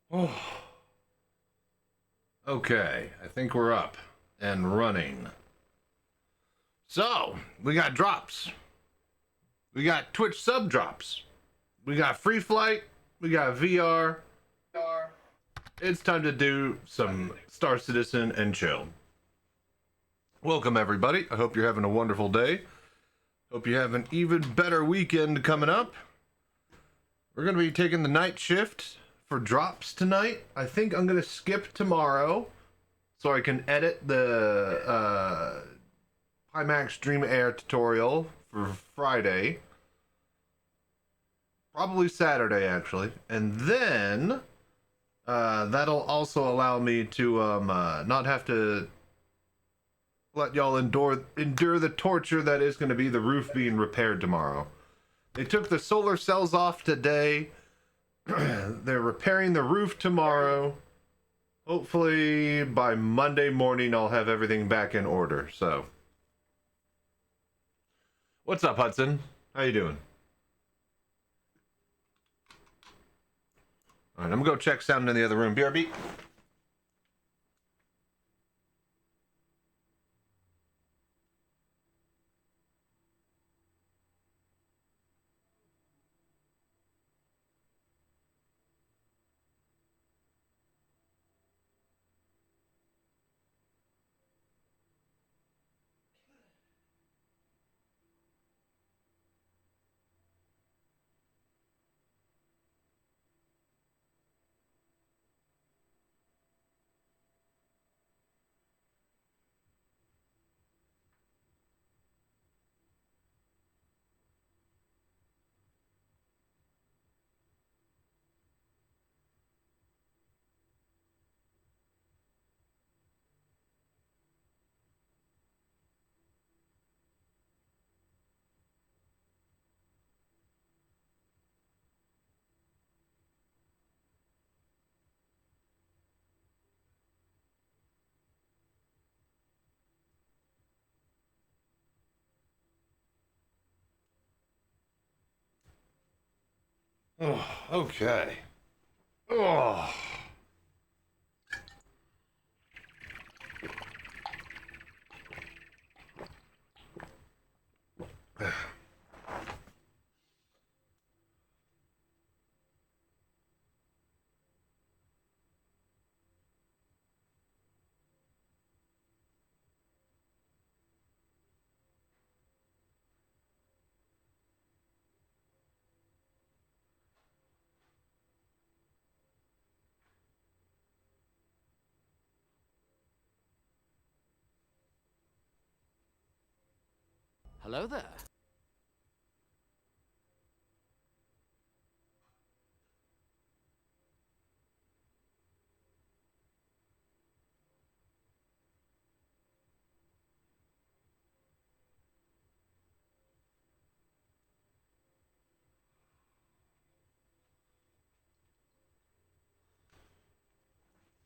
Oh, okay. I think we're up and running. So, we got drops. We got Twitch sub drops. We got free flight. We got VR. It's time to do some Star Citizen and chill. Welcome, everybody. I hope you're having a wonderful day. Hope you have an even better weekend coming up. We're going to be taking the night shift for drops tonight. I think I'm going to skip tomorrow so I can edit the Pimax Dream Air tutorial for Friday. Probably Saturday, actually. And then that'll also allow me to not have to let y'all endure the torture that is going to be the roof being repaired tomorrow. They took the solar cells off today. They're repairing the roof tomorrow. Hopefully by Monday morning I'll have everything back in order. So, what's up, Hudson? How you doing? All right, I'm gonna go check sound in the other room. BRB. Oh, okay. Oh. Hello there.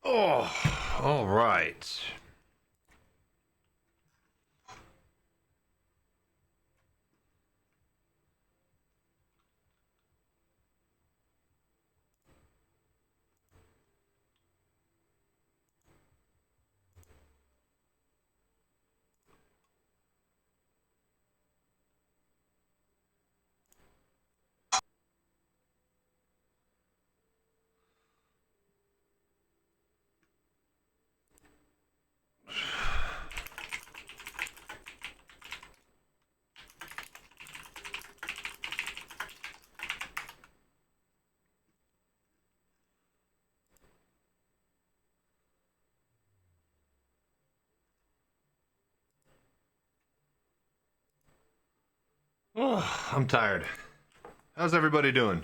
Oh, all right. Oh, I'm tired. How's everybody doing?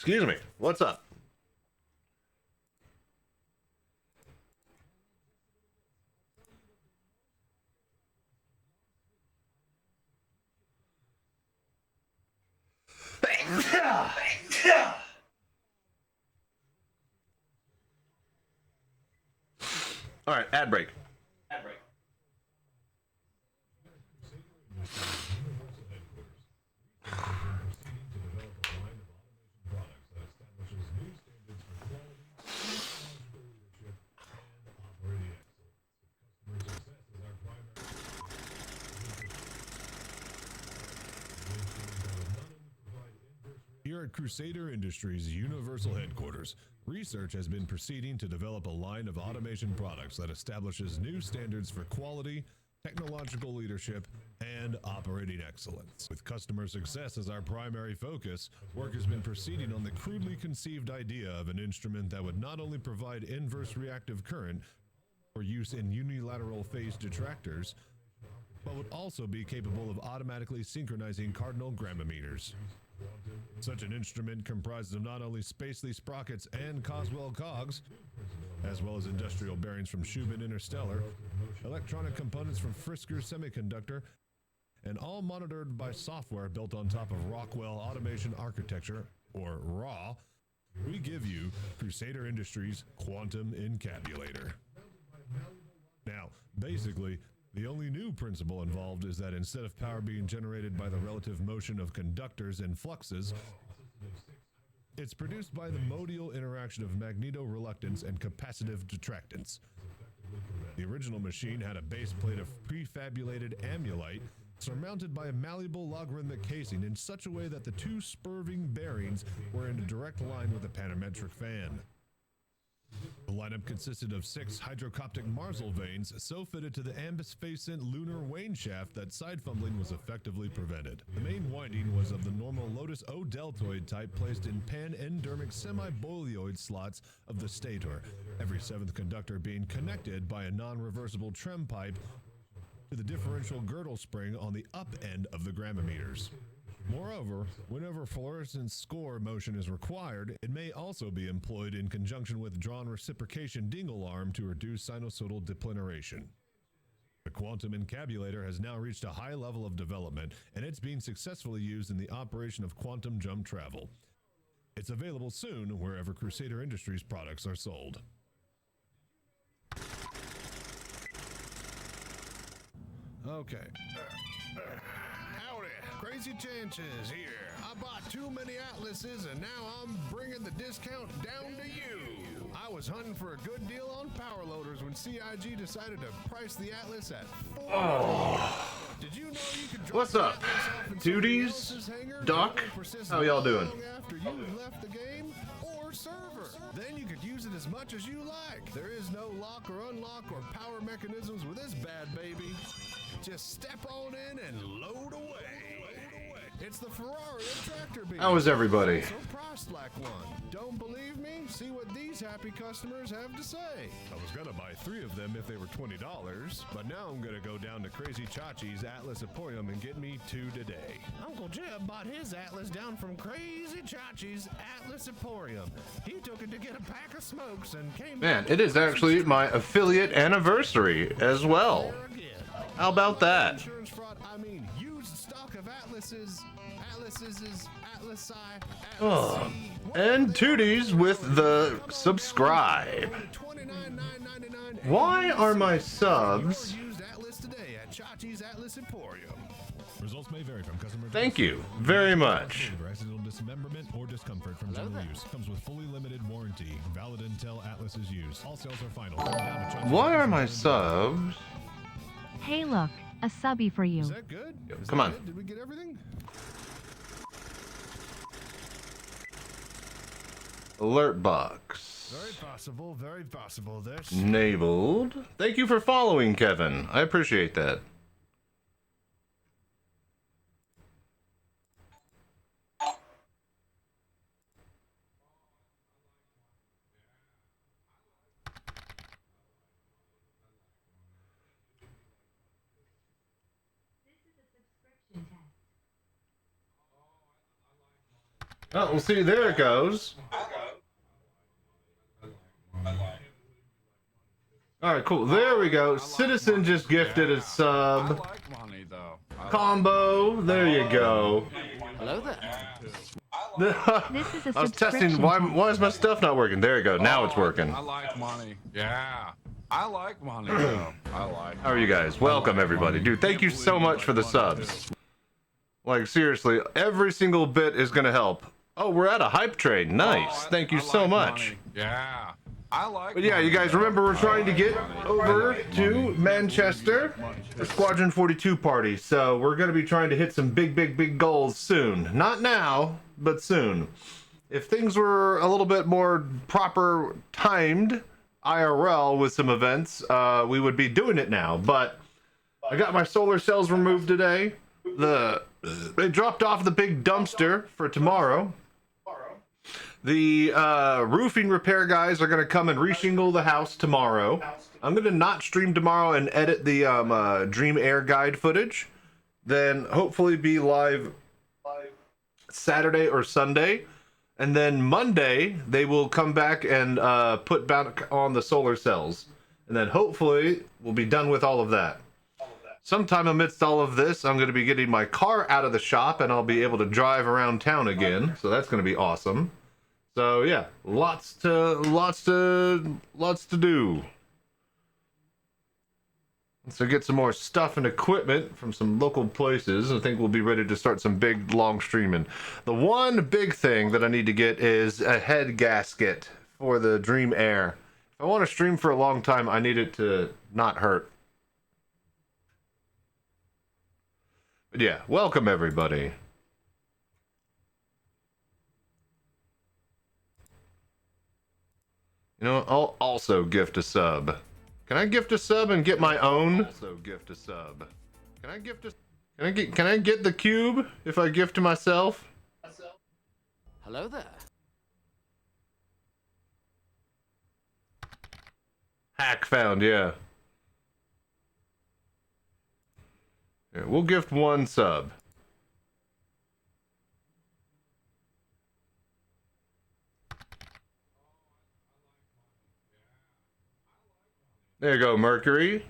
Excuse me. What's up? All right, ad break. Here at Crusader Industries' Universal Headquarters, research has been proceeding to develop a line of automation products that establishes new standards for quality, technological leadership, and operating excellence. With customer success as our primary focus, work has been proceeding on the crudely conceived idea of an instrument that would not only provide inverse reactive current for use in unilateral phase detractors, but would also be capable of automatically synchronizing cardinal grammometers. Such an instrument comprised of not only Spacely sprockets and Coswell cogs, as well as industrial bearings from Schubin Interstellar, electronic components from Frisker Semiconductor, and all monitored by software built on top of Rockwell Automation Architecture, or RAW, we give you Crusader Industries' Quantum Encabulator. Now, basically, the only new principle involved is that instead of power being generated by the relative motion of conductors and fluxes, it's produced by the modial interaction of magneto-reluctance and capacitive detractance. The original machine had a base plate of prefabulated amulite surmounted by a malleable logarithmic casing in such a way that the two spurving bearings were in a direct line with a panometric fan. The lineup consisted of 6 hydrocoptic Marsal vanes so fitted to the ambisphasent lunar wane shaft that side fumbling was effectively prevented. The main winding was of the normal Lotus O deltoid type placed in pan-endermic semi-boleoid slots of the stator, every 7th conductor being connected by a non-reversible trem pipe to the differential girdle spring on the up end of the grammometers. Moreover, whenever fluorescent score motion is required, it may also be employed in conjunction with drawn reciprocation dingle arm to reduce sinusoidal depleneration. The Quantum Encabulator has now reached a high level of development, and it's being successfully used in the operation of quantum jump travel. It's available soon wherever Crusader Industries products are sold. Okay. Howdy, Chachi Sanchez here. I bought too many atlases and now I'm bringing the discount down to you. I was hunting for a good deal on power loaders when CIG decided to price the atlas at $4. Oh. Did you know you could drop What's up, duties? Doc? How y'all doing? After you left the game or server. Then you could use it as much as you like. There is no lock or unlock or power mechanisms with this bad baby. Just step on in and load away. It's the Ferrari of tractor beams. How is everybody? So priced like one. Don't believe me? See what these happy customers have to say. I was gonna buy 3 of them if they were $20, but now I'm gonna go down to Crazy Chachi's Atlas Emporium and get me 2 today. Uncle Jeb bought his Atlas down from Crazy Chachi's Atlas Emporium. He took it to get a pack of smokes and came Man, back it is actually my affiliate anniversary as well. there again. How about that? Insurance fraud, I mean, used stock of Atlases. Oh, and Tooties with the subscribe. Why are my subs? Results may vary from customer to Thank customer. you very much. For accidental dismemberment or discomfort from general use. Comes with fully limited warranty. Valid until Atlas is used. All sales are final. Come down to Chachi Why are Sanchez my and- subs? Hey, look, a subby for you. Is that good? Is Come that on. good? Did we get everything? Alert box. Very possible. Very possible. This. Enabled. Thank you for following, Kevin. I appreciate that. Oh, we'll see. There it goes. All right, cool. There we go. Citizen just gifted a sub money though. combo. There you go. Hello there. This is a I was testing. subscription Why test. is my stuff not working? There you go. Now it's working. I like money. Yeah. I like money though. I like. How are you guys? Welcome everybody, dude. Thank you so much for the subs. Like seriously, every single bit is gonna help. Oh, we're at a hype train. Nice. Thank you so much. Yeah. I like. But yeah, you guys remember we're trying to get over to Manchester, the Squadron 42 party. So we're going to be trying to hit some big goals soon. Not now, but soon. If things were a little bit more proper timed IRL with some events, we would be doing it now. But I got my solar cells removed today. They dropped off the big dumpster for tomorrow. The roofing repair guys are going to come and reshingle the house tomorrow. I'm going to not stream tomorrow and edit the Dream Air guide footage. Then hopefully be live Saturday or Sunday. And then Monday, they will come back and put back on the solar cells. And then hopefully we'll be done with all of that. Sometime amidst all of this, I'm going to be getting my car out of the shop and I'll be able to drive around town again. So that's going to be awesome. So yeah, lots to do. So get some more stuff and equipment from some local places. I think we'll be ready to start some big long streaming. The one big thing that I need to get is a head gasket for the Dream Air. If I want to stream for a long time, I need it to not hurt. But yeah, welcome everybody. You know, I'll also gift a sub. Can I gift a sub and get my own? Also gift a sub. Can I gift a? Can I get the cube if I gift to myself? Hello there. Hack found, yeah. Here, we'll gift one sub. There you go, Mercury.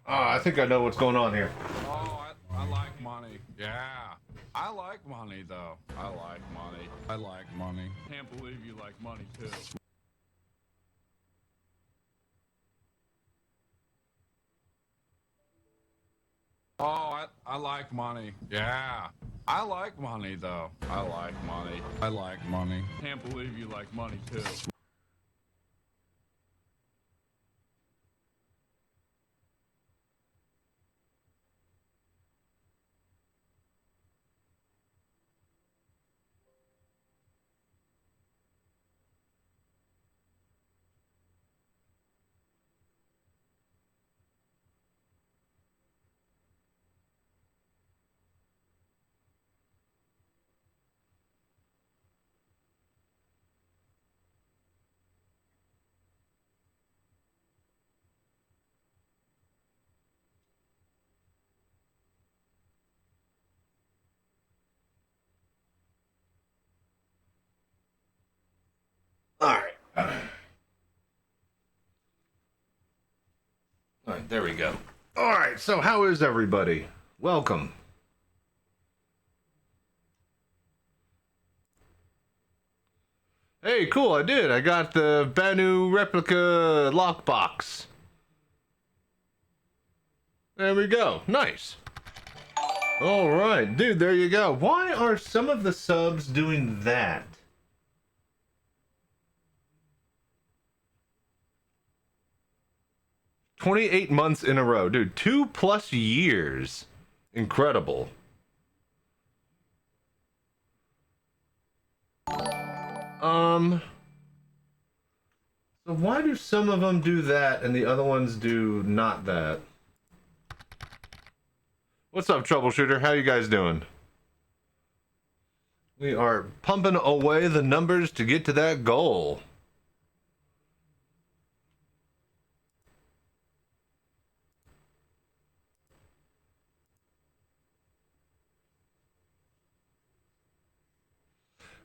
I think I know what's going on here. Oh, I like money. Yeah. I like money though. I like money. I like money. Can't believe you like money too. Oh, I like money. Yeah. I like money though. I like money. I like money. Can't believe you like money too. All right, there we go. All right, so how is everybody? Welcome. Hey, cool, I did. I got the Banu replica lockbox. There we go. Nice. All right, dude, there you go. Why are some of the subs doing that? $28 months in a row. Dude, 2+ years. Incredible. So why do some of them do that and the other ones do not that? What's up, troubleshooter? How you guys doing? We are pumping away the numbers to get to that goal.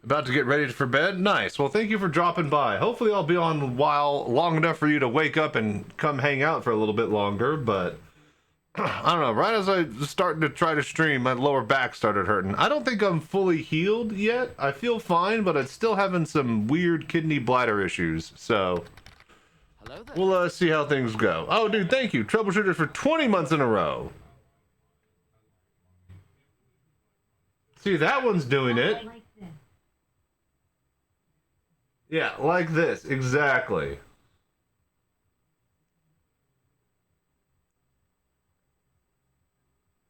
About to get ready for bed? Nice. Well, thank you for dropping by. Hopefully I'll be on a while long enough for you to wake up and come hang out for a little bit longer, but I don't know. Right as I was starting to try to stream, my lower back started hurting. I don't think I'm fully healed yet. I feel fine, but I'm still having some weird kidney bladder issues, so Hello there. we'll see how things go. Oh, dude, thank you. Troubleshooter for 20 months in a row. See, that one's doing it. Yeah, like this, exactly.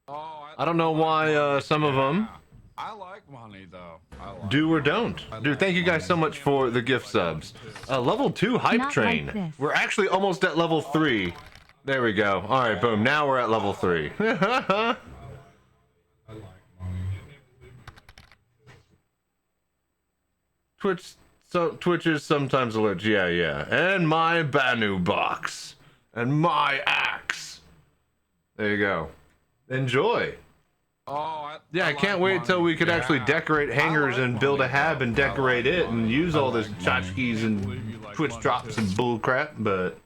Oh, I don't know why some of them I like money though. I like do or money. don't. I Dude, like thank you guys so money. much for the gift subs. Level 2 hype Not train. like this. We're actually almost at level 3. There we go. All right, boom. Now we're at level 3. I like money. Twitch is sometimes alert. Yeah. And my Banu box. And my axe. There you go. Enjoy. Oh, Yeah, I can't like wait money. till we could actually Yeah. decorate hangers I like and build a money, hab though. and I decorate like it and money. use I all this like money. tchotchkes Can't believe and you like Twitch money, drops too. and bull crap, but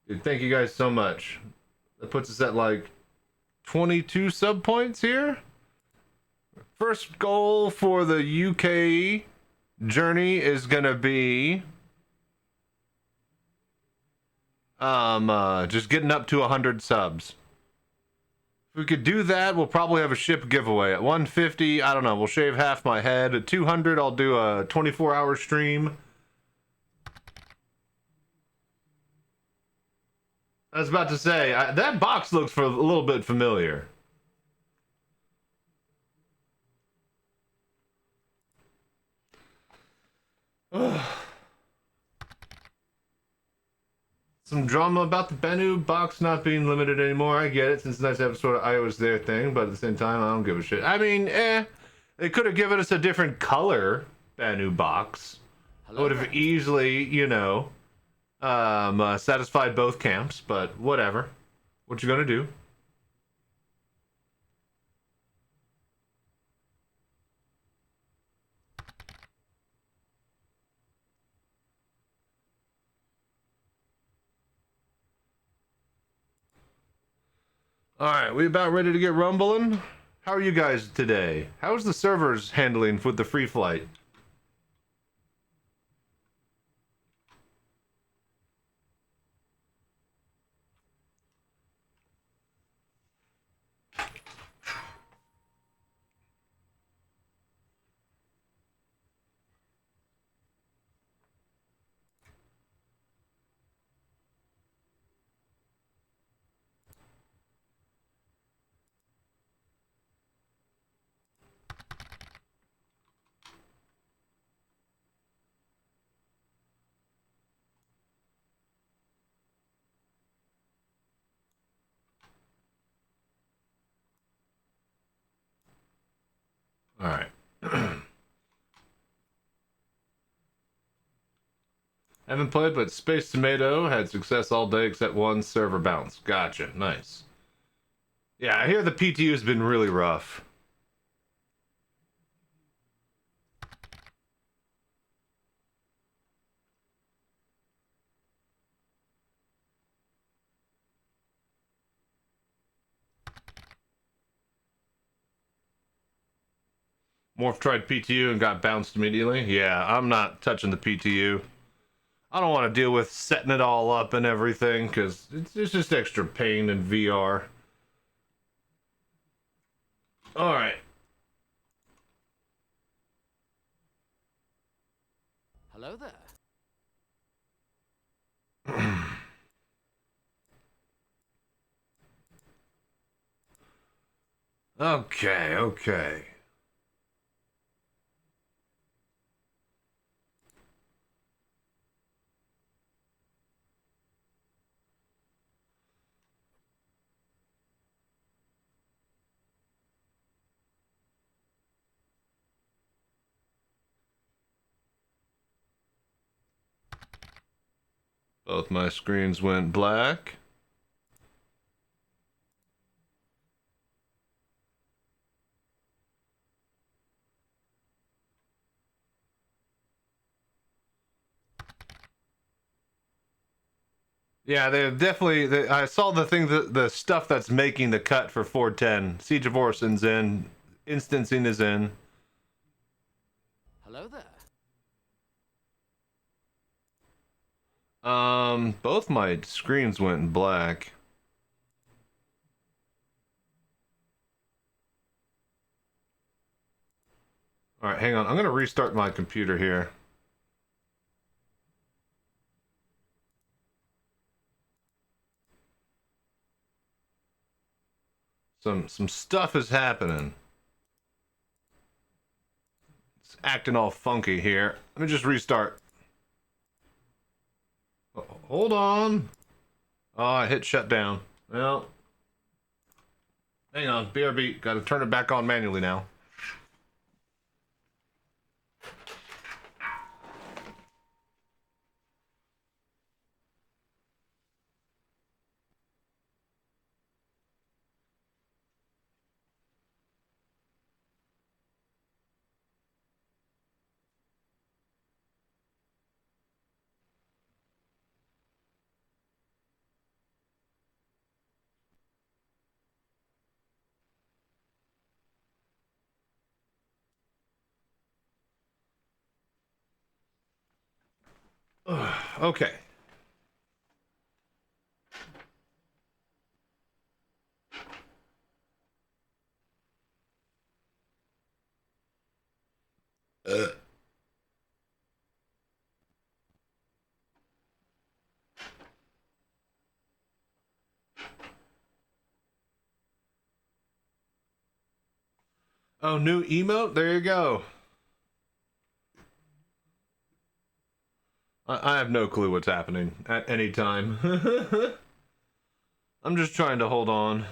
dude, thank you guys so much. That puts us at like 22 sub points here. First goal for the UK journey is gonna be just getting up to 100 subs. If we could do that, we'll probably have a ship giveaway. At 150, I don't know, we'll shave half my head. At 200, I'll do a 24-hour stream. I was about to say, that box looks for a little bit familiar. Some drama about the Banu box not being limited anymore. I get it, since it's nice to have sort of I was there thing, but at the same time, I don't give a shit. I mean, they could have given us a different color Banu box. I would have easily, satisfied both camps, but whatever. What you gonna do? Alright, we about ready to get rumbling? How are you guys today? How's the servers handling with the free flight? Alright. Haven't played, but Space Tomato had success all day except one server bounce. Gotcha. Nice. Yeah, I hear the PTU has been really rough. Morph tried PTU and got bounced immediately. Yeah, I'm not touching the PTU. I don't want to deal with setting it all up and everything, because it's just extra pain in VR. Alright. Hello there. Okay, okay. Both my screens went black. Yeah, they're definitely. I saw the thing, the stuff that's making the cut for 410. Siege of Orson's in. Instancing is in. Hello there. Both my screens went black. All right, hang on. I'm gonna restart my computer here. Some stuff is happening. It's acting all funky here. Let me just restart. Oh, hold on. Oh, I hit shutdown. Well, hang on. BRB. Got to turn it back on manually now. Okay. Oh, new emote? There you go. I have no clue what's happening at any time. I'm just trying to hold on.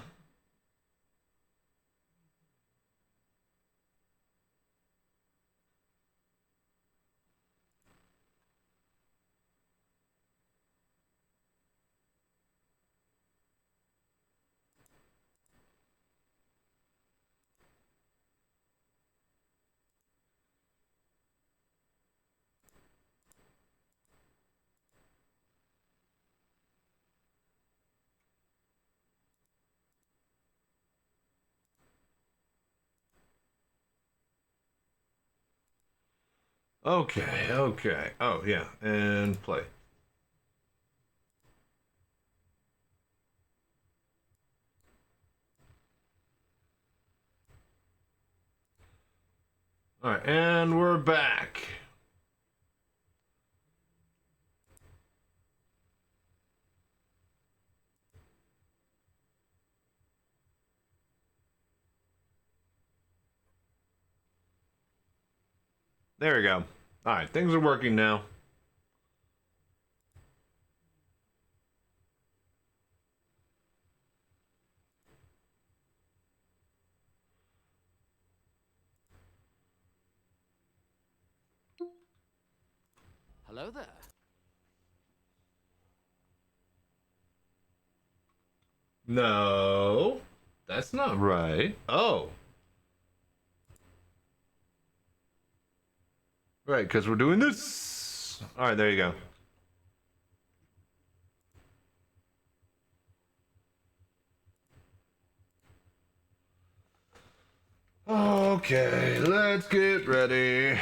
Okay, okay. Oh, yeah. And play. Alright, and we're back. There we go. Alright, things are working now. Hello there. No, that's not right. Oh. Right, because we're doing this. Alright, there you go. Okay, let's get ready.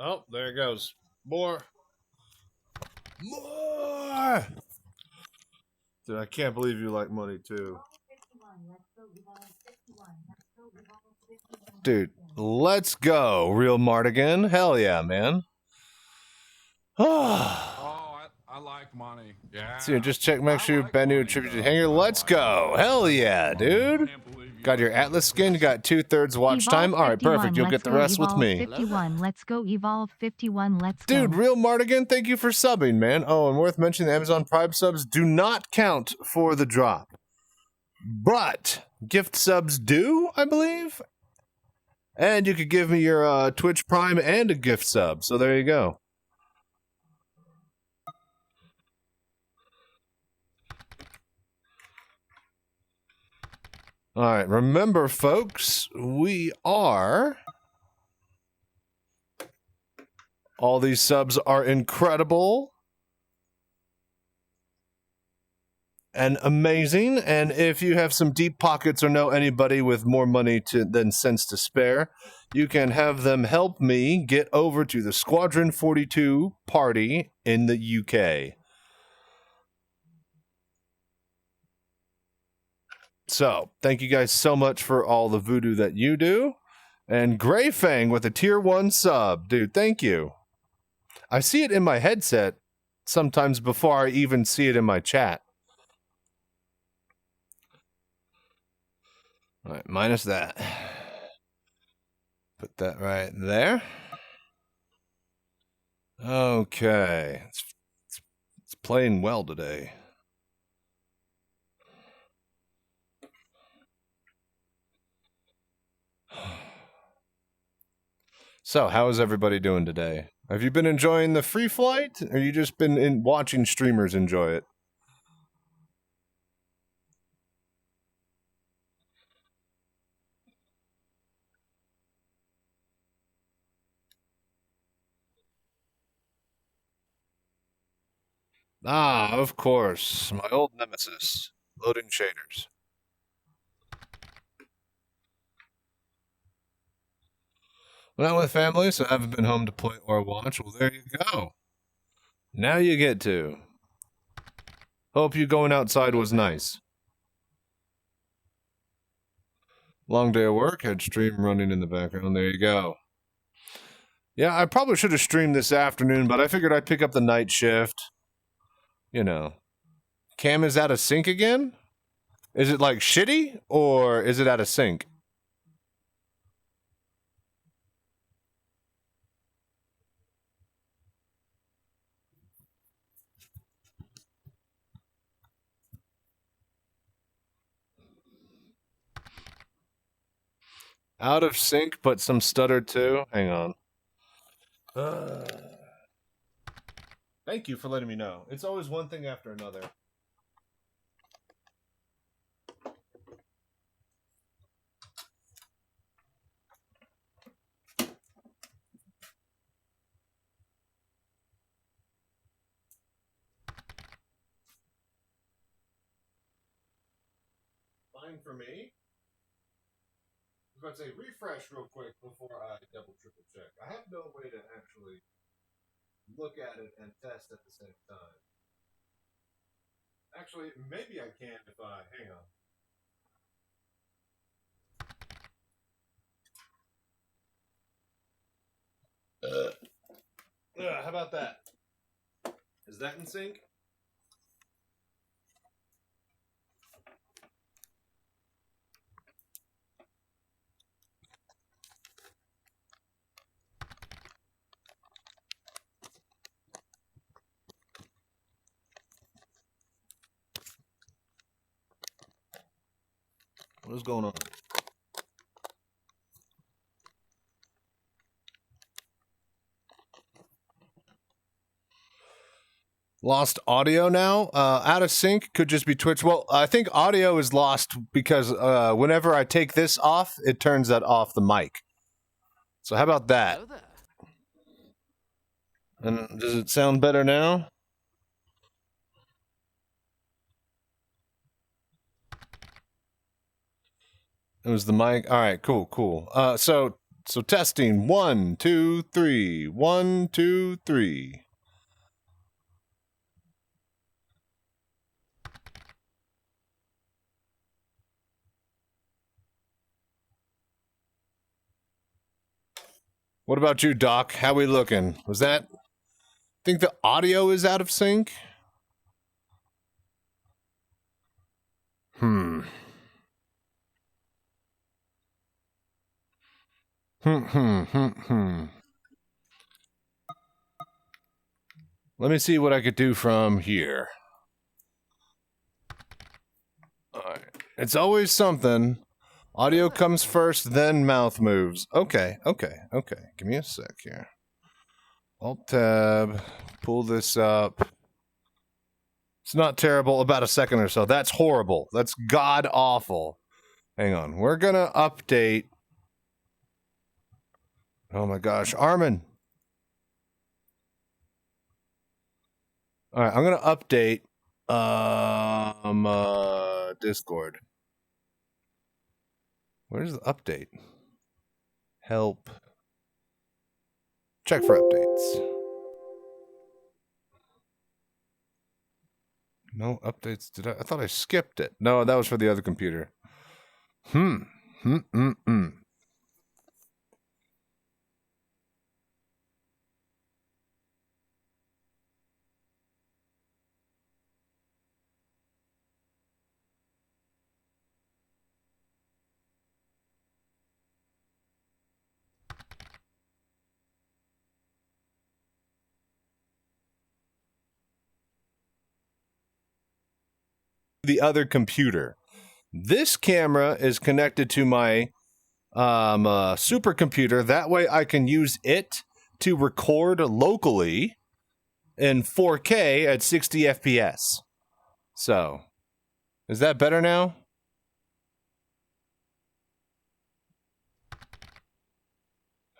Oh, there it goes. More. More! Dude, I can't believe you like money too. Dude, let's go, Real Mardigan. Hell yeah, man. I like money. Yeah. So just check, make sure I you like brand new money, attributed though. hanger. I Let's like go. money. Hell I yeah, like money. dude. Can't believe you Got your like Atlas skin, you got 2/3 watch time. Evolve All right, 51, perfect. You'll let's get the go. rest with Evolve me. 51, let's go. Evolve 51, let's go. Dude, Real Mardigan, thank you for subbing, man. Oh, and worth mentioning, the Amazon Prime subs do not count for the drop. But gift subs do, I believe. And you could give me your Twitch Prime and a gift sub. So there you go. All right, remember, folks, we are... All these subs are incredible and amazing. And if you have some deep pockets or know anybody with more money than sense to spare, you can have them help me get over to the Squadron 42 party in the UK. So, thank you guys so much for all the voodoo that you do. And Grey Fang with a tier 1 sub. Dude, thank you. I see it in my headset sometimes before I even see it in my chat. All right, minus that. Put that right there. Okay. It's playing well today. So, how is everybody doing today? Have you been enjoying the free flight, or you just been watching streamers enjoy it? Ah, of course. My old nemesis. Loading shaders. Well, not with family, so I haven't been home to play or watch. Well, there you go. Now you get to. Hope you going outside was nice. Long day of work, had stream running in the background. There you go. Yeah, I probably should have streamed this afternoon, but I figured I'd pick up the night shift. You know. Cam is out of sync again? Is it like shitty, or is it out of sync? Out of sync, but some stutter too? Hang on. Thank you for letting me know. It's always one thing after another. Fine for me. I was about to say, refresh real quick before I double triple check. I have no way to actually look at it and test at the same time. Actually, maybe I can if I... Hang on. How about that? Is that in sync? What's going on? Lost audio now? Out of sync could just be Twitch. Well, I think audio is lost because whenever I take this off, it turns that off the mic. So how about that? Hello there. And does it sound better now? It was the mic. All right, cool. So testing 1, 2, 3. 1, 2, 3. What about you, Doc? How we looking? Was that? Think the audio is out of sync? Let me see what I could do from here. Alright. It's always something. Audio comes first, then mouth moves. Okay. Give me a sec here. Alt-tab. Pull this up. It's not terrible. About a second or so. That's horrible. That's god-awful. Hang on. We're gonna update. Oh my gosh. Armin. Alright, I'm gonna update Discord. Where's the update? Help. Check for updates. No updates. Did I thought I skipped it. No, that was for the other computer. The other computer. This camera is connected to my supercomputer. That way I can use it to record locally in 4K at 60 FPS. So, is that better now?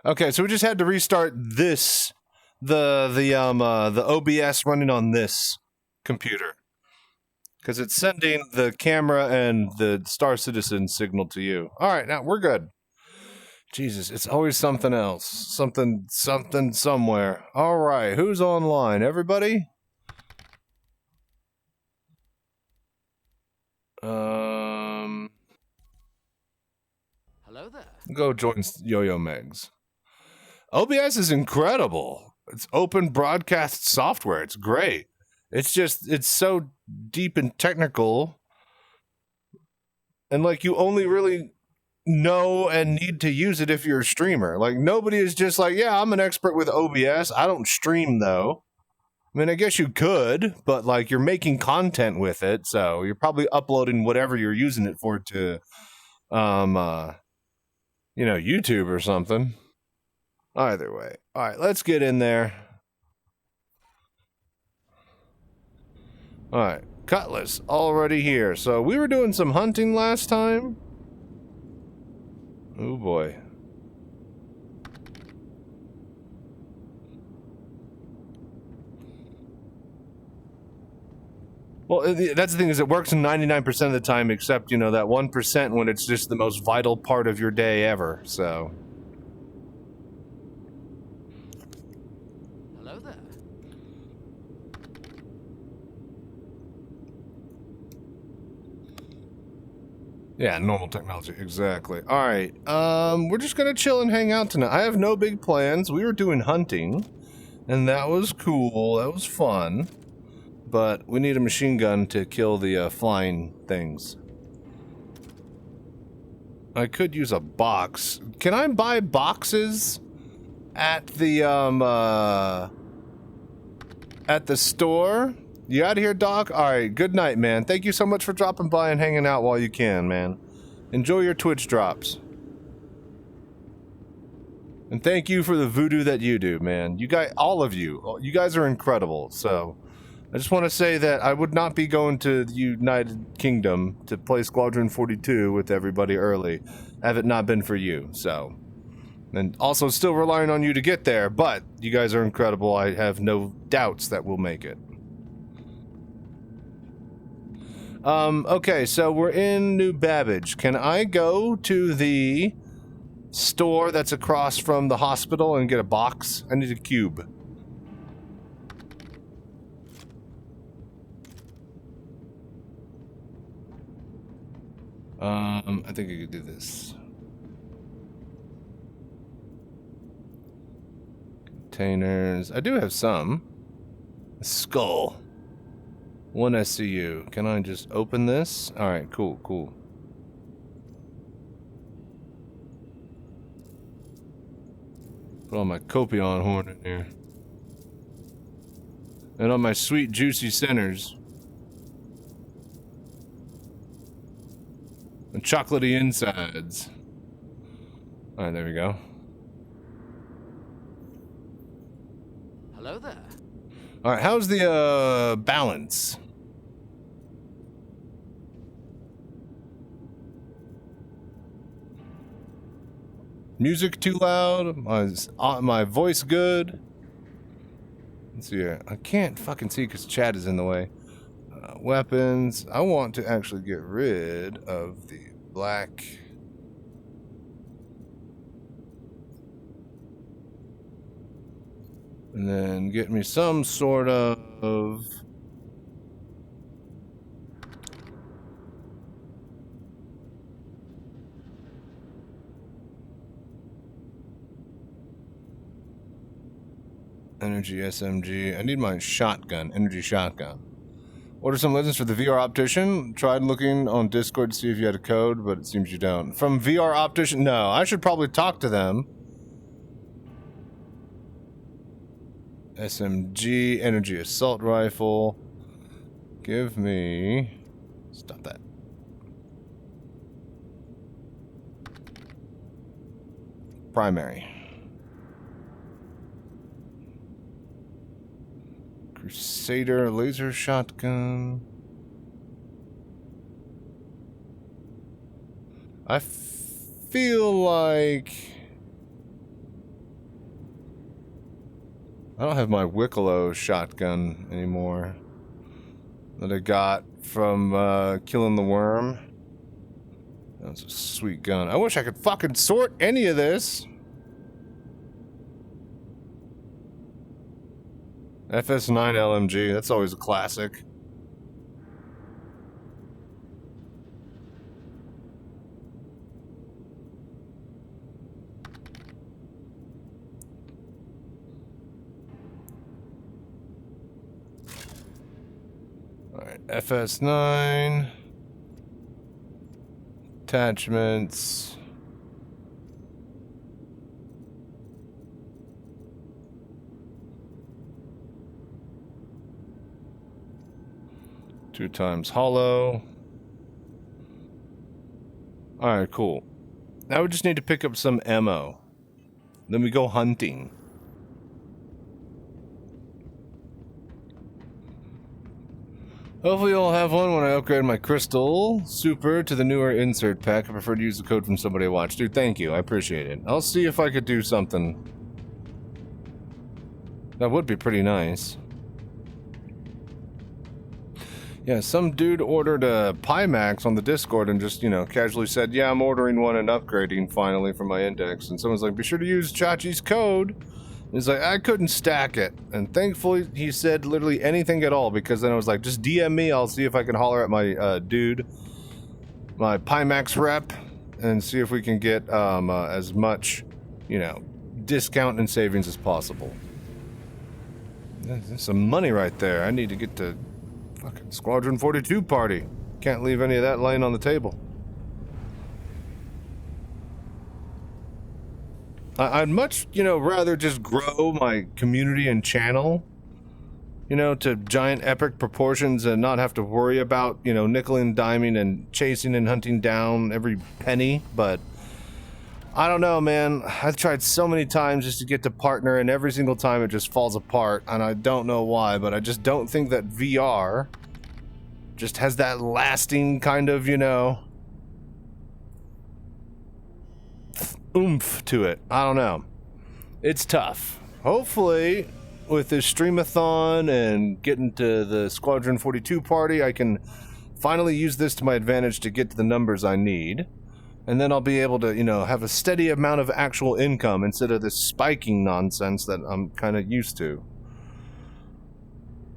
Okay, so we just had to restart this, the OBS running on this computer. Because it's sending the camera and the Star Citizen signal to you. All right, now we're good. Jesus, it's always something else. Something, somewhere. All right, who's online? Everybody? Hello there. Go join Yo-Yo Megs. OBS is incredible. It's open broadcast software. It's great. It's just, it's so deep and technical. And, like, you only really know and need to use it if you're a streamer. Like, nobody is just like, yeah, I'm an expert with OBS. I don't stream, though. I mean, I guess you could, but, like, you're making content with it, so you're probably uploading whatever you're using it for to, YouTube or something. Either way. All right, let's get in there. All right, Cutlass already here. So we were doing some hunting last time. Oh boy. Well, that's the thing, is it works 99% of the time, except, that 1% when it's just the most vital part of your day ever, so. Hello there. Yeah, normal technology, exactly. All right, we're just gonna chill and hang out tonight. I have no big plans. We were doing hunting, And that was cool. That was fun. But we need a machine gun to kill the flying things. I could use a box. Can I buy boxes at the store? You out of here, Doc? Alright, good night, man. Thank you so much for dropping by and hanging out while you can, man. Enjoy your Twitch drops. And thank you for the voodoo that you do, man. You guys, all of you guys are incredible, so... I just want to say that I would not be going to the United Kingdom to play Squadron 42 with everybody early, have it not been for you, so... And also still relying on you to get there, but you guys are incredible. I have no doubts that we'll make it. Okay, so we're in New Babbage. Can I go to the store that's across from the hospital and get a box? I need a cube. I think I could do this. Containers. I do have some. A skull. 1 SCU. Can I just open this? Alright, cool, cool. Put all my Copion horn in here. And all my sweet, juicy centers. And chocolatey insides. Alright, there we go. Hello there. Alright, how's the, balance? Music too loud? My voice good? Let's see here. I can't fucking see because chat is in the way. Weapons. I want to actually get rid of the black. And then get me some sort of energy SMG. I need my shotgun, energy shotgun. Order some legends for the VR Optician. Tried looking on Discord to see if you had a code, but it seems you don't. From VR Optician? No, I should probably talk to them. SMG, energy assault rifle. Give me... Stop that. Primary. Crusader laser shotgun. I feel like I don't have my Wicklow shotgun anymore that I got from killing the worm. That's a sweet gun. I wish I could fucking sort any of this. FS9 LMG, that's always a classic. Alright, FS9. Attachments. Two times hollow. Alright, cool. Now we just need to pick up some ammo. Then we go hunting. Hopefully I'll have one when I upgrade my crystal super to the newer insert pack. I prefer to use the code from somebody I watch. Dude, thank you. I appreciate it. I'll see if I could do something. That would be pretty nice. Yeah, some dude ordered a Pimax on the Discord and just, you know, casually said, yeah, I'm ordering one and upgrading finally for my index. And someone's like, be sure to use Chachi's code. And he's like, I couldn't stack it. And thankfully, he said literally anything at all, because then I was like, just DM me. I'll see if I can holler at my dude, my Pimax rep, and see if we can get as much, you know, discount and savings as possible. There's some money right there. I need to get to fucking Squadron 42 party. Can't leave any of that laying on the table. I'd much, rather just grow my community and channel, to giant epic proportions and not have to worry about, nickel and diming and chasing and hunting down every penny. But I don't know, man. I've tried so many times just to get to partner, and every single time it just falls apart, and I don't know why, but I just don't think that VR just has that lasting kind of, oomph to it. I don't know. It's tough. Hopefully, with this streamathon and getting to the Squadron 42 party, I can finally use this to my advantage to get to the numbers I need. And then I'll be able to, have a steady amount of actual income instead of this spiking nonsense that I'm kind of used to.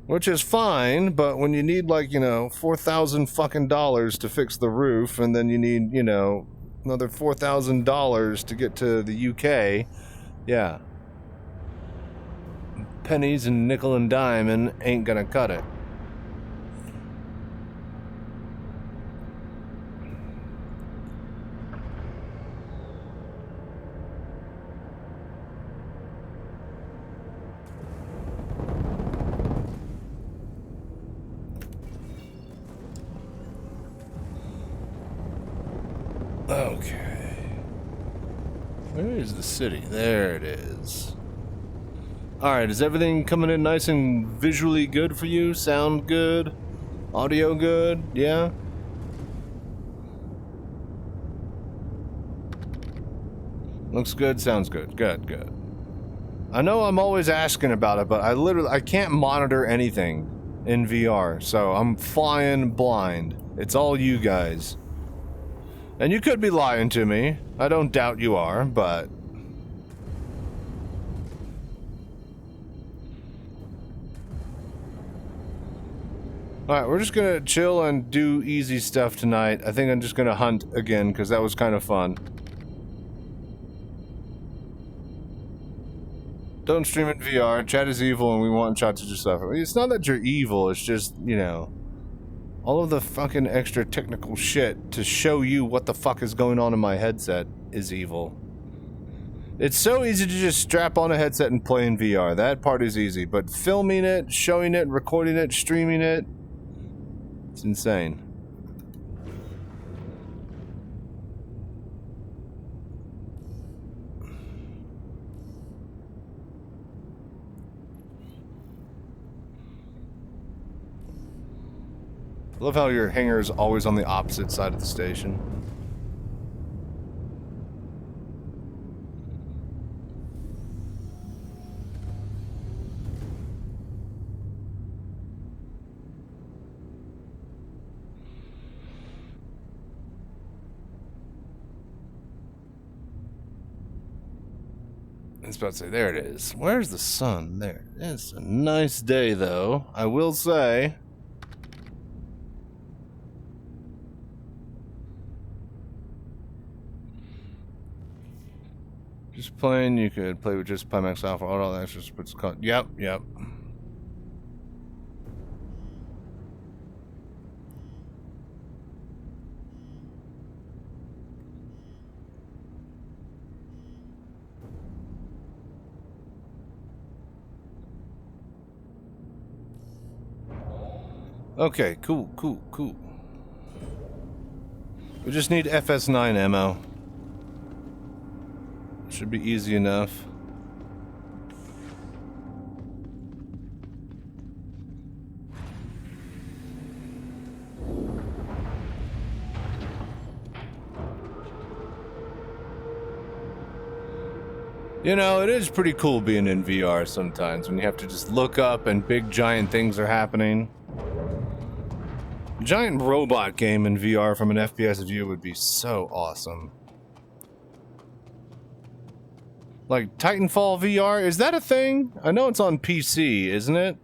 Which is fine, but when you need, like, $4,000 fucking dollars to fix the roof, and then you need, another $4,000 to get to the UK, yeah. Pennies and nickel and diamond ain't gonna cut it. Okay. Where is the city? There it is. Alright, is everything coming in nice and visually good for you? Sound good? Audio good? Yeah? Looks good, sounds good. Good, good. I know I'm always asking about it, but I can't monitor anything in VR, so I'm flying blind. It's all you guys. And you could be lying to me. I don't doubt you are, but... Alright, we're just gonna chill and do easy stuff tonight. I think I'm just gonna hunt again, because that was kind of fun. Don't stream in VR. Chat is evil and we want chat to just suffer. It's not that you're evil, it's just, all of the fucking extra technical shit to show you what the fuck is going on in my headset is evil. It's so easy to just strap on a headset and play in VR. That part is easy. But filming it, showing it, recording it, streaming it, it's insane. I love how your hangar is always on the opposite side of the station. I was about to say, there it is. Where's the sun? There. It's a nice day, though, I will say. Just playing, you could play with just Pimax Alpha, all that extra puts called. Yep. Okay, cool. We just need FS9 ammo. Should be easy enough. It is pretty cool being in VR sometimes when you have to just look up and big giant things are happening. A giant robot game in VR from an FPS view would be so awesome. Like Titanfall VR, is that a thing? I know it's on PC, isn't it?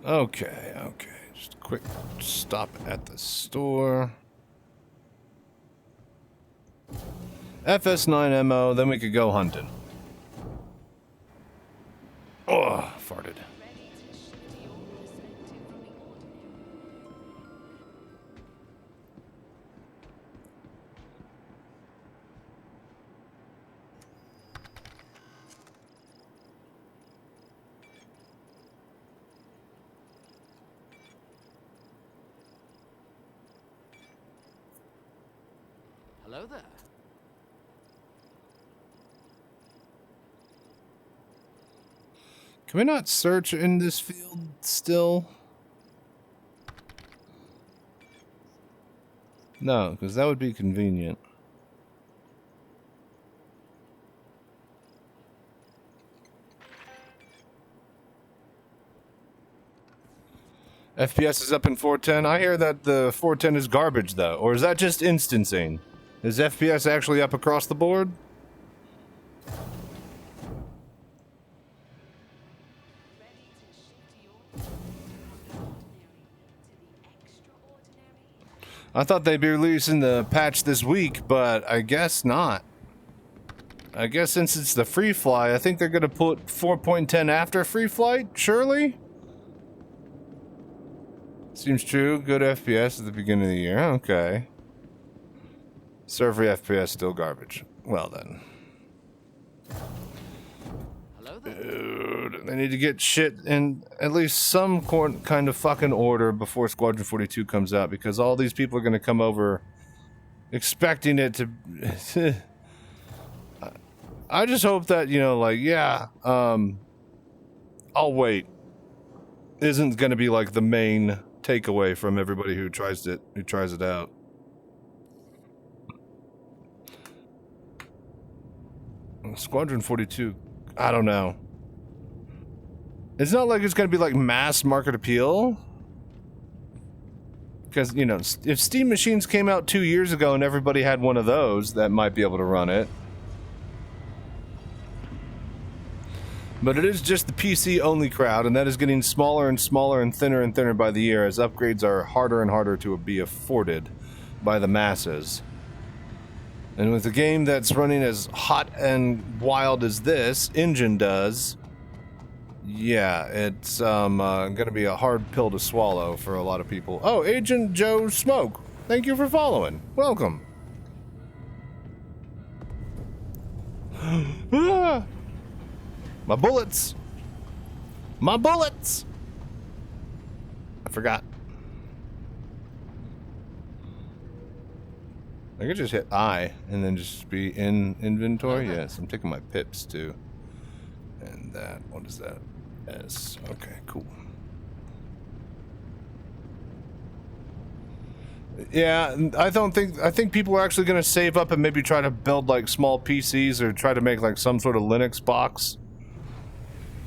Okay, okay. Just a quick stop at the store. FS9 ammo, then we could go hunting. Oh, farted. Hello there. Can we not search in this field still? No, because that would be convenient. FPS is up in 410. I hear that the 410 is garbage, though. Or is that just instancing? Is FPS actually up across the board? I thought they'd be releasing the patch this week, but I guess not. I guess since it's the free fly, I think they're going to put 4.10 after free flight, surely? Seems true. Good FPS at the beginning of the year. Okay. Server FPS still garbage. Well then. Hello there. Dude, they need to get shit in at least some kind of fucking order before Squadron 42 comes out, because all these people are going to come over expecting it to... I just hope that, you know, like, yeah, I'll wait isn't going to be like the main takeaway from everybody who tries it out. Squadron 42, I don't know. It's not like it's going to be like mass market appeal. Because, you know, if Steam machines came out 2 years ago and everybody had one of those, that might be able to run it. But it is just the PC-only crowd, and that is getting smaller and smaller and thinner by the year as upgrades are harder and harder to be afforded by the masses. And with a game that's running as hot and wild as this engine does, yeah, it's going to be a hard pill to swallow for a lot of people. Oh, Agent Joe Smoke, thank you for following. Welcome. Ah! My bullets! My bullets! I forgot. I could just hit I and then just be in inventory. Yes, I'm taking my pips too. And that, what is that? S. Okay, cool. Yeah, I think people are actually going to save up and maybe try to build like small PCs or try to make like some sort of Linux box.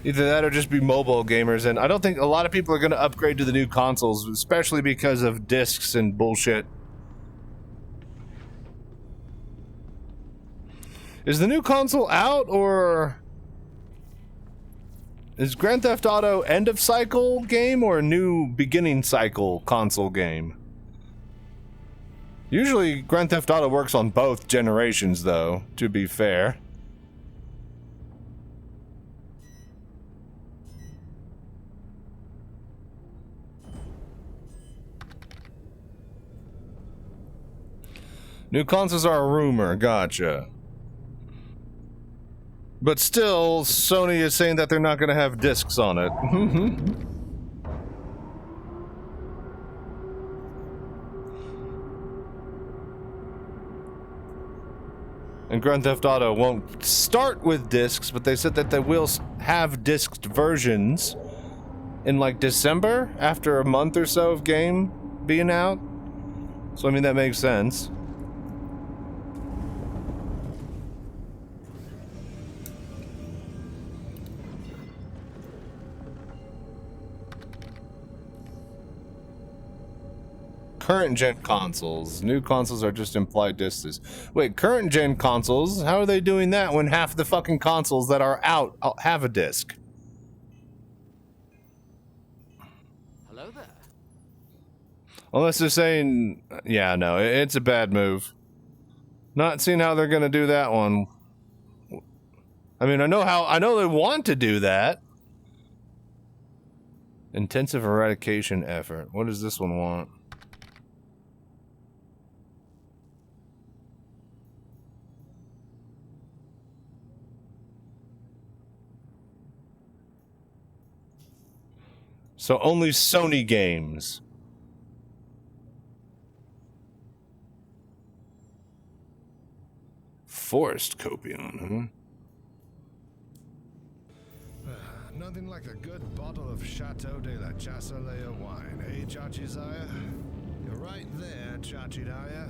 Either that or just be mobile gamers, and I don't think a lot of people are going to upgrade to the new consoles, especially because of discs and bullshit. Is the new console out, or is Grand Theft Auto end of cycle game or a new beginning cycle console game? Usually Grand Theft Auto works on both generations, though, to be fair. New consoles are a rumor, gotcha. But still, Sony is saying that they're not going to have discs on it. And Grand Theft Auto won't start with discs, but they said that they will have disced versions in like December, after a month or so of game being out. So I mean, that makes sense. Current gen consoles. New consoles are just implied discs. Wait, current gen consoles? How are they doing that when half the fucking consoles that are out have a disc? Unless they're saying, yeah, no, it's a bad move. Not seeing how they're gonna do that one. I mean, I know they want to do that. Intensive eradication effort. What does this one want? So only Sony games. Forest copion, Nothing like a good bottle of Chateau de la Chassalea wine, eh, Chachi Zaya? You're right there, Chachi Daya.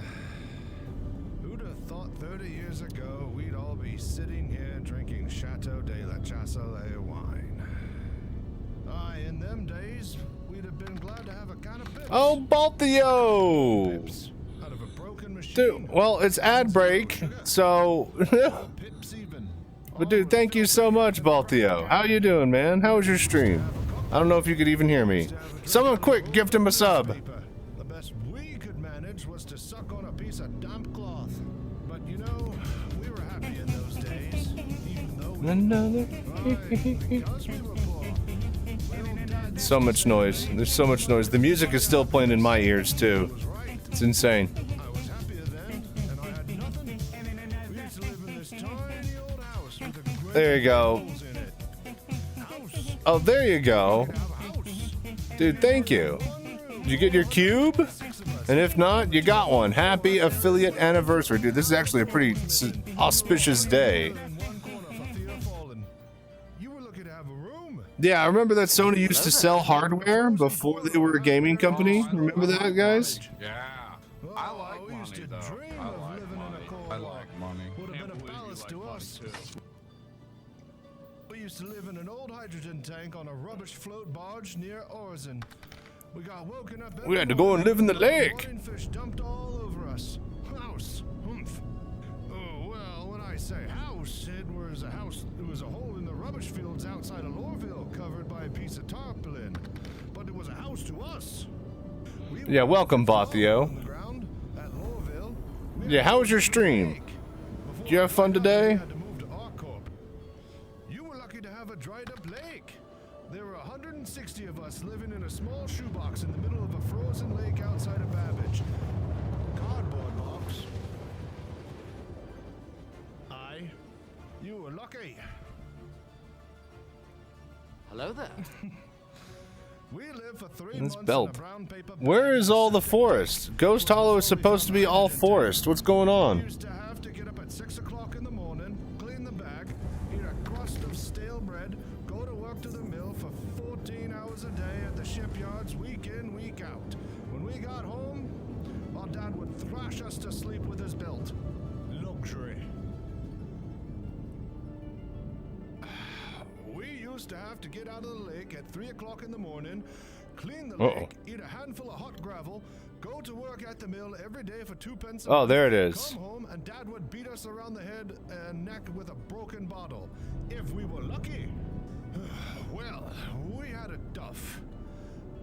Who'd have thought 30 years ago we'd all be sitting here drinking Chateau de la Chassalea wine? Aye, in them days, we'd have been glad to have a kind of pips. Oh, Balthio! Pips out of a broken machine. Dude, well, it's ad break, so... Pips even. But dude, thank you so much, Balthio. How you doing, man? How was your stream? I don't know if you could even hear me. Someone quick, gift him a sub. The best we could manage was to suck on a piece of damp cloth. But you know, we were happy in those days, even though we because we were poor. So much noise. There's so much noise. The music is still playing in my ears, too. It's insane. I was happier then, and I had nothing. We used to live in this tiny old house with a great There you go. holes in it. House. Oh, there you go. Have a house. Dude, thank you. Did you get your cube? And if not, you got one. Happy affiliate anniversary. Dude, this is actually a pretty auspicious day. In one corner for fear of falling. You were lucky to have a room. Yeah, I remember that Sony used to sell hardware before they were a gaming company. Remember that, guys? Yeah. I like we used money, to though. dream I of like living in money. a cold I war. like money. Would have Can't been a believe you palace like to money, us. too. We used to live in an old hydrogen tank on a rubbish float barge near Orzen. We got woken up. We had to go and live in the lake. Morning fish dumped all over us. House. Humph. Oh well, when I say house, it was a house. It was a hole in the rubbish fields outside of Lorville, covered by a piece of tarpaulin. But it was a house to us. We Yeah, were welcome, all Bothio. on the ground at Lorville. We Yeah, had how was your to stream? lake. Did you have fun Before we today? had to move to Arcorp. You were lucky to have a dried up lake. There were 160 of us living in a small shoebox in the middle of a frozen lake outside of Babbage. Cardboard box. Aye. You were lucky. Hello there. We lived for 3 This months in belt. a brown paper Where bag is in all the Pacific forest? Ghost Hollow is supposed to be all forest. What's going We on? used to have to get up at 6 o'clock in the morning, clean the bag, eat a crust of stale bread, go to work to the mill for 14 hours a day at the shipyards, week in, week out. When we got home, our dad would thrash us to sleep with his belt. Luxury. We used to have to get out of the lake at 3 o'clock in the morning, clean the lake, eat a handful of hot gravel, go to work at the mill every day for 2 pence a Oh, month, there it is. come home, and Dad would beat us around the head and neck with a broken bottle. If we were lucky. Well, we had it tough.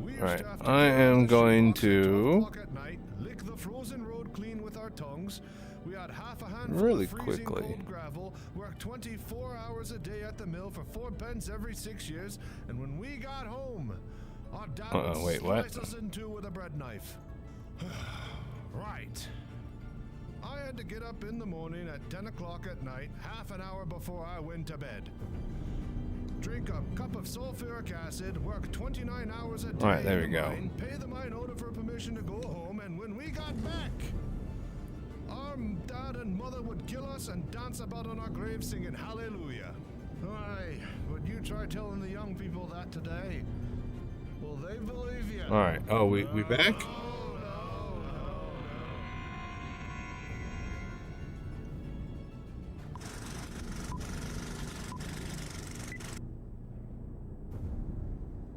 We used Right, to have to I get out am of the going shoebox at 12 to- o'clock at night, lick the frozen road clean with our tongues. We had half a handful Really of freezing quickly. cold gravel, worked 24 hours a day at the mill for 4 pence every 6 years, and when we got home, our dad would wait, what? slice us in two with a bread knife. Right. I had to get up in the morning at 10 o'clock at night, half an hour before I went to bed. Drink a cup of sulfuric acid, work 29 hours a day. Alright, there in we the go. mine, pay the mine owner for permission to go home, and when we got back, our dad and mother would kill us and dance about on our graves singing hallelujah. Why, would you try telling the young people that today? Will they believe you? Alright, oh, we back? Oh, no, no,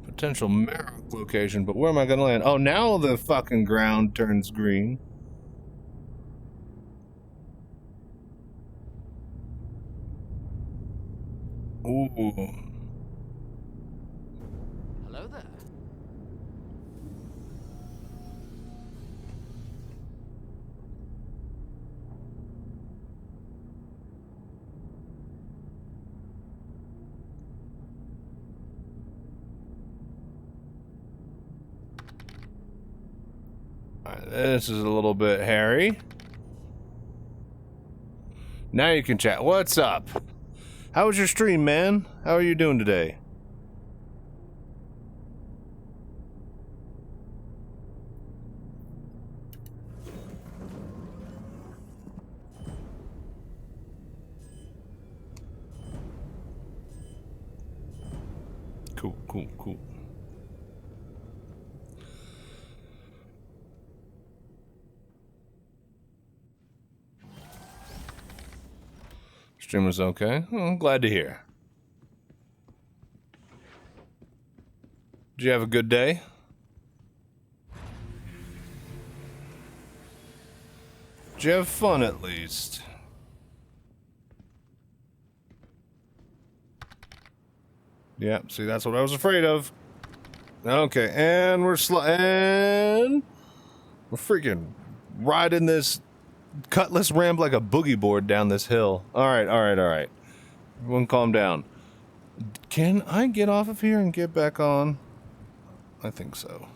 Potential Marrow location, but where am I gonna land? Oh, now the fucking ground turns green. Ooh. Hello there. Alright, this is a little bit hairy. Now you can chat. What's up? How was your stream, man? How are you doing today? Cool, cool, cool. Stream was okay. Well, I'm glad to hear. Did you have a good day? Did you have fun at least? Yeah, see, that's what I was afraid of. Okay, and we're freaking riding this cutlass ramp like a boogie board down this hill. Alright. Everyone calm down. Can I get off of here and get back on? I think so.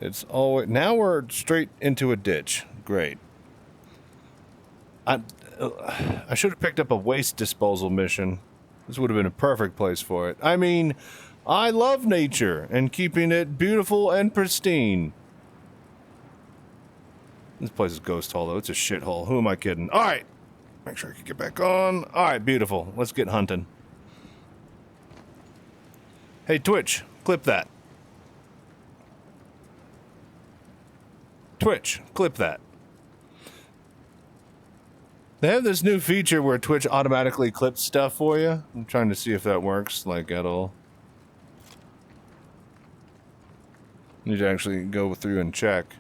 It's always... Now we're straight into a ditch. Great. I should have picked up a waste disposal mission. This would have been a perfect place for it. I mean, I love nature and keeping it beautiful and pristine. This place is ghost hole, though. It's a shithole. Who am I kidding? All right. Make sure I can get back on. All right, beautiful. Let's get hunting. Hey, Twitch, clip that. Twitch, clip that. They have this new feature where Twitch automatically clips stuff for you. I'm trying to see if that works, like, at all. Need to actually go through and check.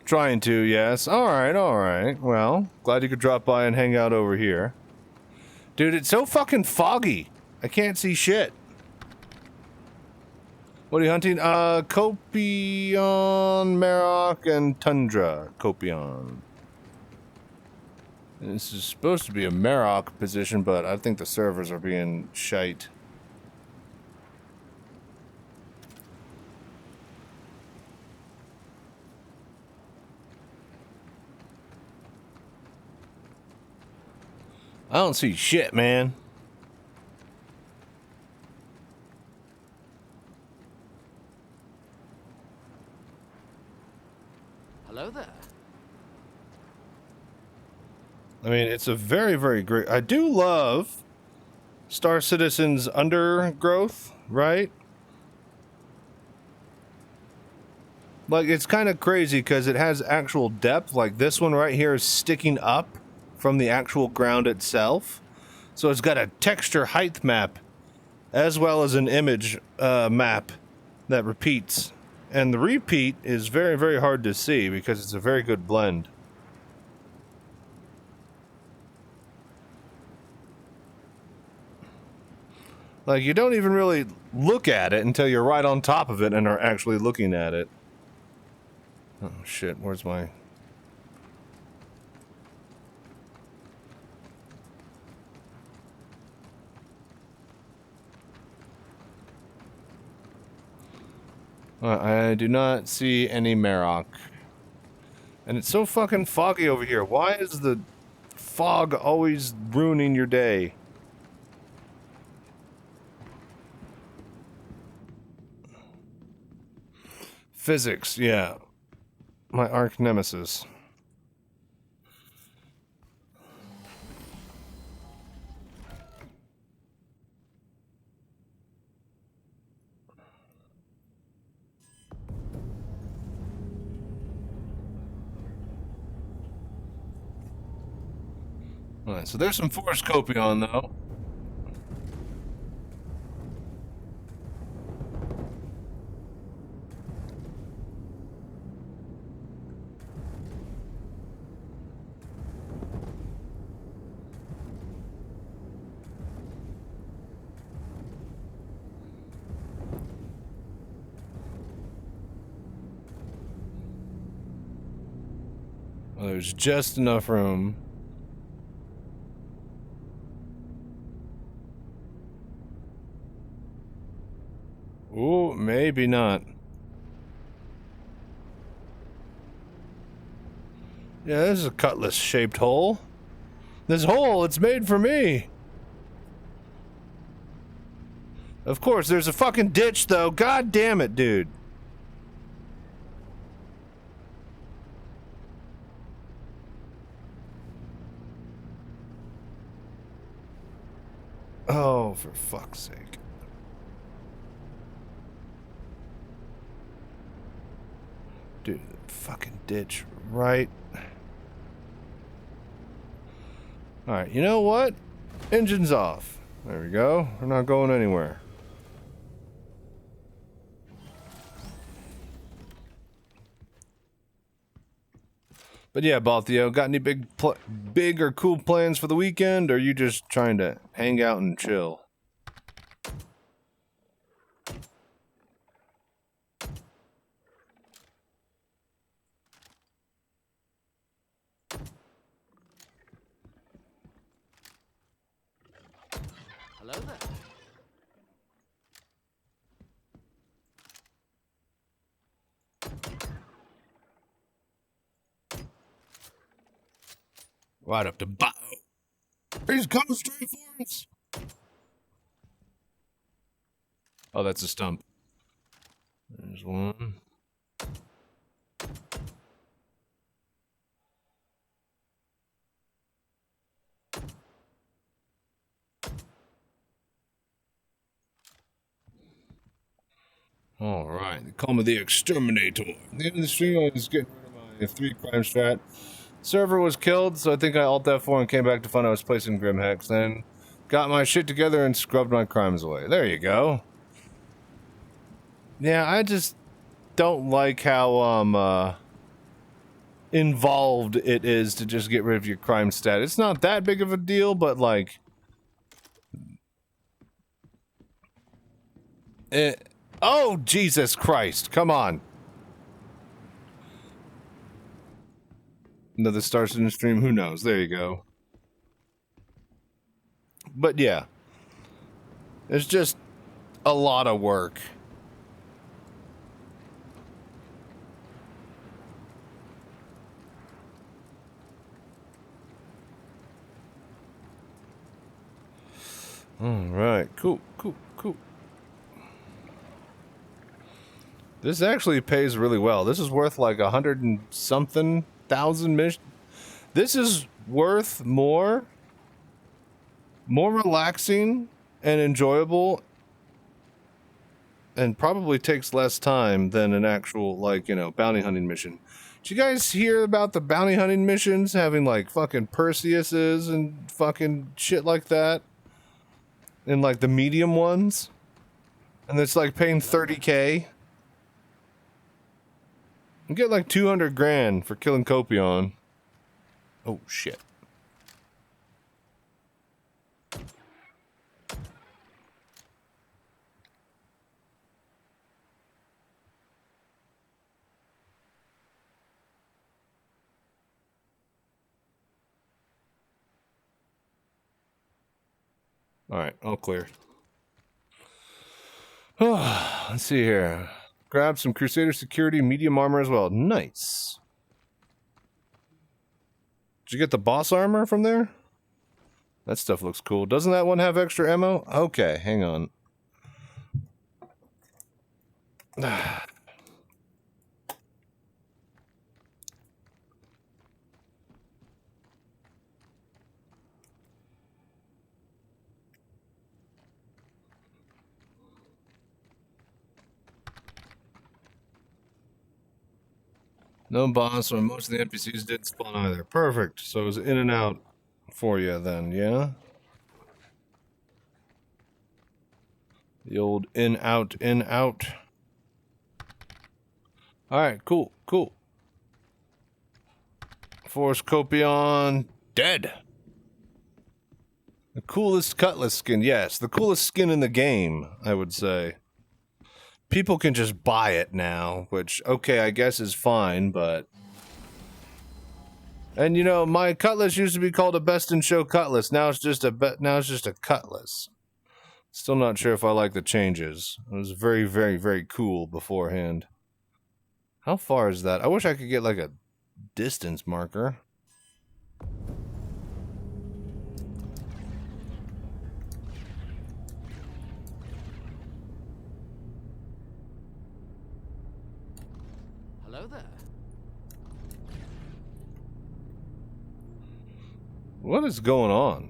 Trying to, yes. Alright. Well, glad you could drop by and hang out over here. Dude, it's so fucking foggy. I can't see shit. What are you hunting? Copion, Marok, and Tundra. Copion. This is supposed to be a Marok position, but I think the servers are being shite. I don't see shit, man. Hello there. I mean, it's a very, very great... I do love Star Citizen's undergrowth, right? Like, it's kind of crazy because it has actual depth. Like, this one right here is sticking up from the actual ground itself. So it's got a texture height map as well as an image map that repeats. And the repeat is very, very hard to see because it's a very good blend. Like, you don't even really look at it until you're right on top of it and are actually looking at it. Oh, shit. Where's my... I do not see any Marok. And it's so fucking foggy over here. Why is the fog always ruining your day? Physics, yeah. My arch nemesis. Alright, so there's some force copion though. Well, there's just enough room. Ooh, maybe not. Yeah, this is a cutlass-shaped hole. This hole, it's made for me. Of course, there's a fucking ditch, though. God damn it, dude. Oh, for fuck's sake. Dude, fucking ditch, right? Alright, you know what? Engine's off. There we go. We're not going anywhere. But yeah, Balthio, got any big or cool plans for the weekend, or are you just trying to hang out and chill? Hello there. Right up to bow. He's coming straight for us. Oh, that's a stump. There's one. All right, they call me the Exterminator. At the end of the stream, I was getting rid of my 3 crime strat. Server was killed, so I think I alt F4 and came back to find I was placing Grim Hex. Then got my shit together and scrubbed my crimes away. There you go. Yeah, I just don't like how involved it is to just get rid of your crime stat. It's not that big of a deal, but like oh, Jesus Christ. Come on. Another Star Citizen stream, who knows? There you go. But yeah. It's just a lot of work. Alright, cool. This actually pays really well. This is worth like 100 and something thousand mission. This is worth more relaxing and enjoyable, and probably takes less time than an actual, like, you know, bounty hunting mission. Did you guys hear about the bounty hunting missions having like fucking Perseuses and fucking shit like that? And like the medium ones? And it's like paying 30K. You get like 200 grand for killing Copion. Oh shit. Alright, all clear. Let's see here. Grab some Crusader security, medium armor as well. Nice. Did you get the boss armor from there? That stuff looks cool. Doesn't that one have extra ammo? Okay, hang on. No boss, or most of the NPCs didn't spawn either. Perfect. So it was in and out for you then, yeah? The old in, out, in, out. Alright, cool. Force Copion dead. The coolest Cutlass skin. Yes, the coolest skin in the game, I would say. People can just buy it now, which, okay, I guess is fine, but... And, you know, my Cutlass used to be called a Best in Show Cutlass. Now it's just a Cutlass. Still not sure if I like the changes. It was very, very, very cool beforehand. How far is that? I wish I could get, like, a distance marker. Hello there. What is going on?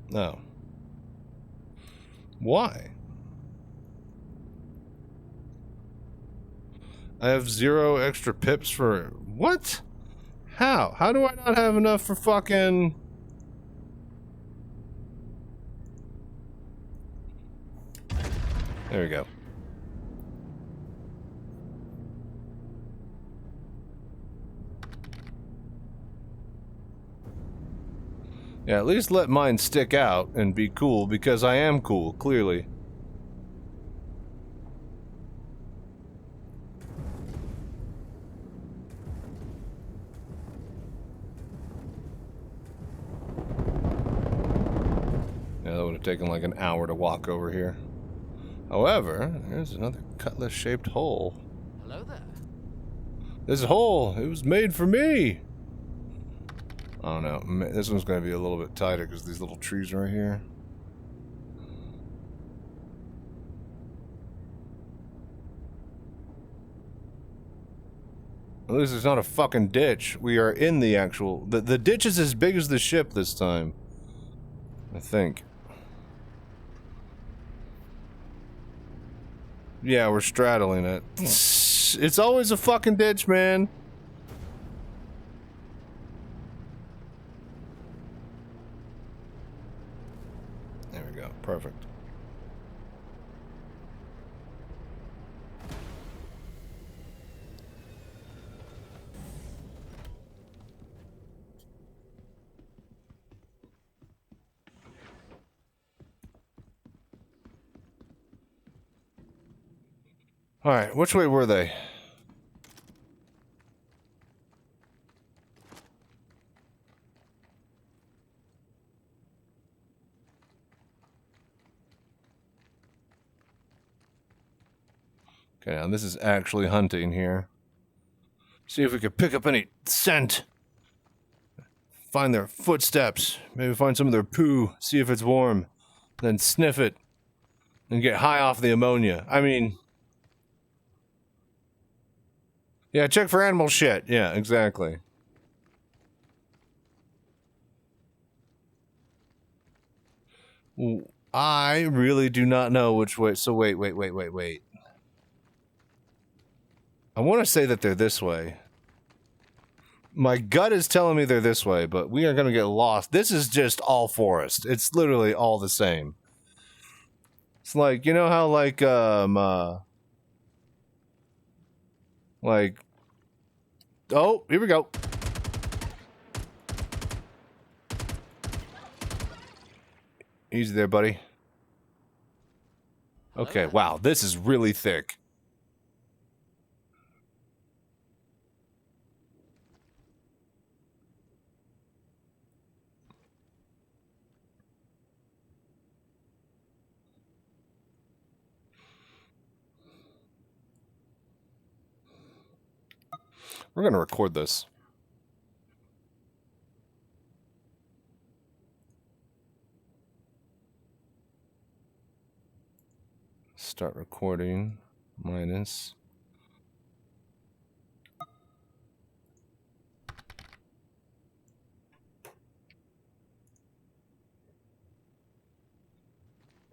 No. Why? I have 0 extra pips for... What? How? How do I not have enough for fucking... There we go. Yeah, at least let mine stick out and be cool, because I am cool, clearly. Yeah, that would have taken like an hour to walk over here. However, there's another cutlass-shaped hole. Hello there. This hole, it was made for me! I don't know, this one's gonna be a little bit tighter because these little trees right here. At least it's not a fucking ditch. We are in the actual... The ditch is as big as the ship this time. I think. Yeah, we're straddling it. It's always a fucking ditch, man. There we go. Perfect. Alright, which way were they? Okay, now this is actually hunting here. See if we could pick up any scent. Find their footsteps. Maybe find some of their poo. See if it's warm. Then sniff it. And get high off the ammonia. I mean... Yeah, check for animal shit. Yeah, exactly. I really do not know which way. So wait. I want to say that they're this way. My gut is telling me they're this way, but we are going to get lost. This is just all forest. It's literally all the same. It's like, you know how like, oh, here we go. Easy there, buddy. Okay, wow, this is really thick. We're gonna record this. Start recording. Minus.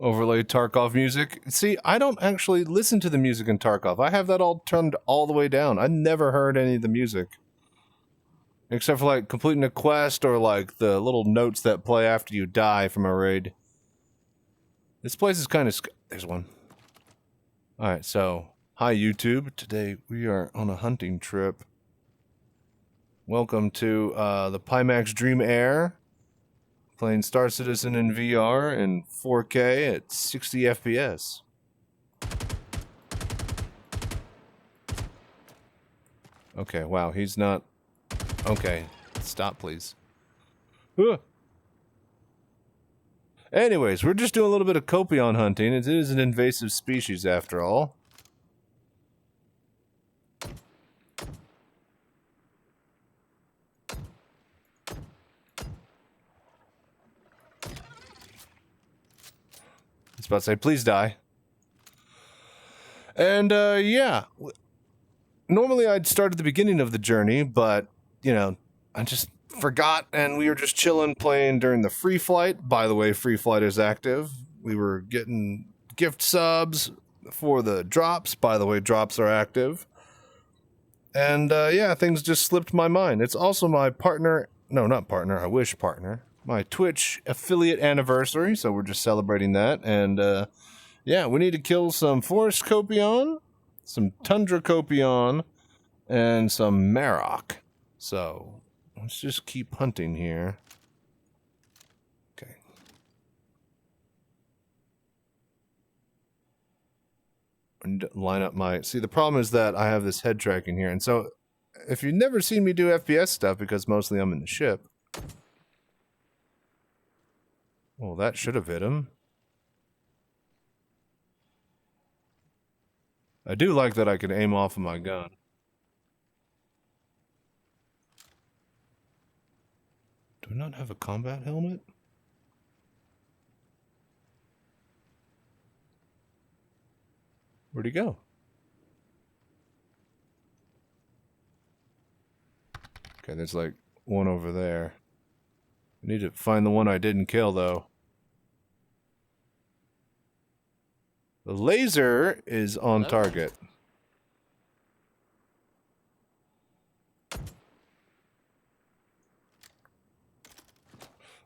Overlay Tarkov music. See, I don't actually listen to the music in Tarkov. I have that all turned all the way down. I never heard any of the music. Except for, like, completing a quest or, like, the little notes that play after you die from a raid. This place is kind of... There's one. Alright, so... Hi, YouTube. Today we are on a hunting trip. Welcome to, the Pimax Dream Air. Playing Star Citizen in VR in 4K at 60 FPS. Okay, wow, he's not... Okay, stop please. Anyways, we're just doing a little bit of copion hunting. It is an invasive species after all. I was about to say, please die. And, yeah. Normally I'd start at the beginning of the journey, but, you know, I just forgot, and we were just chilling, playing during the free flight. By the way, free flight is active. We were getting gift subs for the drops. By the way, drops are active. And, yeah, things just slipped my mind. It's also my partner, no, not partner, I wish partner, my Twitch affiliate anniversary, so we're just celebrating that. And, yeah, we need to kill some forest copion, some tundra copion, and some marrock. So, let's just keep hunting here. Okay. And line up my... See, the problem is that I have this head tracking here, and so if you've never seen me do FPS stuff, because mostly I'm in the ship... Well, that should have hit him. I do like that I can aim off of my gun. Do I not have a combat helmet? Where'd he go? Okay, there's like one over there. I need to find the one I didn't kill, though. The laser is on target.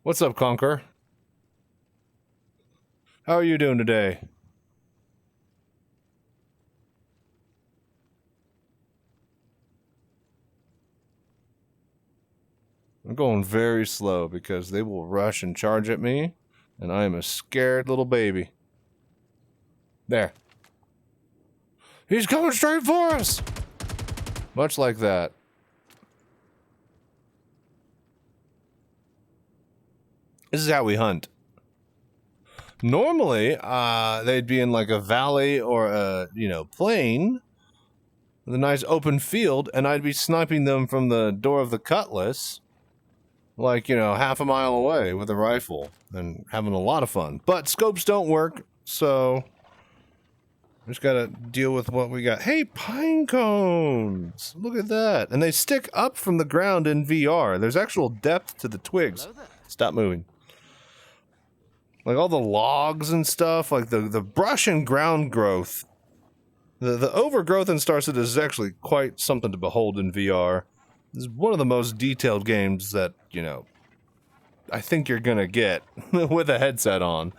What's up, Conquer? How are you doing today? I'm going very slow because they will rush and charge at me, and I am a scared little baby. There. He's coming straight for us! Much like that. This is how we hunt. Normally, they'd be in like a valley or a, you know, plain with a nice open field, and I'd be sniping them from the door of the cutlass, like, you know, half a mile away with a rifle, and having a lot of fun. But scopes don't work, so we just gotta deal with what we got. Hey, pine cones! Look at that. And they stick up from the ground in VR. There's actual depth to the twigs. Stop moving. Like all the logs and stuff, like the brush and ground growth. The overgrowth in Star Citizen is actually quite something to behold in VR. This is one of the most detailed games that, you know, I think you're gonna get with a headset on.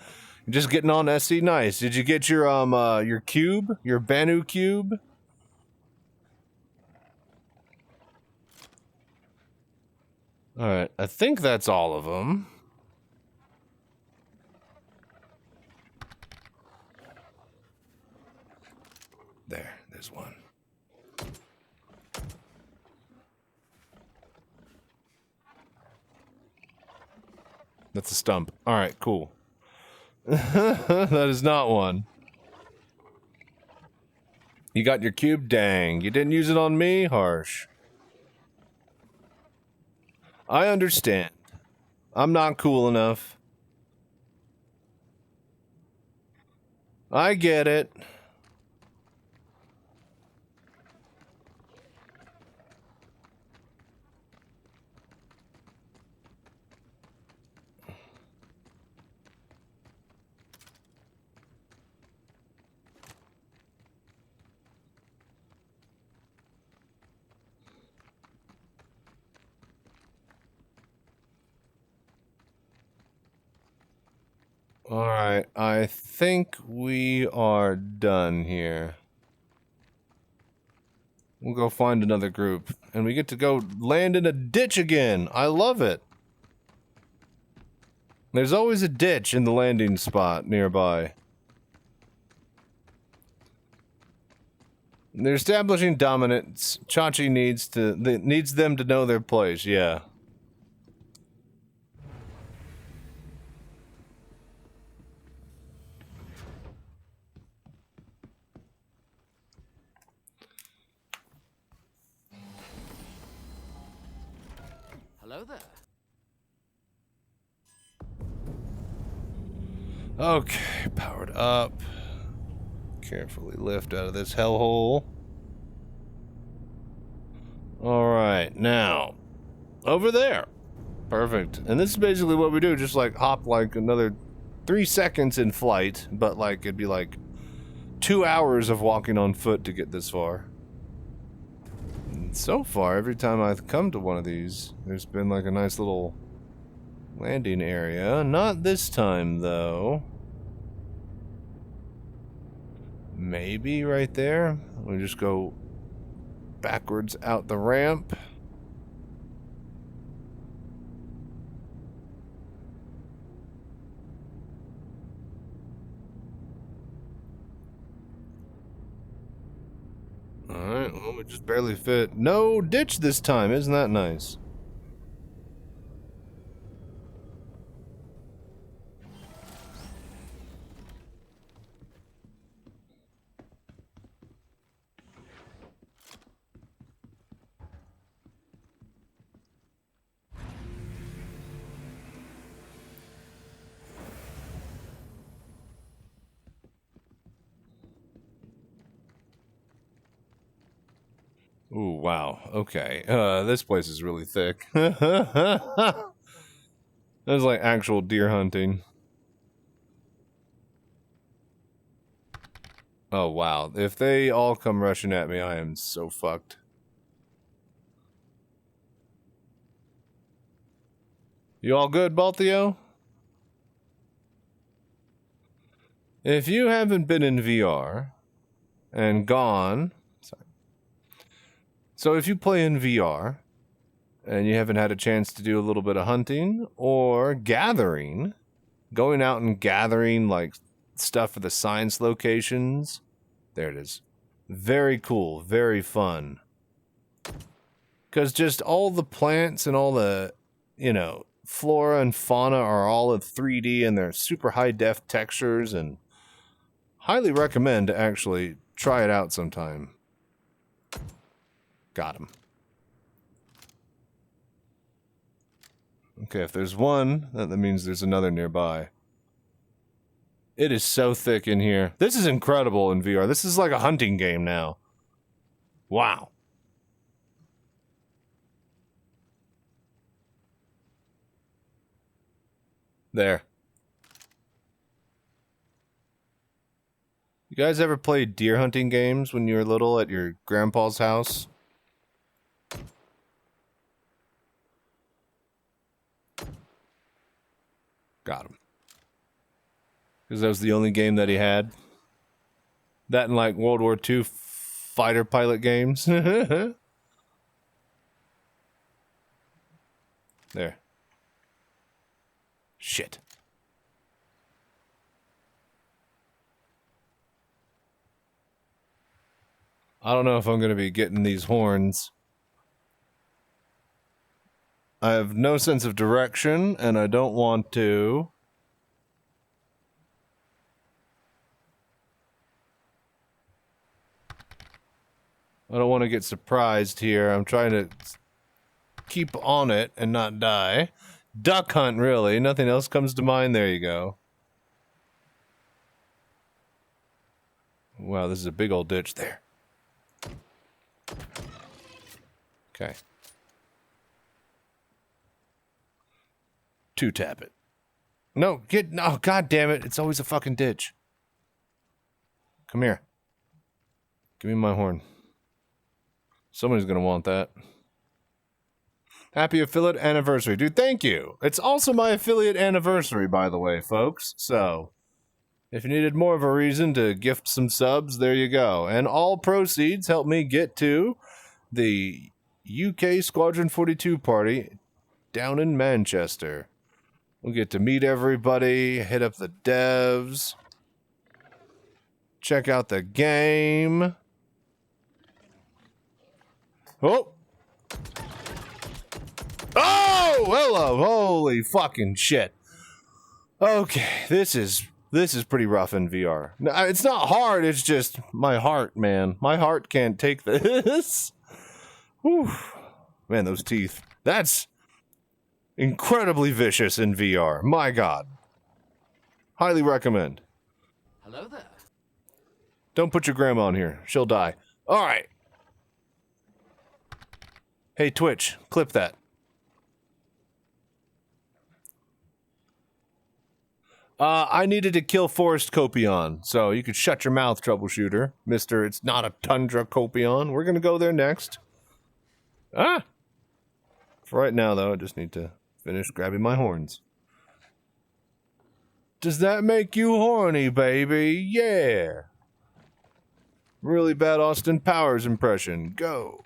You're just getting on SC. Nice. Did you get your cube? Your Banu cube? Alright, I think that's all of them. There's one. That's a stump. Alright, cool. That is not one. You got your cube? Dang. You didn't use it on me? Harsh. I understand. I'm not cool enough. I get it. Alright, I think we are done here. We'll go find another group. And we get to go land in a ditch again. I love it. There's always a ditch in the landing spot nearby. They're establishing dominance. Chachi needs them to know their place, yeah. Hello there. Okay, powered up. Carefully lift out of this hellhole. Alright, now, over there. Perfect. And this is basically what we do, just like hop like another 3 seconds in flight, but like it'd be like 2 hours of walking on foot to get this far. And so far, every time I've come to one of these, there's been like a nice little landing area. Not this time, though. Maybe right there. We just go backwards out the ramp. Alright, well, we just barely fit. No ditch this time, isn't that nice? Ooh, wow. Okay. This place is really thick. That's like actual deer hunting. Oh, wow. If they all come rushing at me, I am so fucked. You all good, Balthio? If you haven't been in VR and gone... So if you play in VR, and you haven't had a chance to do a little bit of hunting, or gathering, going out and gathering, like, stuff for the science locations, there it is. Very cool, very fun. Because just all the plants and all the, you know, flora and fauna are all in 3D, and they're super high-def textures, and highly recommend to actually try it out sometime. Got him. Okay, if there's one, that means there's another nearby. It is so thick in here. This is incredible in VR. This is like a hunting game now. Wow. There. You guys ever played deer hunting games when you were little at your grandpa's house? Got him. Because that was the only game that he had. That and like World War II fighter pilot games. There. Shit. I don't know if I'm going to be getting these horns. I have no sense of direction, and I don't want to. I don't want to get surprised here. I'm trying to keep on it and not die. Duck hunt, really. Nothing else comes to mind. There you go. Wow, this is a big old ditch there. Okay. Two tap it. No, no, god damn it. It's always a fucking ditch. Come here. Give me my horn. Somebody's gonna want that. Happy affiliate anniversary. Dude, thank you. It's also my affiliate anniversary, by the way, folks. So, if you needed more of a reason to gift some subs, there you go. And all proceeds help me get to the UK Squadron 42 party down in Manchester. We'll get to meet everybody, hit up the devs, check out the game. Oh! Oh! Hello! Holy fucking shit. Okay, this is pretty rough in VR. No, it's not hard, it's just my heart, man. My heart can't take this. Whew. Man, those teeth. That's Incredibly vicious in VR. My God. Highly recommend. Hello there. Don't put your grandma on here. She'll die. Alright. Hey, Twitch, clip that. I needed to kill Forest Copion, so you could shut your mouth, troubleshooter. Mr. It's not a Tundra Copion. We're gonna go there next. Ah! For right now, though, I just need to finish grabbing my horns. Does that make you horny, baby? Yeah! Really bad Austin Powers impression. Go!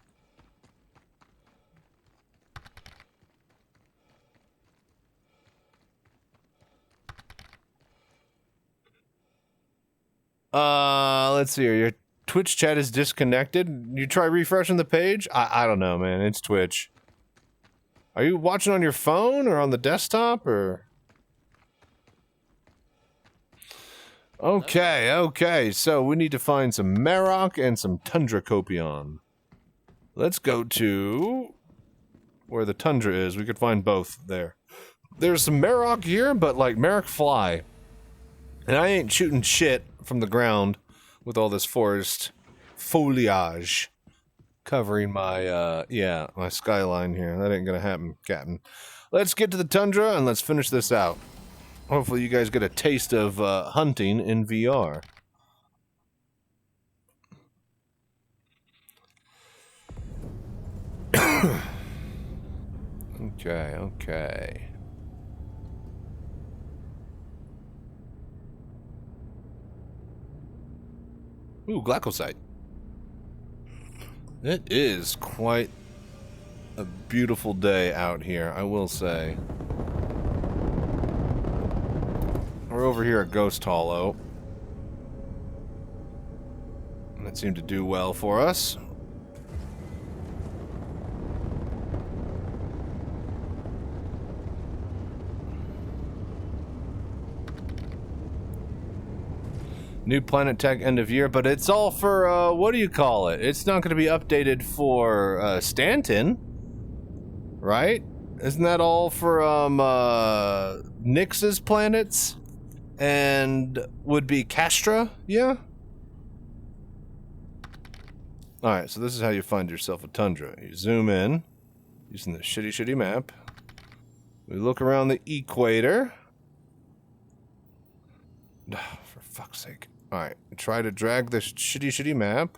Let's see here. Your Twitch chat is disconnected. You try refreshing the page? I don't know, man. It's Twitch. Are you watching on your phone or on the desktop or? Okay, okay. So we need to find some Marok and some Tundra Copion. Let's go to where the Tundra is. We could find both there. There's some Marok here, but like Marok fly. And I ain't shooting shit from the ground with all this forest foliage covering my, my skyline here. That ain't gonna happen, Captain. Let's get to the Tundra and let's finish this out. Hopefully you guys get a taste of hunting in VR. Okay, okay. Ooh, glycosite. It is quite a beautiful day out here, I will say. We're over here at Ghost Hollow. And that seemed to do well for us. New Planet Tech end of year, but it's all for, what do you call it? It's not going to be updated for, Stanton. Right? Isn't that all for, Nyx's planets? And would be Castra? Yeah? Alright, so this is how you find yourself a Tundra. You zoom in, using the shitty map. We look around the equator. For fuck's sake. Alright, try to drag this shitty map.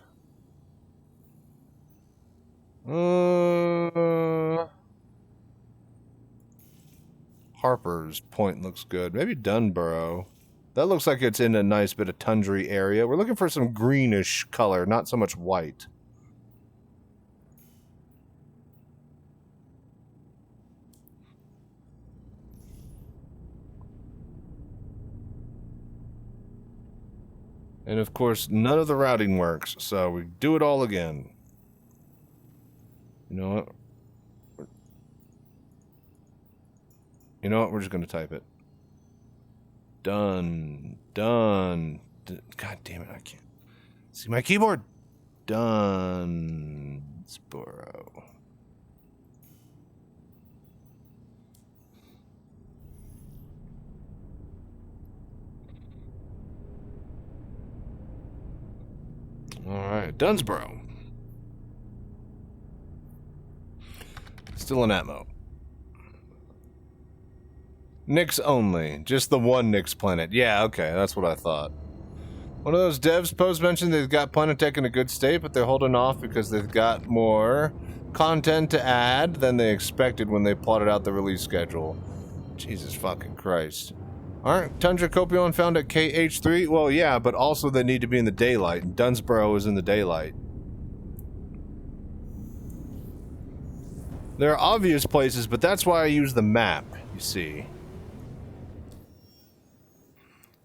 Harper's Point looks good. Maybe Dunborough. That looks like it's in a nice bit of tundra area. We're looking for some greenish color, not so much white. And of course, none of the routing works, so we do it all again. You know what? You know what? We're just going to type it. Done. God damn it, I can't see my keyboard. Dunsboro. Alright, Dunsboro. Still in Atmo. Nyx only. Just the one Nyx planet. Yeah, okay, that's what I thought. One of those devs posts mentioned they've got Planetech in a good state, but they're holding off because they've got more content to add than they expected when they plotted out the release schedule. Jesus fucking Christ. Aren't Tundra Copion found at KH3? Well, yeah, but also they need to be in the daylight, and Dunsboro is in the daylight. There are obvious places, but that's why I use the map, you see.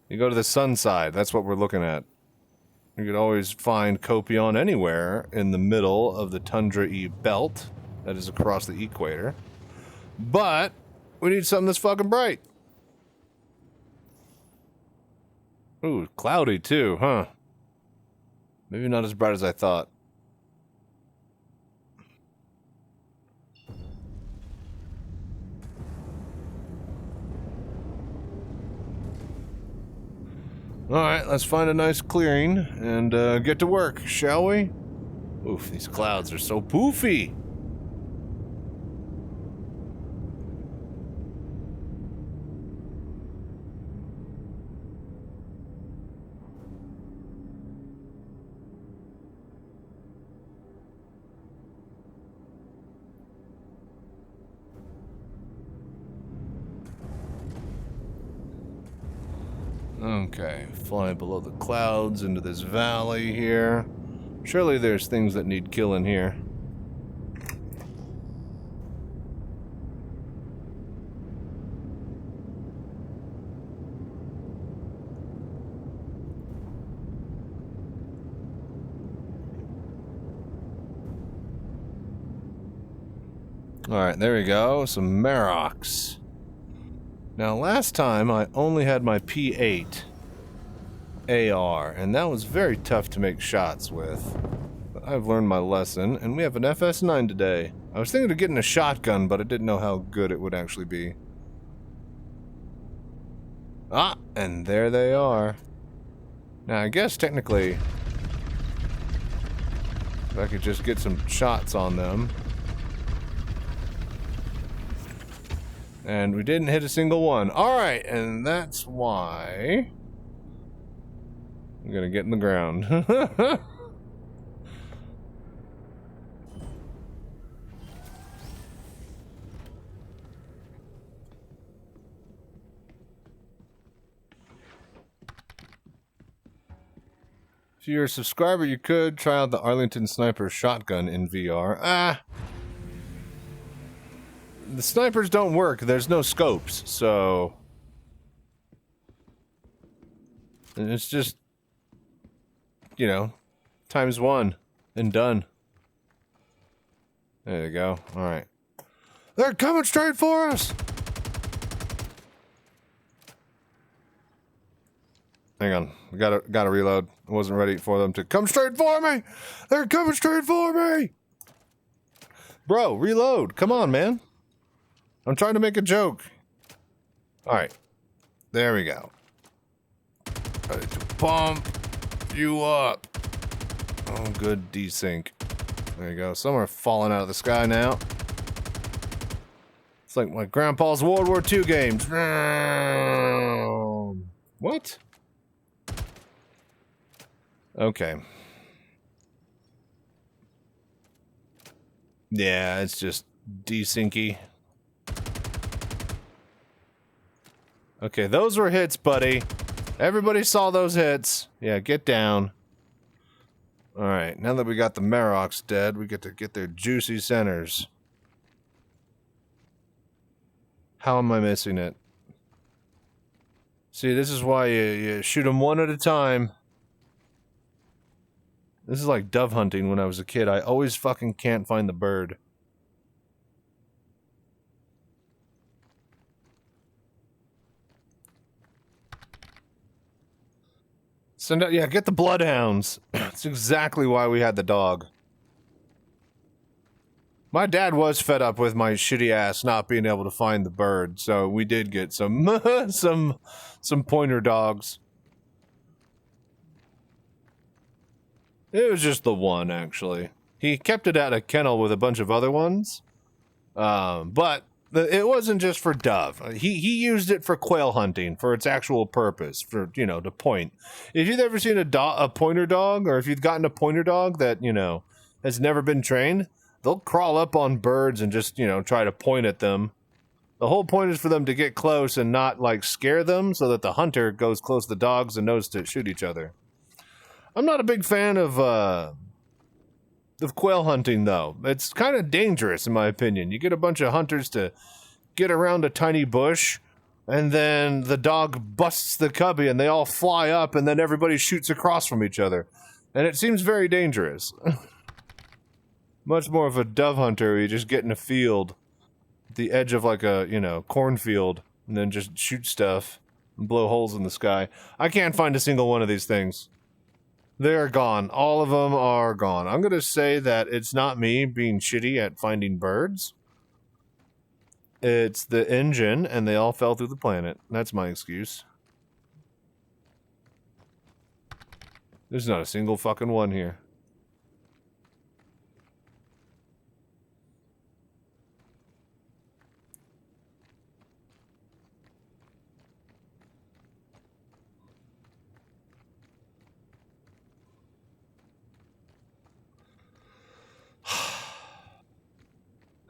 You go to the sun side, that's what we're looking at. You could always find Copion anywhere in the middle of the Tundra-y belt that is across the equator. But we need something that's fucking bright. Ooh, cloudy too, huh? Maybe not as bright as I thought. Alright, let's find a nice clearing and get to work, shall we? Oof, these clouds are so poofy. Okay, fly below the clouds into this valley here. Surely there's things that need killing here. Alright, there we go. Some Marocs. Now, last time I only had my P8 AR, and that was very tough to make shots with. But I've learned my lesson, and we have an FS9 today. I was thinking of getting a shotgun, but I didn't know how good it would actually be. Ah, and there they are. Now, I guess technically, if I could just get some shots on them. And we didn't hit a single one. Alright, and that's why I'm gonna get in the ground. If you're a subscriber, you could try out the Arlington Sniper shotgun in VR. Ah! The snipers don't work. There's no scopes, so... And it's just... You know, ×1 and done. There you go. Alright. They're coming straight for us! Hang on. We gotta reload. I wasn't ready for them to come straight for me! They're coming straight for me! Bro, reload. Come on, man. I'm trying to make a joke. Alright. There we go. Ready to pump you up. Oh, good desync. There you go. Some are falling out of the sky now. It's like my grandpa's World War II games. What? Okay. Yeah, it's just desyncy. Okay, those were hits, buddy. Everybody saw those hits. Yeah, get down. Alright, now that we got the Marocs dead, we get to get their juicy centers. How am I missing it? See, this is why you shoot them one at a time. This is like dove hunting when I was a kid. I always fucking can't find the bird. Send out, yeah, get the bloodhounds. That's exactly why we had the dog. My dad was fed up with my shitty ass not being able to find the bird, so we did get some some pointer dogs. It was just the one, actually. He kept it at a kennel with a bunch of other ones, but it wasn't just for dove. He used it for quail hunting, for its actual purpose, for, you know, to point. If you've ever seen a pointer dog, or if you've gotten a pointer dog that, you know, has never been trained, they'll crawl up on birds and just, you know, try to point at them. The whole point is for them to get close and not, like, scare them so that the hunter goes close to the dogs and knows to shoot each other. I'm not a big fan of quail hunting, though. It's kind of dangerous, in my opinion. You get a bunch of hunters to get around a tiny bush, and then the dog busts the cubby, and they all fly up, and then everybody shoots across from each other. And it seems very dangerous. Much more of a dove hunter where you just get in a field, at the edge of like a, you know, cornfield, and then just shoot stuff and blow holes in the sky. I can't find a single one of these things. They're gone. All of them are gone. I'm going to say that it's not me being shitty at finding birds. It's the engine, and they all fell through the planet. That's my excuse. There's not a single fucking one here.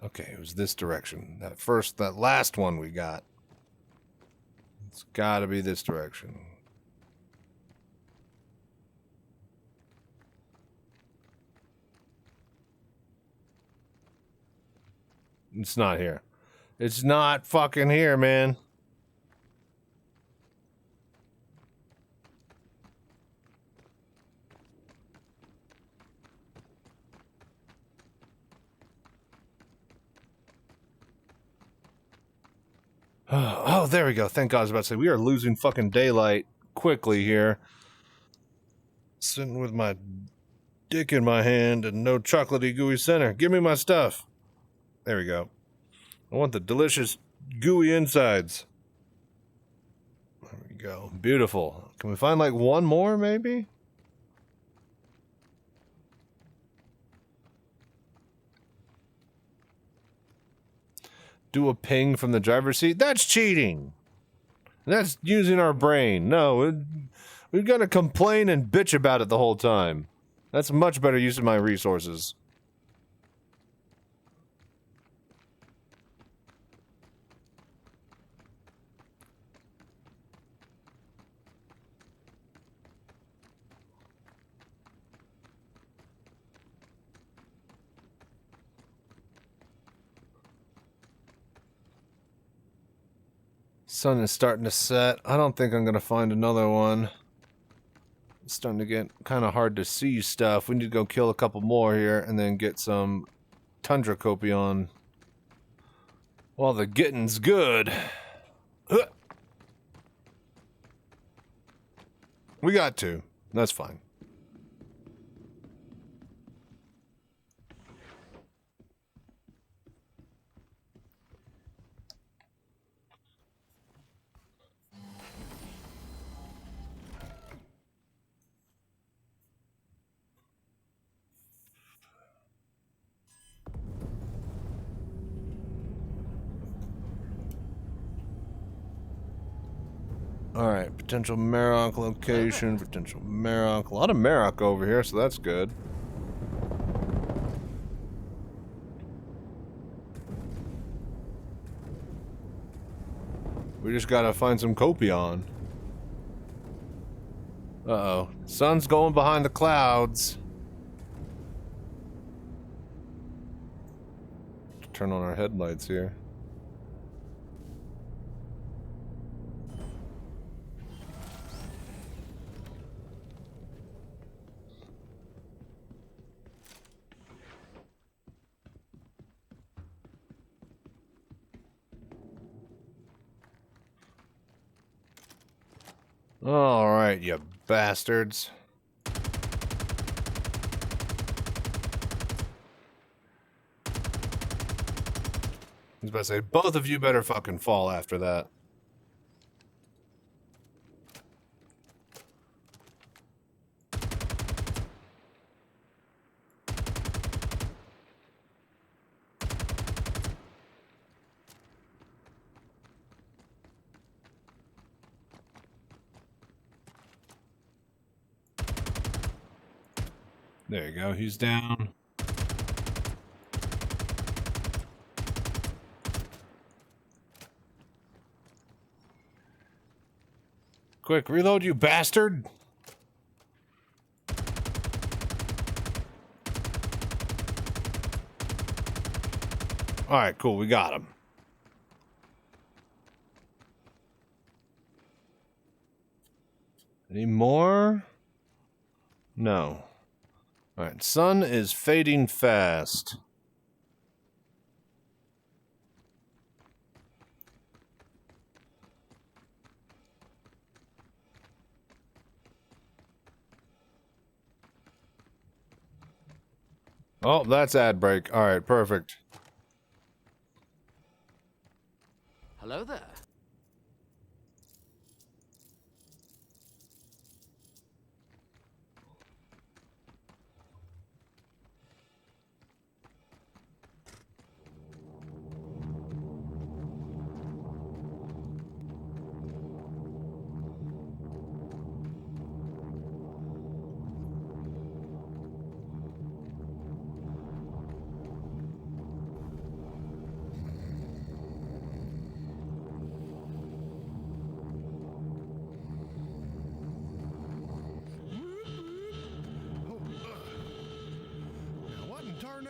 Okay, it was this direction. That last one we got. It's gotta be this direction. It's not here. It's not fucking here, man. Oh, there we go. Thank God. I was about to say, we are losing fucking daylight quickly here. Sitting with my dick in my hand and no chocolatey gooey center. Give me my stuff. There we go. I want the delicious gooey insides. There we go. Beautiful. Can we find like one more, maybe? Do a ping from the driver's seat? That's cheating. That's using our brain. No, we've got to complain and bitch about it the whole time. That's much better use of my resources. Sun is starting to set. I don't think I'm going to find another one. It's starting to get kind of hard to see stuff. We need to go kill a couple more here and then get some Tundra Copion while the getting's good. We got to. That's fine. Alright, potential Marok location, potential Marok. A lot of Marok over here, so that's good. We just gotta find some Copion. Uh-oh. Sun's going behind the clouds. Turn on our headlights here. Alright, you bastards. I was about to say, both of you better fucking fall after that. There you go, he's down. Quick, reload, you bastard! Alright, cool, we got him. Any more? No. Alright, sun is fading fast. Oh, that's ad break. Alright, perfect. Hello there.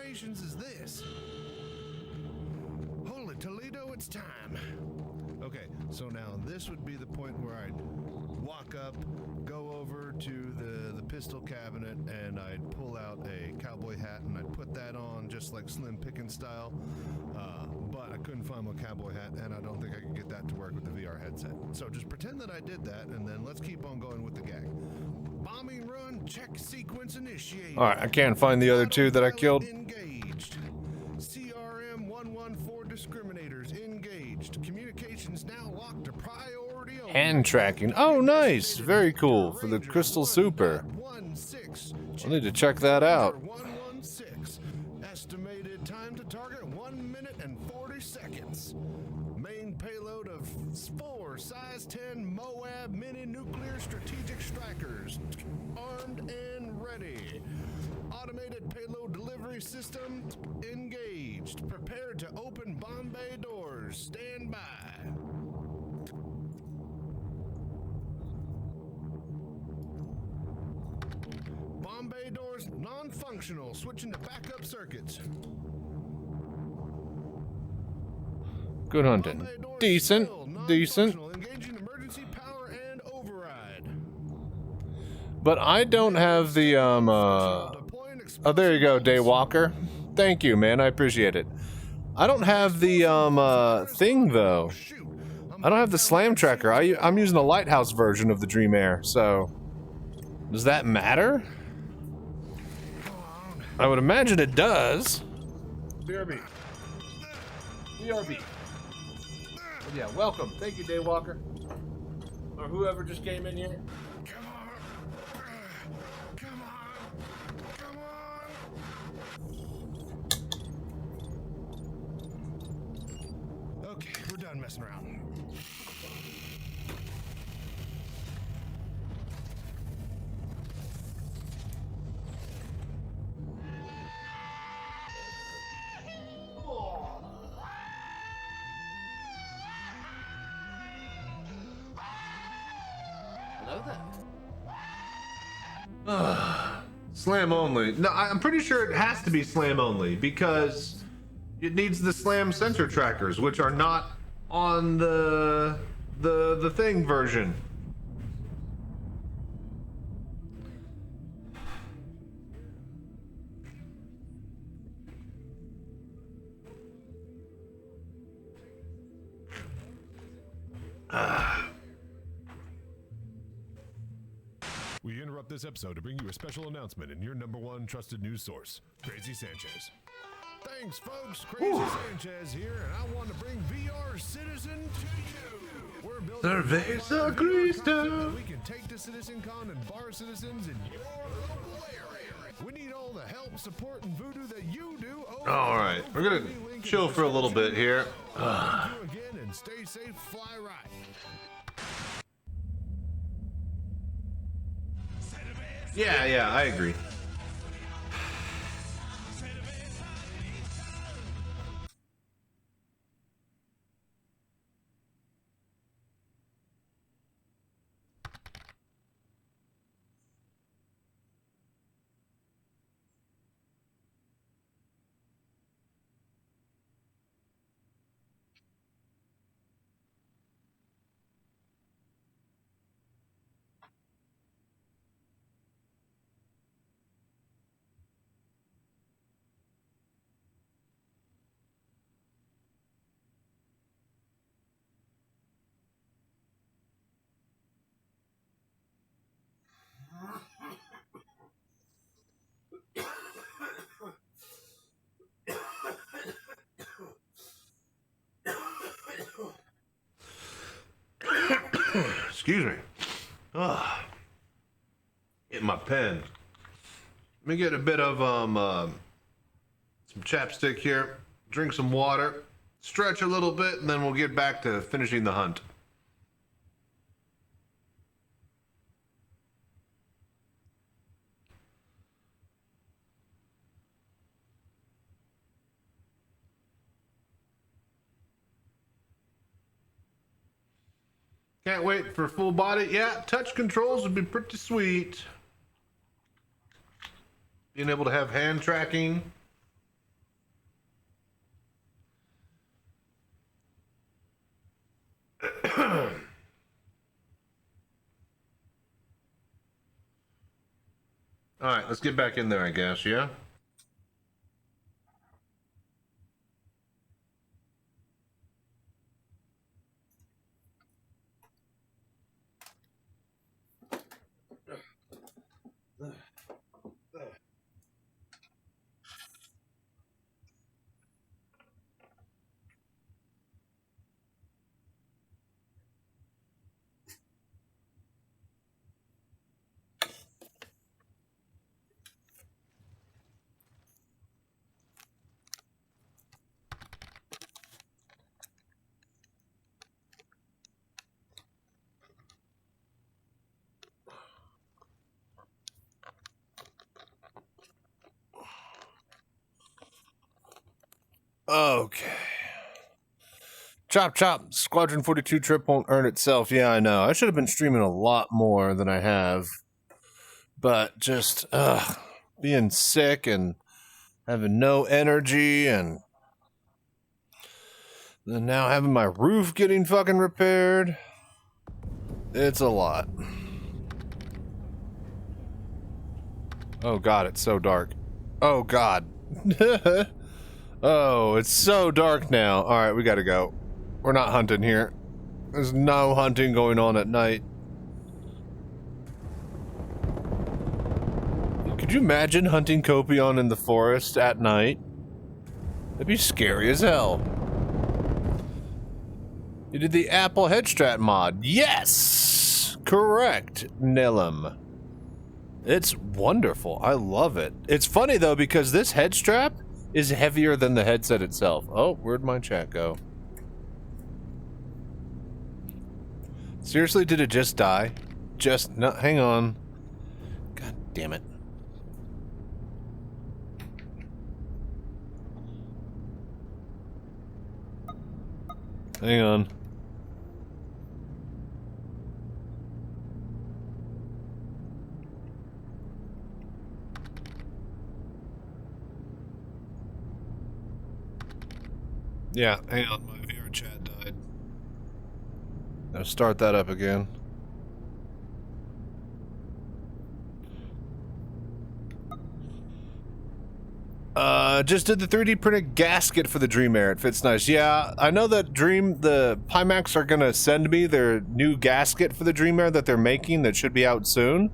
innovations is this? Holy Toledo, it's time. Okay, so now this would be the point where I'd walk up, go over to the pistol cabinet, and I'd pull out a cowboy hat and I'd put that on just like Slim Pickens style. But I couldn't find my cowboy hat, and I don't think I could get that to work with the VR headset. So just pretend that I did that, and then let's keep on going with the gag. Bombing run, check sequence initiated. All right, I can't find the other two that I killed. Engaged. CRM 114 discriminators engaged. Communications now locked to priority only. Hand tracking. Oh, nice. Very cool for the Crystal Super. I'll need to check that out. 116. Estimated time to target 1 minute and 40 seconds. Main payload of 4 size 10 Moab mini nuclear strategic strikers. Armed and ready. Automated payload delivery system engaged. Prepared to open bomb bay doors. Stand by. Bomb bay doors non-functional. Switching to backup circuits. Good hunting. Bomb bay doors Decent. still Decent. non-functional. Engaging emergency power and override. But I don't have the, Deploying Oh, there you go, explosive Daywalker. Thank you, man. I appreciate it. I don't have the, thing, though. Shoot. I don't have the slam tracker. I'm using the Lighthouse version of the Dream Air, so... Does that matter? I would imagine it does. BRB. BRB. Yeah, welcome. Thank you, Daywalker. Or whoever just came in here. Come on. Come on. Come on. Okay, we're done messing around. Hello there. Slam only. No, I'm pretty sure it has to be slam only because it needs the slam sensor trackers, which are not on the thing version. We interrupt this episode to bring you a special announcement in your #1 trusted news source, Chachi Sanchez. Thanks, folks. Chachi Sanchez here, and I want to bring VR Citizen to you. We're building Cerveza a VR Cristo. concept that we can take to CitizenCon and bar citizens in your local area. We need all the help, support, and voodoo that you do. All right, we're gonna chill for a little bit here. Thank you again, and stay safe, fly right. Yeah, I agree. Excuse me. Get my pen. Let me get a bit of some chapstick here. Drink some water. Stretch a little bit, and then we'll get back to finishing the hunt. Can't wait for full body. Yeah, touch controls would be pretty sweet. Being able to have hand tracking All right, let's get back in there, I guess. Yeah. Okay. Chop chop. Squadron 42 trip won't earn itself. Yeah, I know. I should have been streaming a lot more than I have. But just being sick and having no energy, and then now having my roof getting fucking repaired. It's a lot. Oh god, it's so dark. Oh god. Oh, it's so dark now. Alright, we gotta go. We're not hunting here. There's no hunting going on at night. Could you imagine hunting Copion in the forest at night? That'd be scary as hell. You did the Apple Headstrap mod. Yes! Correct, Nillum. It's wonderful. I love it. It's funny, though, because this head strap is heavier than the headset itself. Oh, where'd my chat go? Seriously, did it just die? Just, no, hang on. God damn it. Hang on. Yeah, hang on, my VR chat died. Now start that up again. Just did the 3D printed gasket for the Dream Air. It fits nice. Yeah, I know that the Pimax are gonna send me their new gasket for the Dream Air that they're making that should be out soon.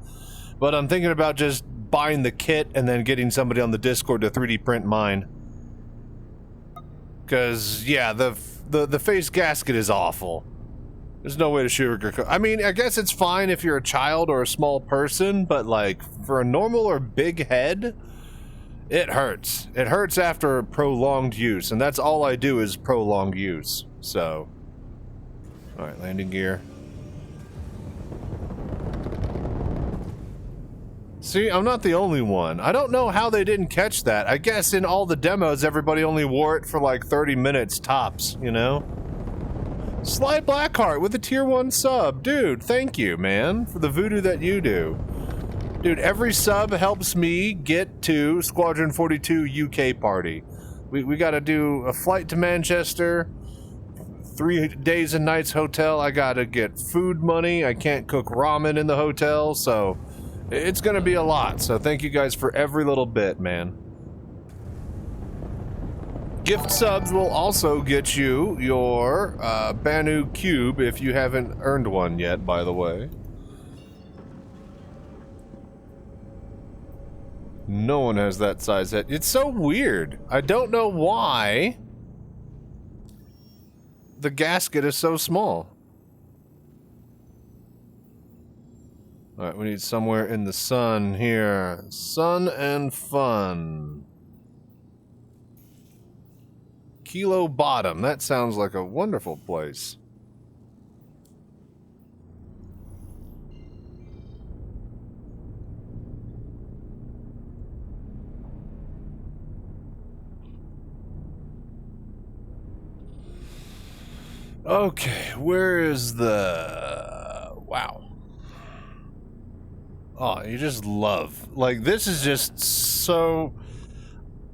But I'm thinking about just buying the kit and then getting somebody on the Discord to 3D print mine. Because, yeah, the face gasket is awful. There's no way to sugarcoat. I mean, I guess it's fine if you're a child or a small person, but, like, for a normal or big head, it hurts. It hurts after prolonged use, and that's all I do is prolonged use, so. Alright, landing gear. See, I'm not the only one. I don't know how they didn't catch that. I guess in all the demos, everybody only wore it for like 30 minutes tops, you know? Sly Blackheart with a tier 1 sub. Dude, thank you, man, for the voodoo that you do. Dude, every sub helps me get to Squadron 42 UK party. We gotta do a flight to Manchester, 3 days and nights hotel. I gotta get food money. I can't cook ramen in the hotel, so it's gonna be a lot. So thank you guys for every little bit, man. Gift subs will also get you your Banu Cube if you haven't earned one yet, by the way. No one has that size head. It's so weird. I don't know why the gasket is so small. Alright, we need somewhere in the sun here. Sun and fun. Kilo Bottom. That sounds like a wonderful place. Okay, where is the... Wow. Oh, you just love. Like, this is just so...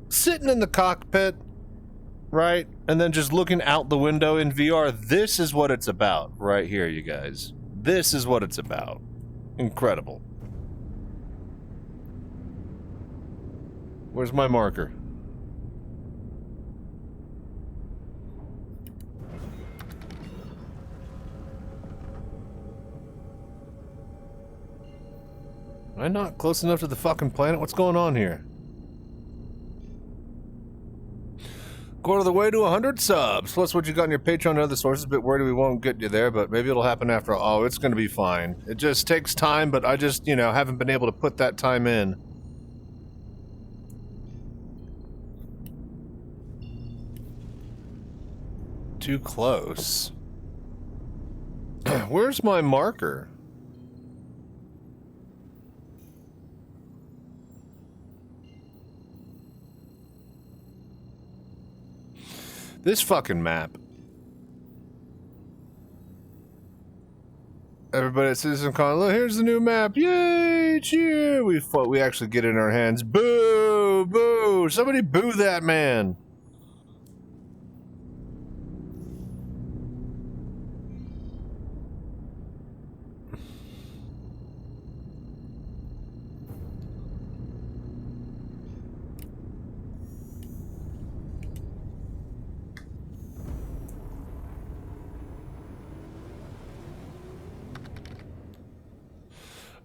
Sitting in the cockpit, right? And then just looking out the window in VR, this is what it's about right here, you guys. This is what it's about. Incredible. Where's my marker? Am I not close enough to the fucking planet? What's going on here? Quarter of the way to 100 subs. Plus what you got in your Patreon and other sources. A bit worried we won't get you there, but maybe it'll happen after all. Oh, it's gonna be fine. It just takes time, but I just, you know, haven't been able to put that time in. Too close. Where's my marker? This fucking map. Everybody at CitizenCon, look, here's the new map. Yay, cheer. We actually get it in our hands. Boo, boo. Somebody boo that man.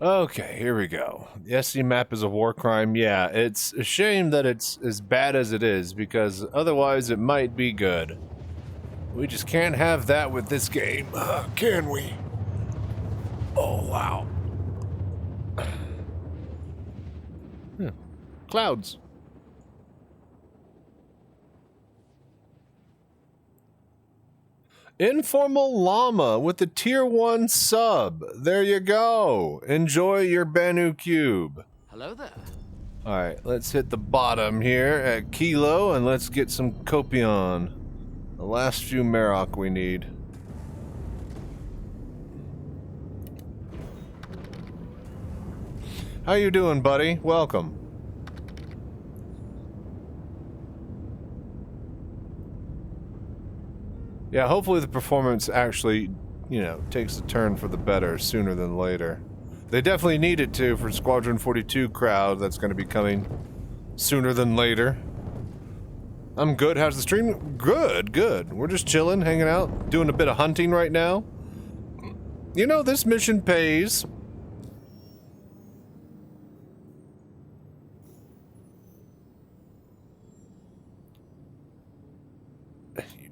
Okay, here we go. The SC map is a war crime. Yeah, it's a shame that it's as bad as it is, because otherwise it might be good. We just can't have that with this game, can we? Oh, wow. Clouds. Informal Llama with the tier 1 sub. There you go. Enjoy your Banu Cube. Hello there. Alright, let's hit the bottom here at Kilo and let's get some Copion. The last few Marok we need. How you doing, buddy? Welcome. Yeah, hopefully the performance actually, you know, takes a turn for the better sooner than later. They definitely need it to for Squadron 42 crowd that's going to be coming sooner than later. I'm good. How's the stream? Good, good. We're just chilling, hanging out, doing a bit of hunting right now. You know, this mission pays.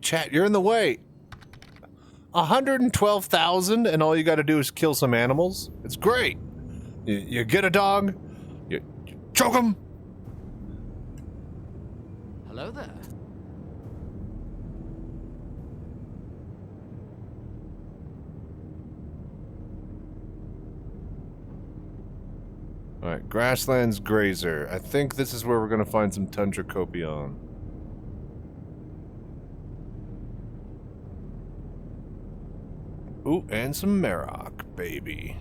Chat, you're in the way. 112,000 and all you gotta do is kill some animals? It's great. You get a dog, you choke him. Hello there. Alright, Grasslands Grazer. I think this is where we're gonna find some Tundra Copion. Ooh, and some Marok, baby.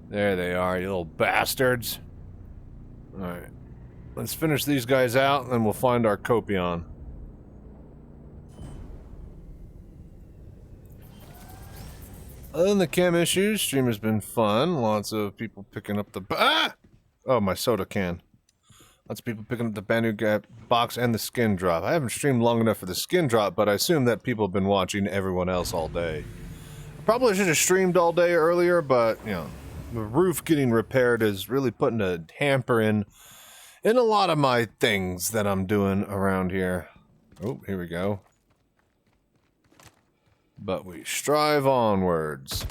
There they are, you little bastards. Alright. Let's finish these guys out, and then we'll find our Copion. Other than the chem issues, stream has been fun. Lots of people picking up the... Ah! Oh, my soda can. Lots of people picking up the Banu box and the skin drop. I haven't streamed long enough for the skin drop, but I assume that people have been watching everyone else all day. I probably should have streamed all day earlier, but, you know, the roof getting repaired is really putting a hamper in a lot of my things that I'm doing around here. Oh, here we go. But we strive onwards.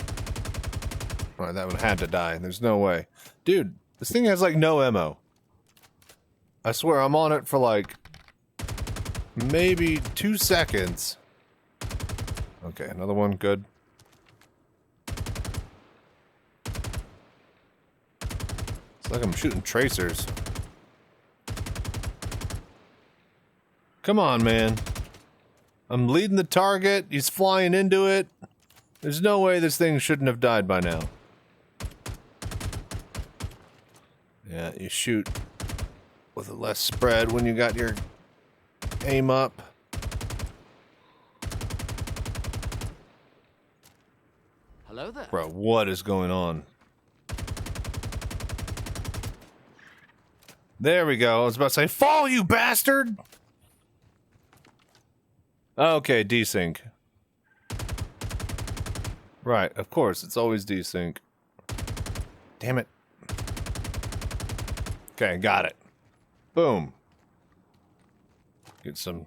Alright, that one had to die. There's no way. Dude, this thing has like no ammo. I swear, I'm on it for like maybe 2 seconds. Okay, another one, good. It's like I'm shooting tracers. Come on, man. I'm leading the target, he's flying into it. There's no way this thing shouldn't have died by now. Yeah, you shoot with a less spread when you got your aim up. Hello there. Bro, what is going on? There we go. I was about to say, fall, you bastard! Okay, desync. Right, of course, it's always desync. Damn it. Okay, got it. Boom. Get some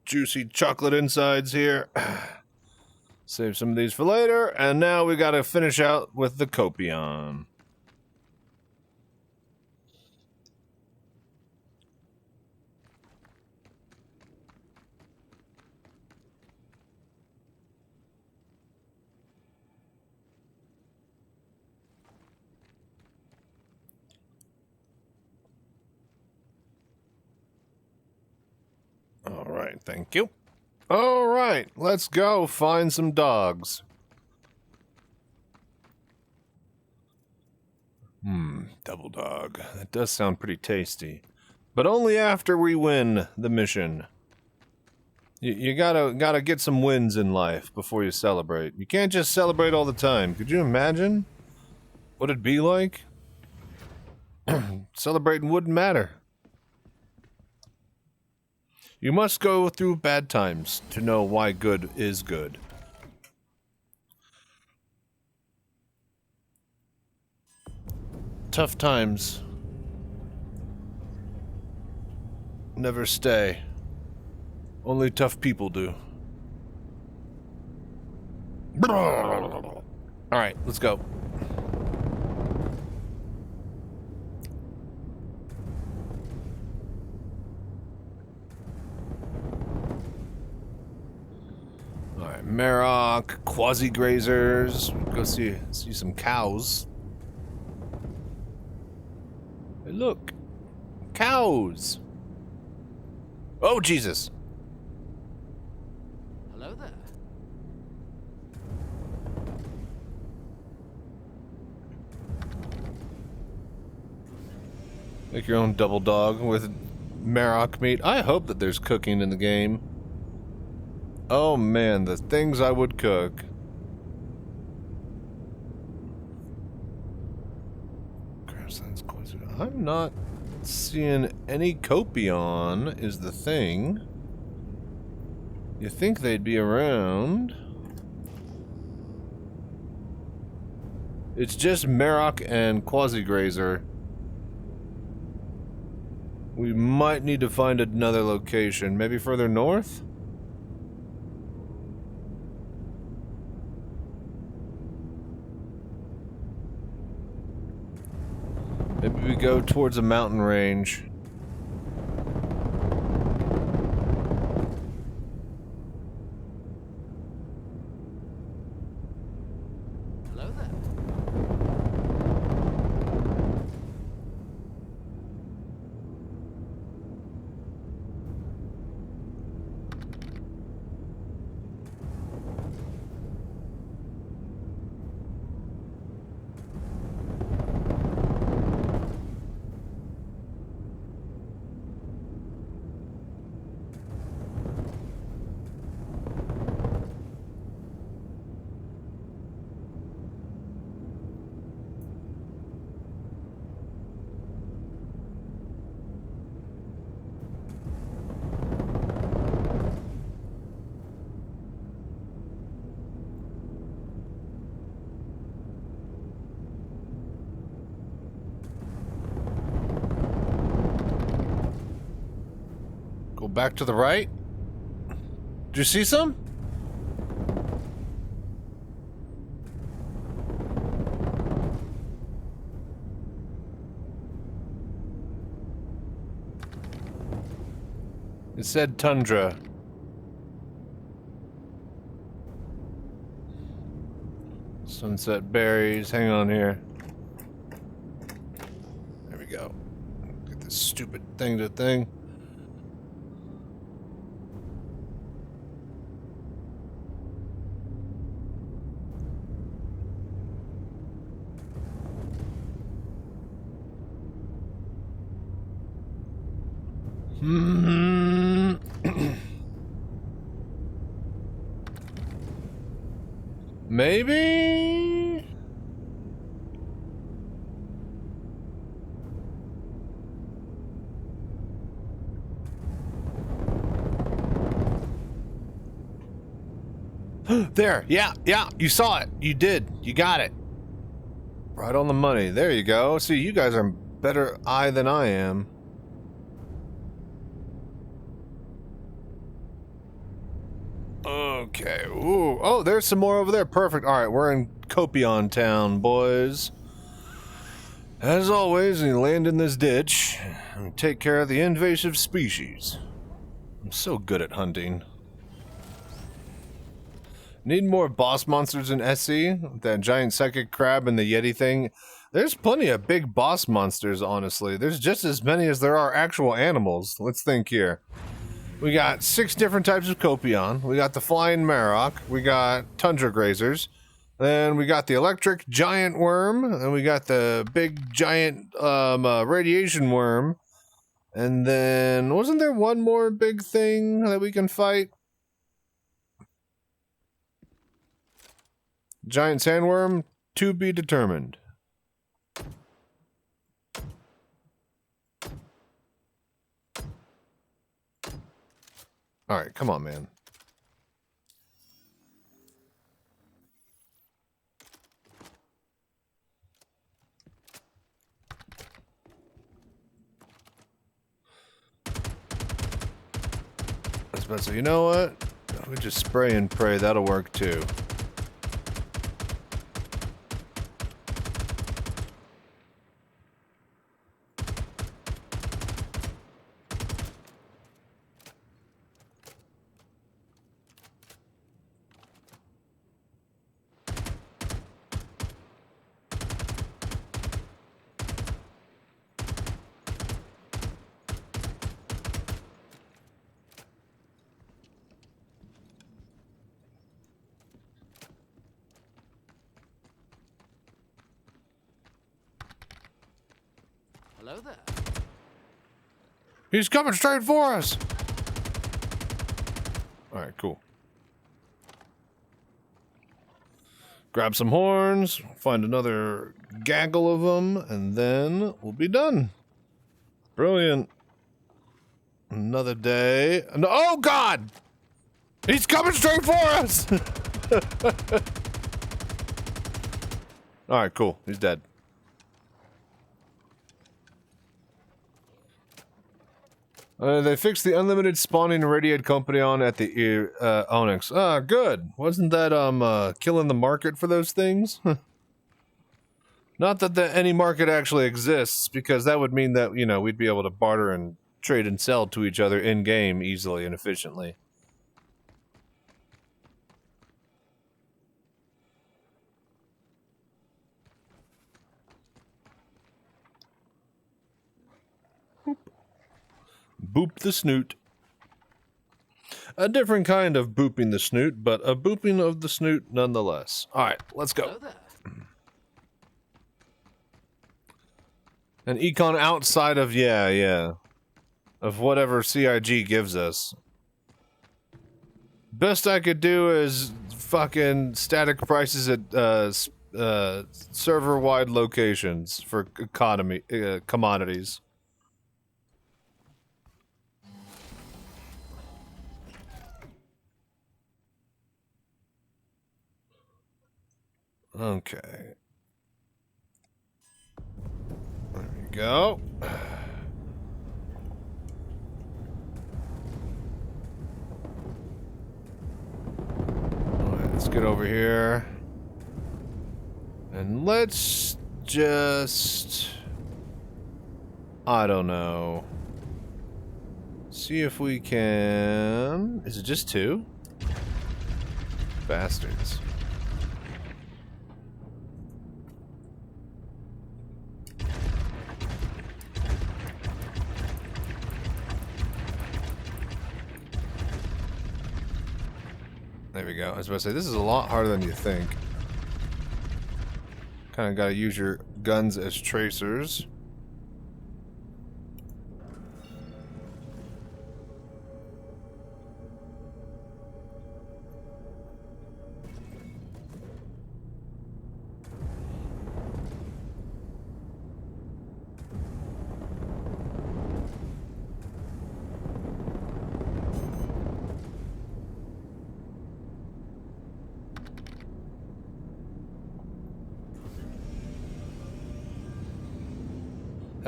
juicy chocolate insides here. Save some of these for later, and now we gotta finish out with the Copion. All right, thank you. All right, let's go find some dogs. Double dog. That does sound pretty tasty. But only after we win the mission. You gotta get some wins in life before you celebrate. You can't just celebrate all the time. Could you imagine what it'd be like? Celebrating wouldn't matter. You must go through bad times to know why good is good. Tough times never stay. Only tough people do. Alright, let's go. Alright, Marok, quasi-grazers. Go see some cows. Hey, look. Cows! Oh, Jesus! Hello there. Make your own double dog with Marok meat. I hope that there's cooking in the game. Oh man, the things I would cook. I'm not seeing any Copion is the thing. You think they'd be around. It's just Marok and Quasi-Grazer. We might need to find another location. Maybe further north? Maybe we go towards a mountain range. Hello there. Go back to the right? Did you see some? It said tundra. Sunset berries. Hang on here. There we go. Get this stupid thing to thing. Maybe? There, yeah, you saw it. You did. You got it. Right on the money. There you go. See, you guys are better eye than I am. Okay. Ooh. Oh, there's some more over there. Perfect. All right, we're in Copion Town, boys. As always, you land in this ditch and take care of the invasive species. I'm so good at hunting. Need more boss monsters in SC? That giant psychic crab and the Yeti thing? There's plenty of big boss monsters, honestly. There's just as many as there are actual animals. Let's think here. We got 6 different types of Copion. We got the flying Marok. We got tundra grazers. Then we got the electric giant worm. And we got the big giant radiation worm. And then, wasn't there one more big thing that we can fight? Giant sandworm, to be determined. Alright, come on, man. I was about to say, you know what? We just spray and pray, that'll work too. Hello there. He's coming straight for us! Alright, cool. Grab some horns, find another gaggle of them, and then we'll be done. Brilliant. Another day. And oh, God! He's coming straight for us! Alright, cool. He's dead. They fixed the unlimited spawning radiate company on at the Onyx. Ah, good. Wasn't that killing the market for those things? Not that any market actually exists, because that would mean that, you know, we'd be able to barter and trade and sell to each other in game easily and efficiently. Boop the snoot. A different kind of booping the snoot, but a booping of the snoot nonetheless. Alright, let's go. Hello there. An econ outside of, yeah. Of whatever CIG gives us. Best I could do is fucking static prices at server-wide locations for commodities. Okay. There we go. Alright, let's get over here. And let's just... I don't know. See if we can... Is it just 2? Bastards. There we go. I was about to say, this is a lot harder than you think. Kind of gotta use your guns as tracers.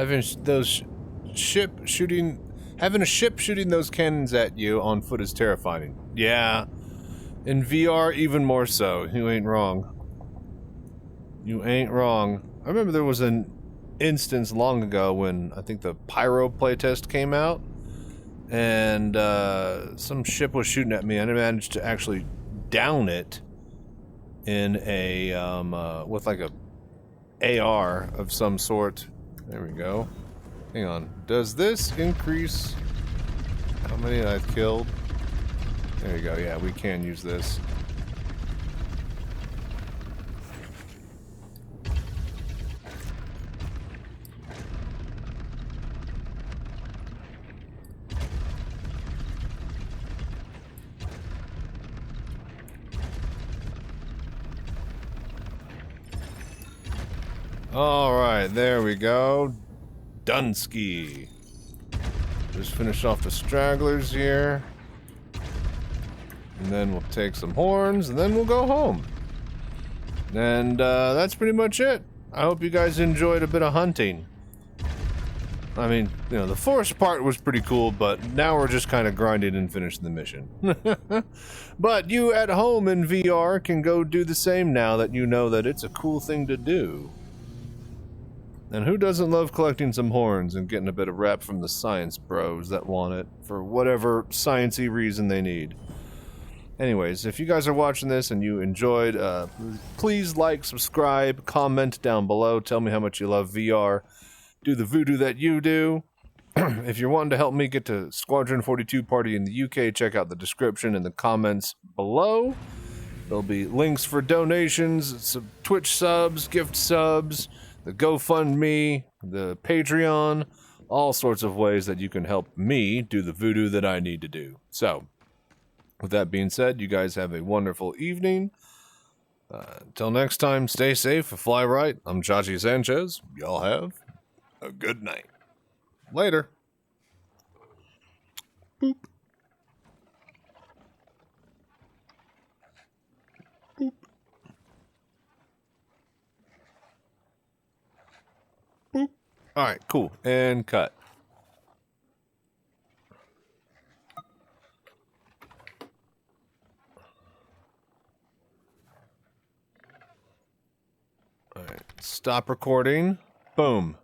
Having having a ship shooting those cannons at you on foot is terrifying. Yeah. In VR, even more so. You ain't wrong. You ain't wrong. I remember there was an instance long ago when I think the Pyro playtest came out, and some ship was shooting at me, and I managed to actually down it in a with like a AR of some sort. There we go. Hang on. Does this increase how many I've killed? There you go. Yeah, we can use this. Alright, there we go. Dunsky. Just finish off the stragglers here. And then we'll take some horns, and then we'll go home. And that's pretty much it. I hope you guys enjoyed a bit of hunting. I mean, you know, the forest part was pretty cool, but now we're just kind of grinding and finishing the mission. But you at home in VR can go do the same now that you know that it's a cool thing to do. And who doesn't love collecting some horns and getting a bit of rap from the science bros that want it for whatever sciencey reason they need? Anyways, if you guys are watching this and you enjoyed, please like, subscribe, comment down below. Tell me how much you love VR. Do the voodoo that you do. If you're wanting to help me get to Squadron 42 Party in the UK, check out the description in the comments below. There'll be links for donations, some Twitch subs, gift subs, the GoFundMe, the Patreon, all sorts of ways that you can help me do the voodoo that I need to do. So, with that being said, you guys have a wonderful evening. Until next time, stay safe, fly right. I'm Chachi Sanchez. Y'all have a good night. Later. Boop. Boop. Boop. Alright, cool. And cut. Alright, stop recording. Boom.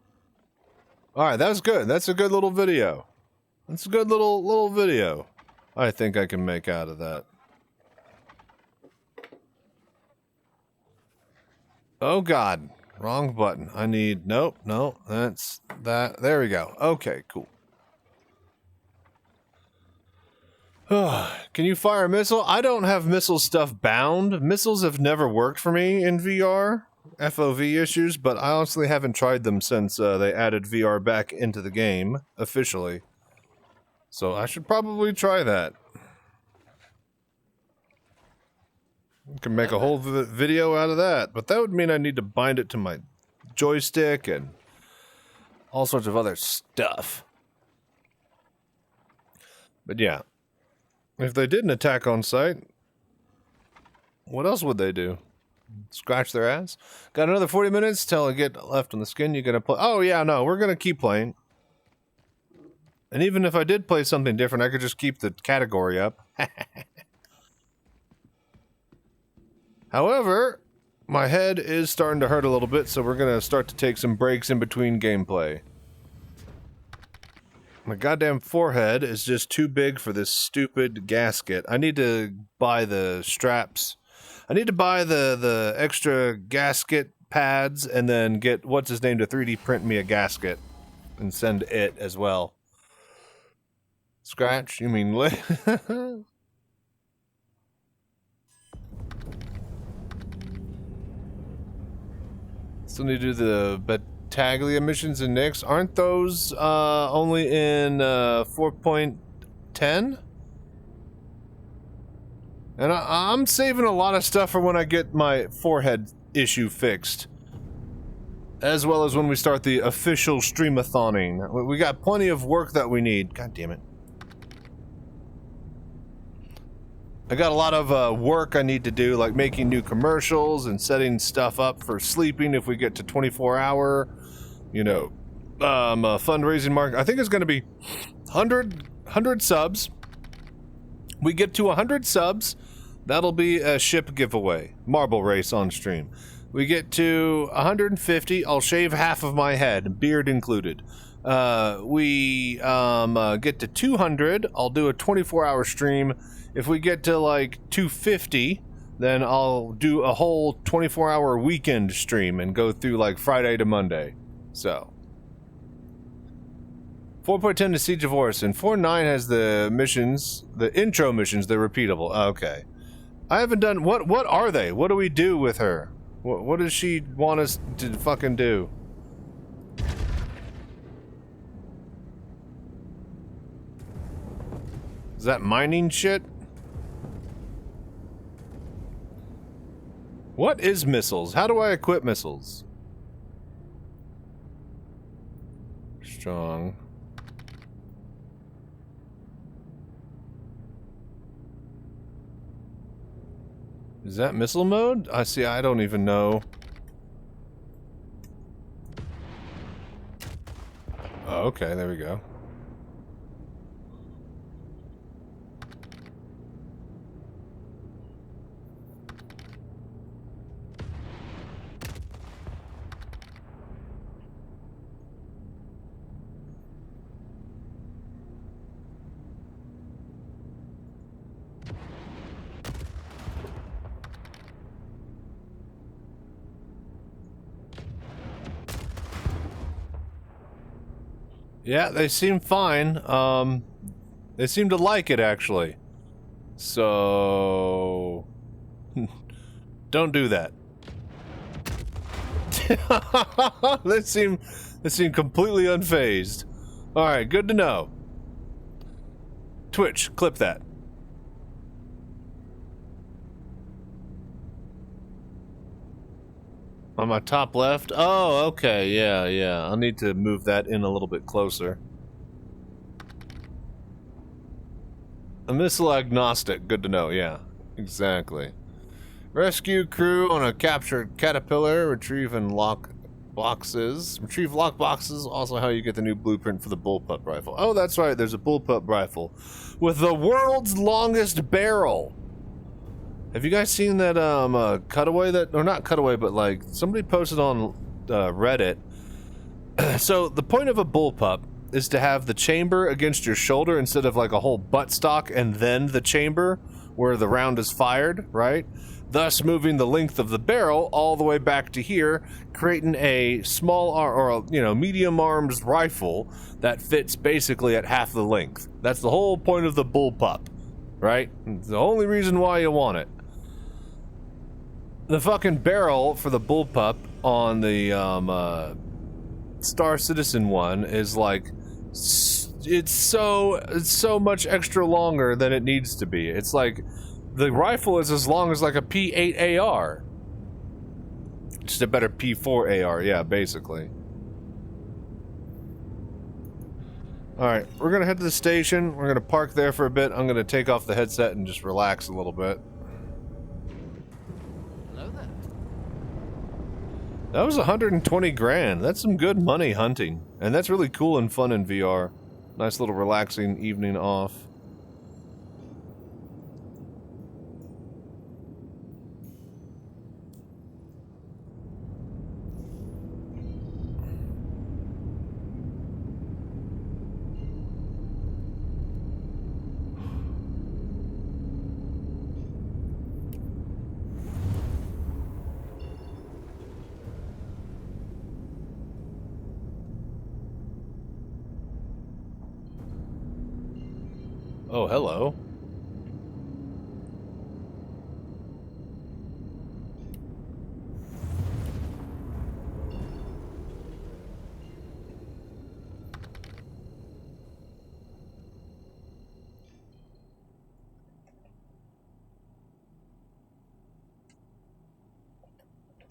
Alright, that was good. That's a good little video. That's a good little video. I think I can make out of that. Oh god. Wrong button. I need... Nope, no. That's that. There we go. Okay, cool. Can you fire a missile? I don't have missile stuff bound. Missiles have never worked for me in VR. FOV issues, but I honestly haven't tried them since they added VR back into the game, officially. So I should probably try that. I can make a whole video out of that, but that would mean I need to bind it to my joystick and all sorts of other stuff. But yeah, if they didn't attack on sight, what else would they do? Scratch their ass? Got another 40 minutes till I get left on the skin. You gonna play? Oh yeah, no, we're gonna keep playing. And even if I did play something different, I could just keep the category up. However, my head is starting to hurt a little bit, so we're gonna start to take some breaks in between gameplay. My goddamn forehead is just too big for this stupid gasket. I need to buy the straps. I need to buy the extra gasket pads and then get what's-his-name to 3D print me a gasket and send it as well. Scratch? You mean Still need to do the Battaglia missions in Nyx. Aren't those only in 4.10? And I'm saving a lot of stuff for when I get my forehead issue fixed. As well as when we start the official stream-a-thoning. We got plenty of work that we need. God damn it. I got a lot of work I need to do, like making new commercials and setting stuff up for sleeping if we get to 24-hour, you know, fundraising market. I think it's going to be 100 subs. We get to 100 subs, that'll be a ship giveaway, marble race on stream. We get to 150, I'll shave half of my head, beard included. We get to 200, I'll do a 24-hour stream. If we get to like 250, then I'll do a whole 24-hour weekend stream and go through like Friday to Monday. So 4.10 to Siege of Horus, and 4.9 has the missions, the intro missions, they're repeatable. Okay. I haven't done, what are they? What do we do with her? What does she want us to fucking do? Is that mining shit? What is missiles? How do I equip missiles? Strong. Is that missile mode? I see, I don't even know. Oh, okay, there we go. Yeah, they seem fine. They seem to like it, actually. So... don't do that. They seem completely unfazed. Alright, good to know. Twitch, clip that. On my top left? Oh, okay, yeah. I'll need to move that in a little bit closer. A missile agnostic, good to know, yeah. Exactly. Rescue crew on a captured caterpillar, retrieve lock boxes, also how you get the new blueprint for the bullpup rifle. Oh, that's right, there's a bullpup rifle with the world's longest barrel. Have you guys seen that cutaway or not cutaway, but like somebody posted on Reddit? So the point of a bullpup is to have the chamber against your shoulder instead of like a whole buttstock and then the chamber where the round is fired, right? Thus moving the length of the barrel all the way back to here, creating a small or medium arms rifle that fits basically at half the length. That's the whole point of the bullpup, right? It's the only reason why you want it. The fucking barrel for the bullpup on the Star Citizen one is like it's so much extra longer than it needs to be. It's like the rifle is as long as like a P8 AR. Just a better P4 AR, yeah, basically. Alright, we're gonna head to the station. We're gonna park there for a bit. I'm gonna take off the headset and just relax a little bit. Hello there. That was 120 grand. That's some good money hunting. And that's really cool and fun in VR. Nice little relaxing evening off. Oh, hello.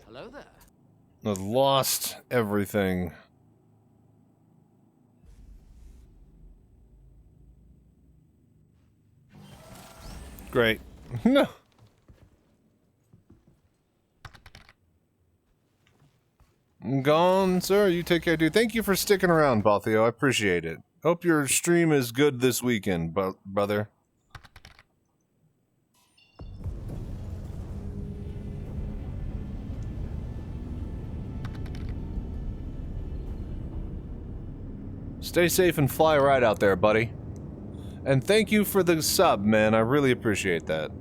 Hello there. I've lost everything. Great. No. I'm gone, sir. You take care, dude. Thank you for sticking around, Balthio. I appreciate it. Hope your stream is good this weekend, brother. Stay safe and fly right out there, buddy. And thank you for the sub, man. I really appreciate that.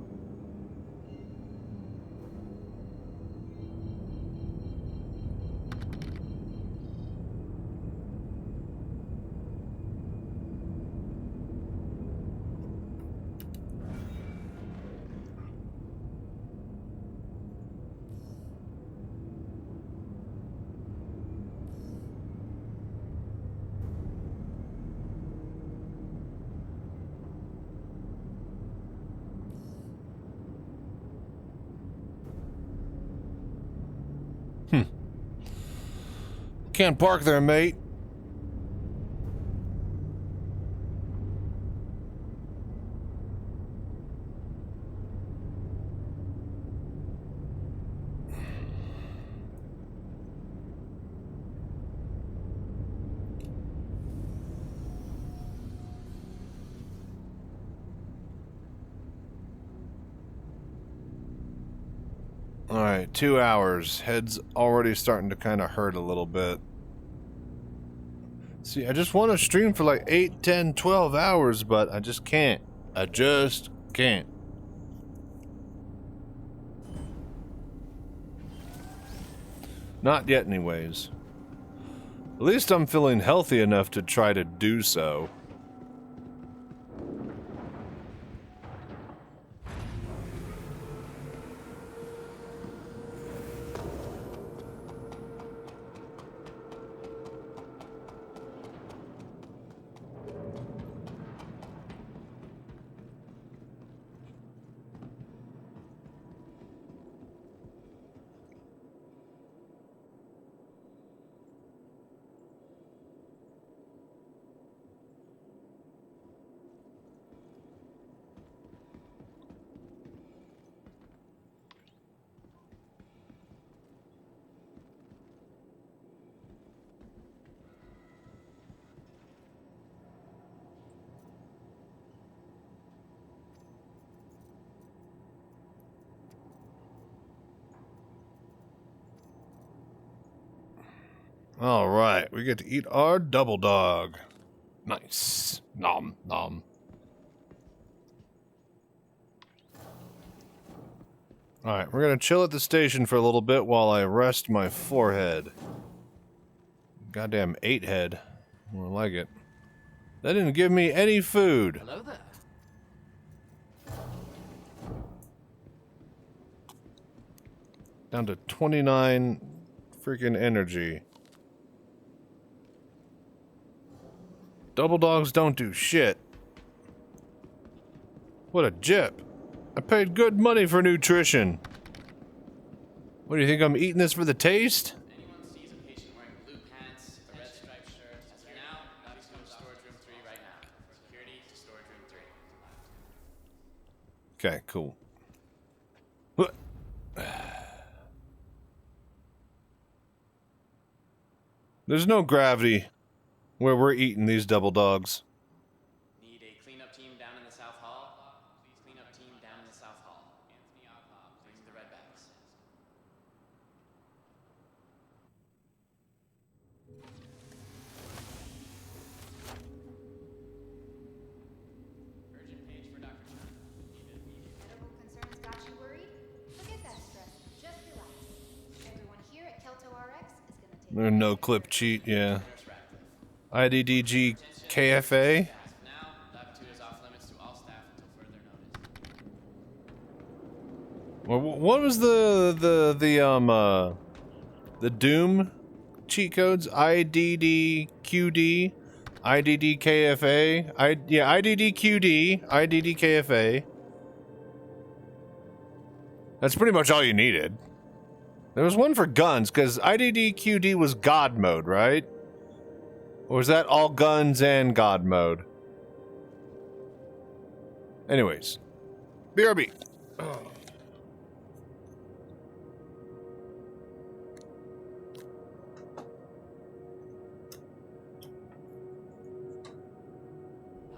Can't park there, mate. Alright, 2 hours. Head's already starting to kind of hurt a little bit. See, I just want to stream for like 8, 10, 12 hours, but I just can't. I just can't. Not yet, anyways. At least I'm feeling healthy enough to try to do so. Alright, we get to eat our double dog. Nice. Nom, nom. Alright, we're gonna chill at the station for a little bit while I rest my forehead. Goddamn 8 head. More like it. That didn't give me any food. Hello there. Down to 29 freaking energy. Double dogs don't do shit. What a jip. I paid good money for nutrition. What do you think, I'm eating this for the taste? Anyone sees a patient wearing blue pants, a red striped shirt, as of now, Dobby's going to storage room 3 right now. Security to storage room 3. Okay, cool. What? There's no gravity where we're eating these double dogs. Need a cleanup team down in the South Hall? Please cleanup team down in the South Hall. Anthony Oppop, bring the red bags. Urgent page for Dr. Chun. Needed immediate. Medical concerns got you worried? Forget that stress. Just relax. Everyone here at Kelto RX is gonna take There's no clip cheat, yeah. IDDG KFA? Now, Lab 2 is off limits to all staff until further notice. Well, what was the Doom cheat codes? IDDQD, IDDKFA, IDDQD, IDDKFA. That's pretty much all you needed. There was one for guns, because IDDQD was God mode, right? Or was that all guns and God mode? Anyways. BRB.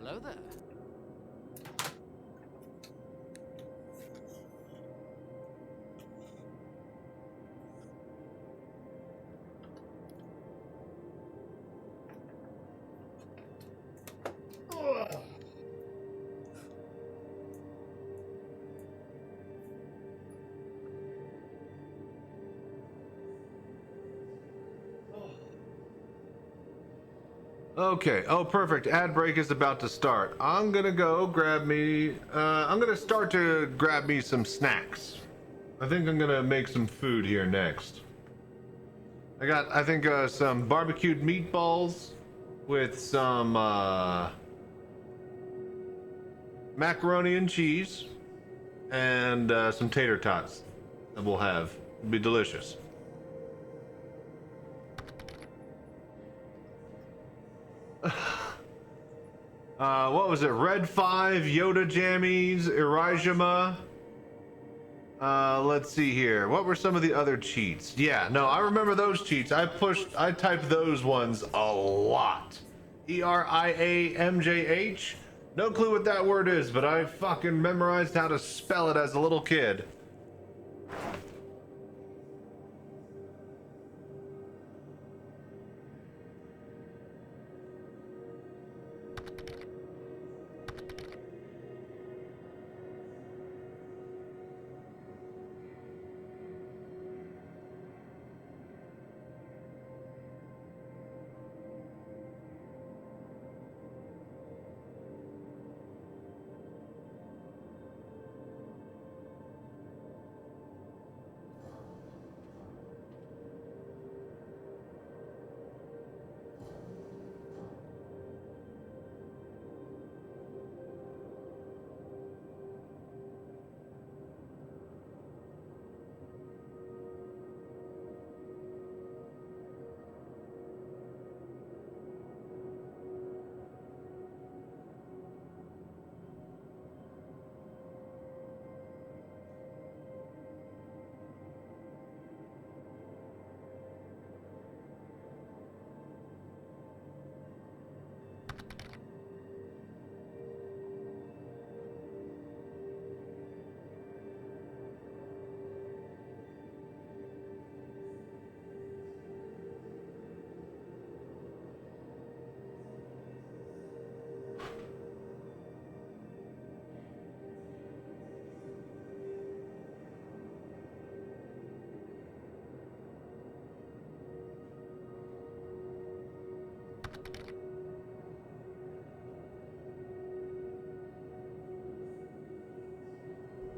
Hello there. Okay. Oh, perfect. Ad break is about to start. I'm gonna go grab me. I'm gonna start to grab me some snacks. I think I'm gonna make some food here next. I think, some barbecued meatballs with some macaroni and cheese and some tater tots that we'll have. It'll be delicious. What was it? Red 5, Yoda Jammies, Irijima. Let's see here. What were some of the other cheats? Yeah, no, I remember those cheats. I typed those ones a lot. ERIAMJH? No clue what that word is, but I fucking memorized how to spell it as a little kid.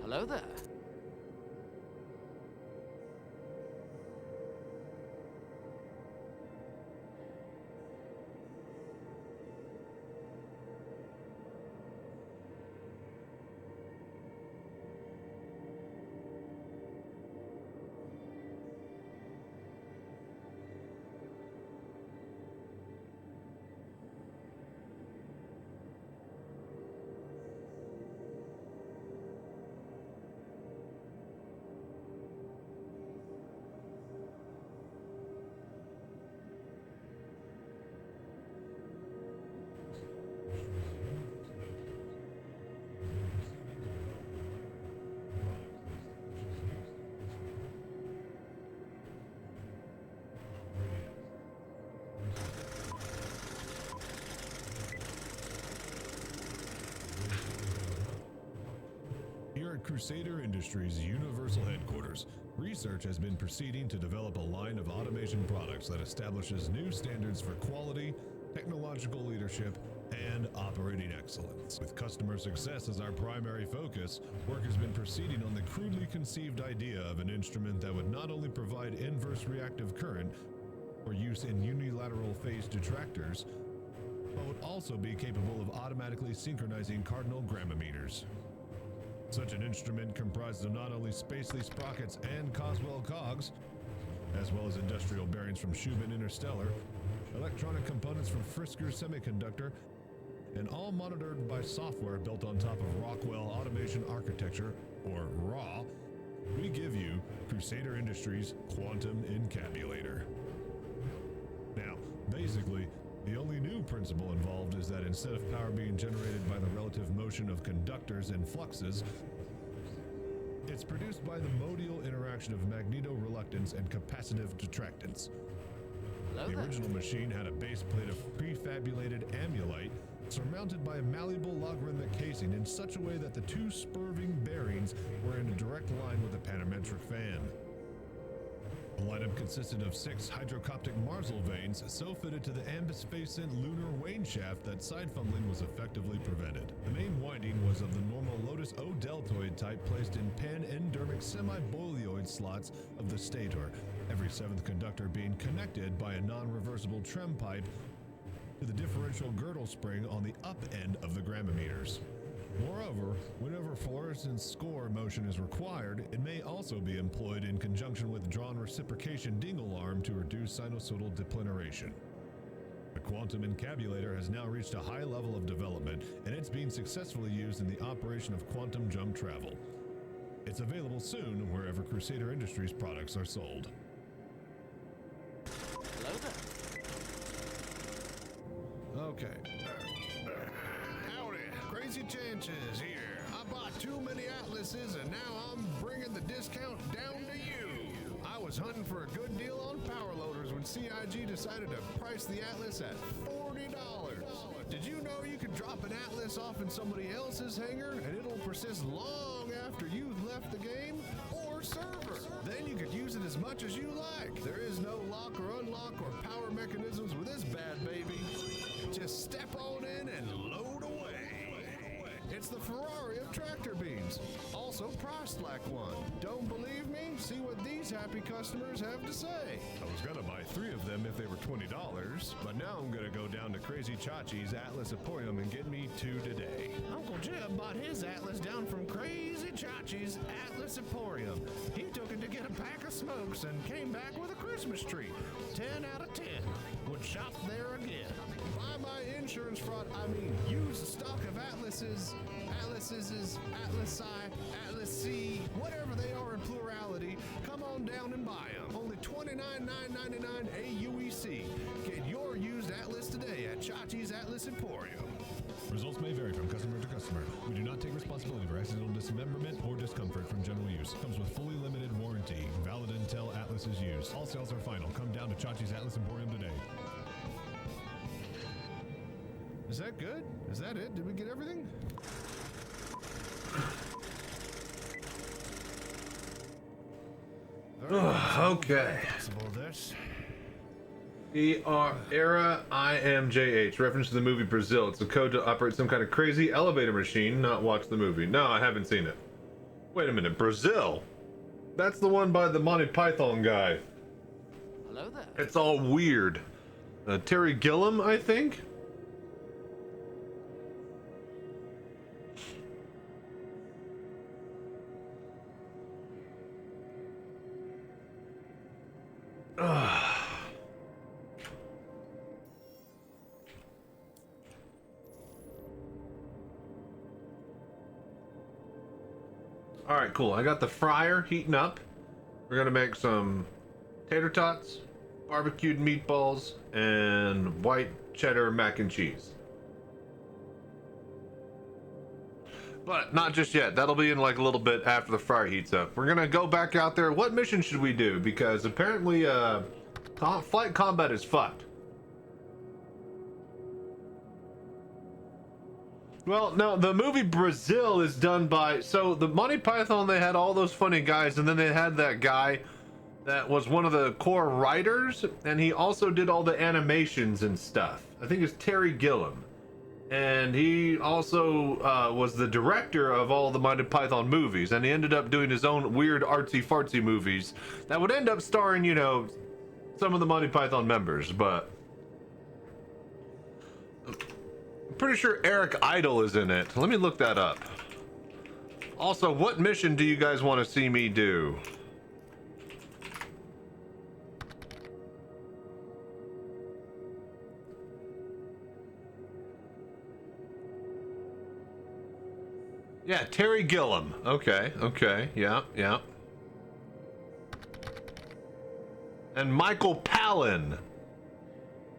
Hello there. Here at Crusader Industries' Universal Headquarters, research has been proceeding to develop a line of automation products that establishes new standards for quality, technological leadership, and operating excellence. With customer success as our primary focus, work has been proceeding on the crudely conceived idea of an instrument that would not only provide inverse reactive current for use in unilateral phase detractors, but would also be capable of automatically synchronizing cardinal grammometers. Such an instrument comprised of not only Spacely sprockets and Coswell cogs, as well as industrial bearings from Schubin Interstellar, electronic components from Frisker Semiconductor, and all monitored by software built on top of Rockwell Automation Architecture, or RAW, we give you Crusader Industries Quantum Encabulator. Now, basically, The only new principle involved is that instead of power being generated by the relative motion of conductors and fluxes, it's produced by the modal interaction of magneto-reluctance and capacitive detractance. The original machine had a base plate of prefabulated amulite surmounted by a malleable logarithmic casing in such a way that the two spurving bearings were in a direct line with the panometric fan. The lineup consisted of 6 hydrocoptic Marsal vanes so fitted to the ambisphasent lunar wane shaft that side fumbling was effectively prevented. The main winding was of the normal Lotus O-deltoid type placed in pan-endermic semi-boilioid slots of the stator, every 7th conductor being connected by a non-reversible trem pipe to the differential girdle spring on the up end of the grammometers. Moreover, whenever fluorescence score motion is required, it may also be employed in conjunction with drawn reciprocation dingle arm to reduce sinusoidal depleneration. The quantum encabulator has now reached a high level of development, and it's being successfully used in the operation of quantum jump travel. It's available soon wherever Crusader Industries products are sold. Hello there. Okay. Howdy, Chachi Sanchez here. I bought too many atlases and now I'm bringing the discount down to you. I was hunting for a good deal on power loaders when CIG decided to price the atlas at $40. Did you know you could drop an atlas off in somebody else's hangar and it'll persist long after you've left the game or server? Then you could use it as much as you like. There is no lock or unlock or power mechanisms with this bad baby. Just step on in and load away. It's the Ferrari of tractor beams, also priced like one. Don't believe me? See what these happy customers have to say. I was gonna buy 3 of them if they were $20, but now I'm gonna go down to Crazy Chachi's Atlas Emporium and get me 2 today. Uncle Jeb bought his Atlas down from Crazy Chachi's Atlas Emporium. He took it to get a pack of smokes and came back with a Christmas tree. 10 out of 10. Would shop there again. Buy my insurance fraud, used stock of Atlases, Atlas I, Atlas C, whatever they are in plurality, come on down and buy them. Only $29,999 AUEC. Get your used Atlas today at Chachi's Atlas Emporium. Results may vary from customer to customer. We do not take responsibility for accidental dismemberment or discomfort from general use. Comes with fully limited warranty. Valid until Atlas is used. All sales are final. Come down to Chachi's Atlas Emporium today. Is that good? Is that it? Did we get everything? Okay. Era IMJH, reference to the movie Brazil. It's a code to operate some kind of crazy elevator machine, not watch the movie. No, I haven't seen it. Wait a minute, Brazil? That's the one by the Monty Python guy. Hello there. It's all weird. Terry Gilliam, I think? Alright, cool. I got the fryer heating up. We're gonna make some tater tots, barbecued meatballs, and white cheddar mac and cheese. But not just yet. That'll be in like a little bit after the fryer heats up. We're gonna go back out there. What mission should we do? Because apparently flight combat is fucked. Well, no, the movie Brazil is done by... So, the Monty Python, they had all those funny guys, and then they had that guy that was one of the core writers, and he also did all the animations and stuff. I think it's Terry Gilliam. And he also was the director of all the Monty Python movies, and he ended up doing his own weird artsy-fartsy movies that would end up starring, you know, some of the Monty Python members, but... pretty sure Eric Idle is in it. Let me look that up. Also, what mission do you guys want to see me do? Yeah, Terry Gilliam. Okay, yeah. And Michael Palin.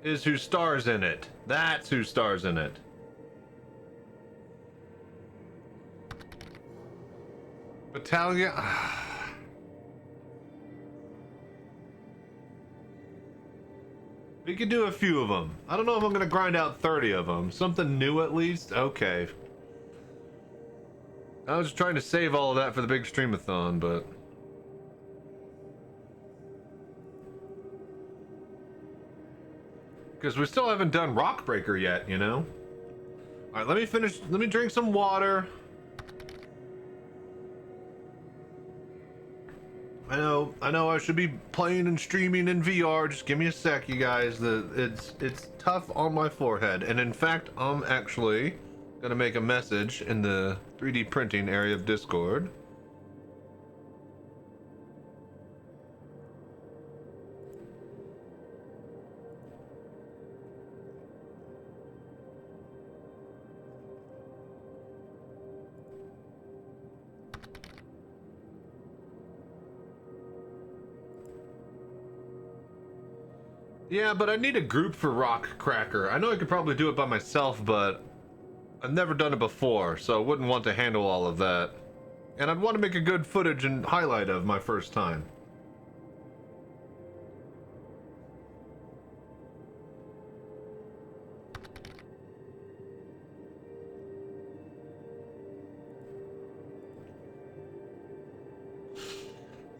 is who stars in it. That's who stars in it. Battalion. We could do a few of them. I don't know if I'm gonna grind out 30 of them. Something new at least? Okay. I was trying to save all of that for the big streamathon, but... Because we still haven't done Rockbreaker yet, you know? Alright, let me drink some water. I know I should be playing and streaming in VR. Just give me a sec, you guys. It's tough on my forehead. And in fact, I'm actually gonna make a message in the 3D printing area of Discord. Yeah, but I need a group for Rock Cracker. I know I could probably do it by myself, but I've never done it before, so I wouldn't want to handle all of that. And I'd want to make a good footage and highlight of my first time.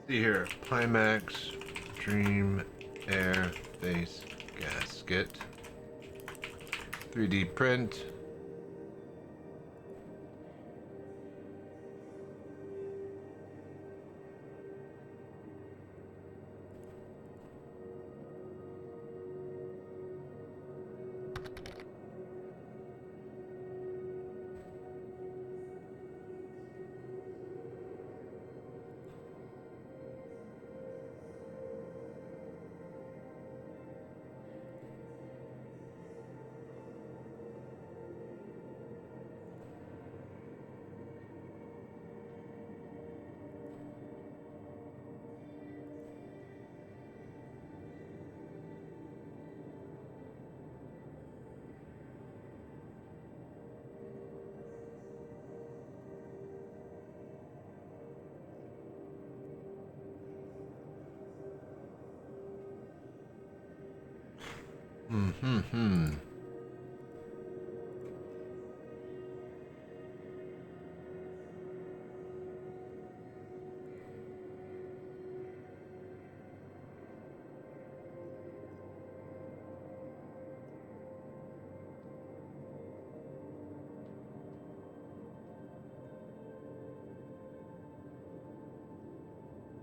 See here, Pimax, Dream, Air, Face, Gasket, 3D print.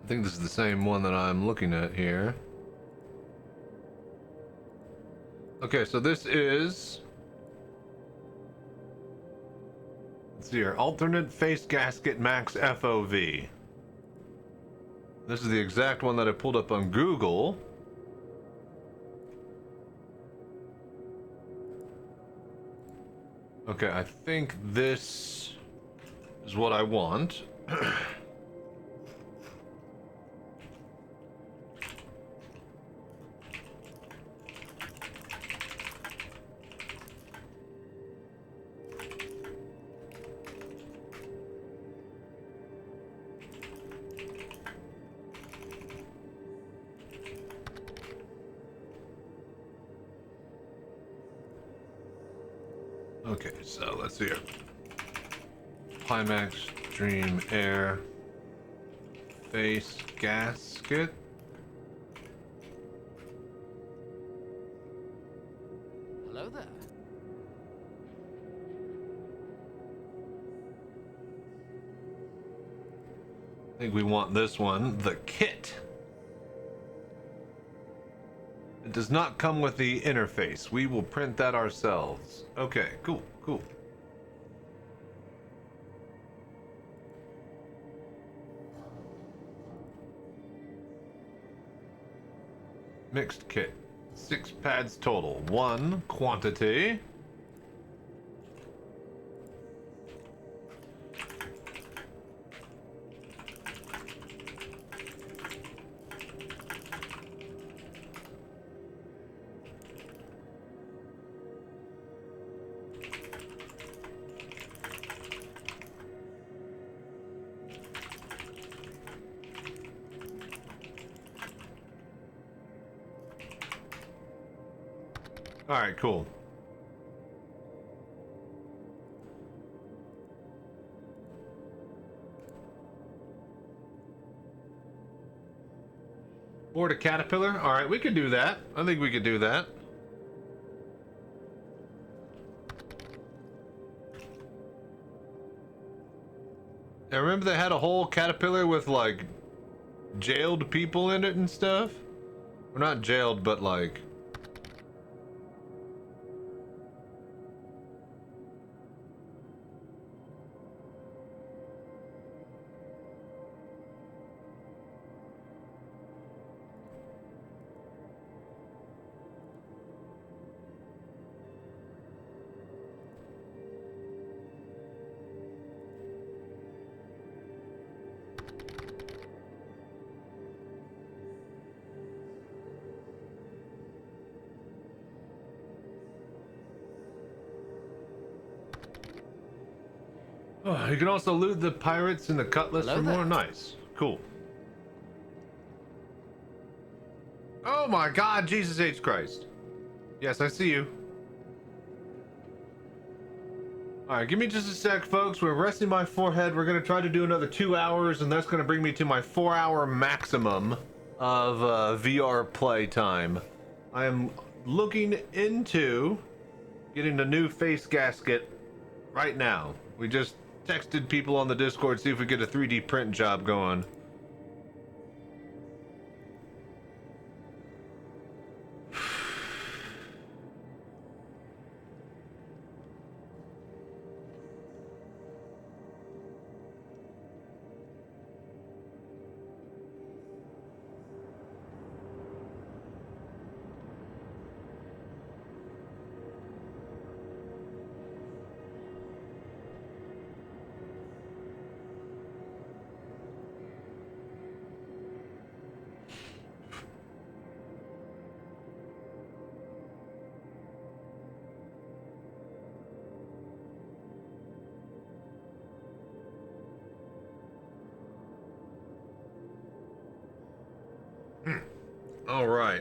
I think this is the same one that I'm looking at here. Okay, so this is... Let's see here. Alternate Face Gasket Max FOV. This is the exact one that I pulled up on Google. Okay, I think this is what I want. Okay, so let's see here. Pimax, Dream, Air, Face, Gasket. Hello there. I think we want this one, the kit. It does not come with the interface. We will print that ourselves. Okay, cool, cool. Mixed kit. 6 pads total. 1 quantity. All right, cool. Board a caterpillar. All right, we could do that. I think we could do that. I remember they had a whole caterpillar with like jailed people in it and stuff. Well, not jailed, but like. Oh, you can also loot the pirates and the cutlass Hello for more. there. Nice. Cool. Oh my God, Jesus H. Christ. Yes, I see you. Alright, give me just a sec, folks. We're resting my forehead. We're going to try to do another 2 hours, and that's going to bring me to my 4-hour maximum of VR play time. I am looking into getting a new face gasket right now. We just texted people on the Discord, see if we get a 3D print job going.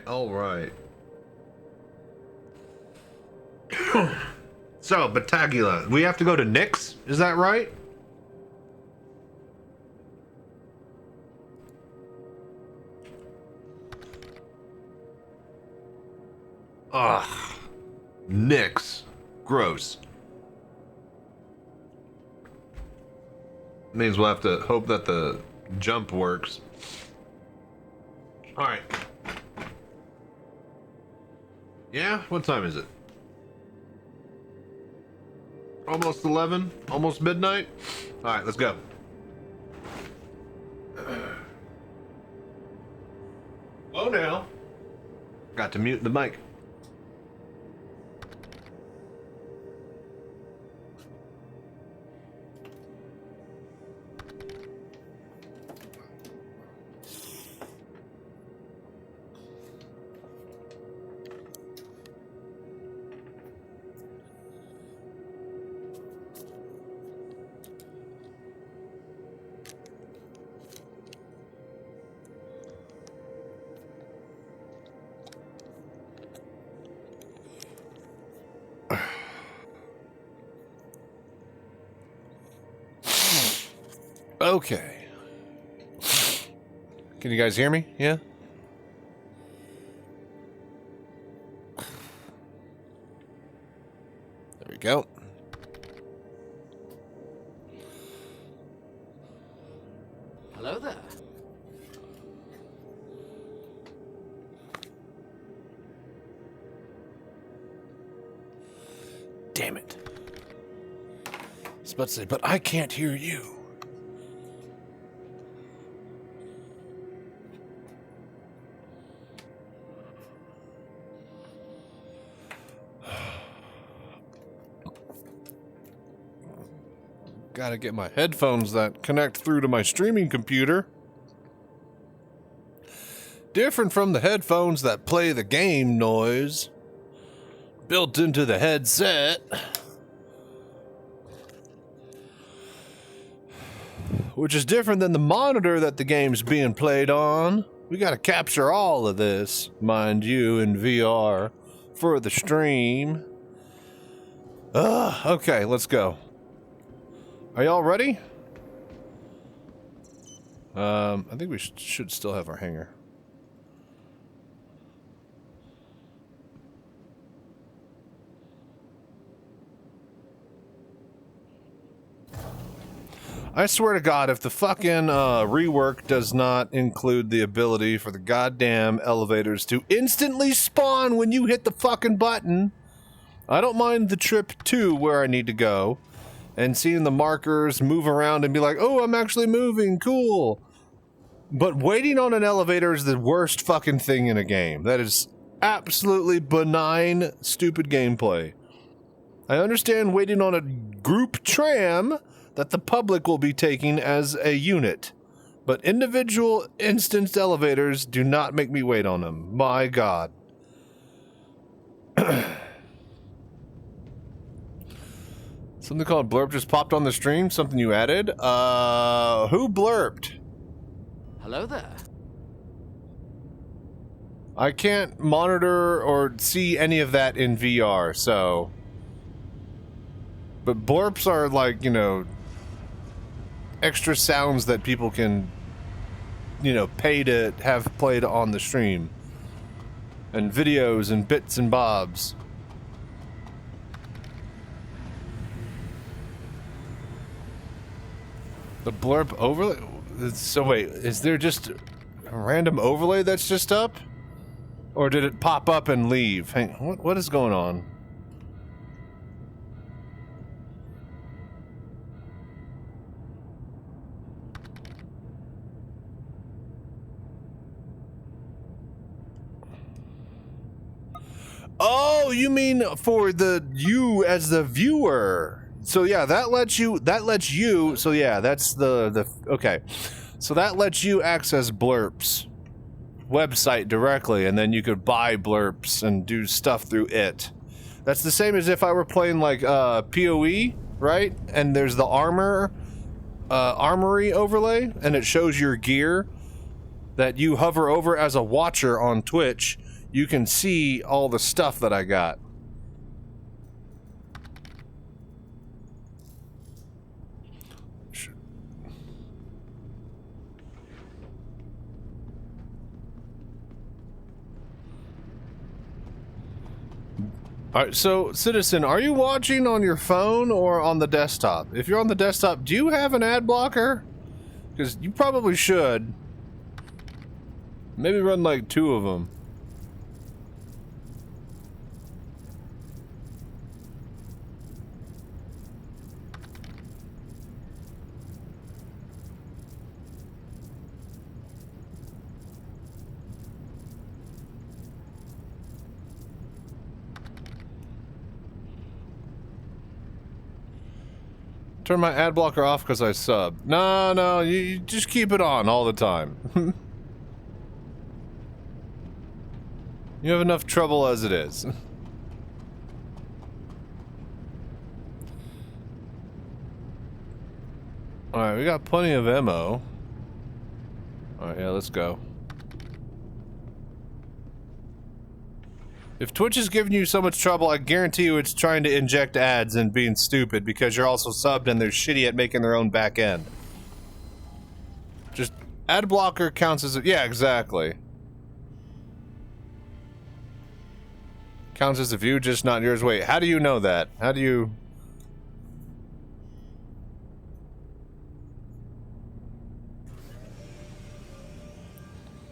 All right. So, Batagula, we have to go to Nick's, is that right? Ugh. Nick's. Gross. Means we'll have to hope that the jump works. Alright. Yeah? What time is it? Almost 11? Almost midnight? Alright, let's go. Hello now. Got to mute the mic. Okay. Can you guys hear me? Yeah? There we go. Hello there. Damn it. I was about to say, but I can't hear you. Gotta get my headphones that connect through to my streaming computer. Different from the headphones that play the game noise built into the headset. Which is different than the monitor that the game's being played on. We gotta capture all of this, mind you, in VR for the stream. Okay, let's go. Are y'all ready? I think we should still have our hanger. I swear to God, if the fucking rework does not include the ability for the goddamn elevators to instantly spawn when you hit the fucking button, I don't mind the trip to where I need to go and seeing the markers move around and be like, oh, I'm actually moving, cool. But waiting on an elevator is the worst fucking thing in a game. That is absolutely benign, stupid gameplay. I understand waiting on a group tram that the public will be taking as a unit, but individual instanced elevators do not make me wait on them. My God. Something called blurp just popped on the stream. Something you added. Who blurped? Hello there. I can't monitor or see any of that in VR, so. But blurps are like, you know, extra sounds that people can, you know, pay to have played on the stream. And videos and bits and bobs. The blurb overlay? So wait, is there just a random overlay that's just up? Or did it pop up and leave? Hang, what is going on? Oh, you mean for you as the viewer? So yeah, that lets you. So yeah, that's the okay. So that lets you access blurps website directly, and then you could buy blurps and do stuff through it. That's the same as if I were playing like PoE, right? And there's the armory overlay, and it shows your gear that you hover over as a watcher on Twitch. You can see all the stuff that I got. Alright, so, Citizen, are you watching on your phone or on the desktop? If you're on the desktop, do you have an ad blocker? Because you probably should. Maybe run like 2 of them. Turn my ad blocker off because I sub. No, you just keep it on all the time. You have enough trouble as it is. Alright, we got plenty of ammo. Alright, yeah, let's go. If Twitch is giving you so much trouble, I guarantee you it's trying to inject ads and being stupid because you're also subbed and they're shitty at making their own back end. Just ad blocker counts as a, yeah, exactly. Counts as a view, just not yours. Wait, how do you know that? How do you...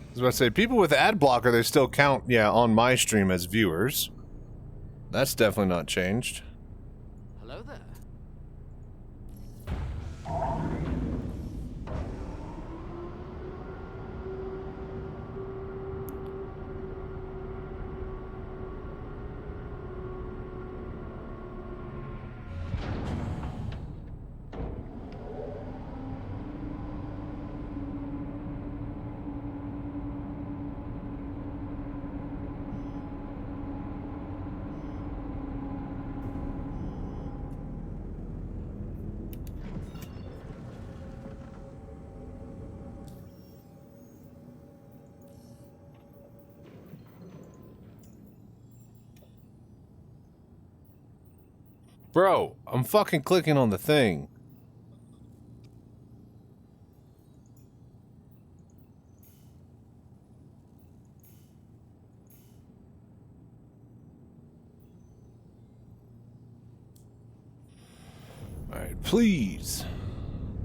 I was about to say, people with ad blocker, they still count, yeah, on my stream as viewers. That's definitely not changed. Hello there. Bro, I'm fucking clicking on the thing. Alright, please.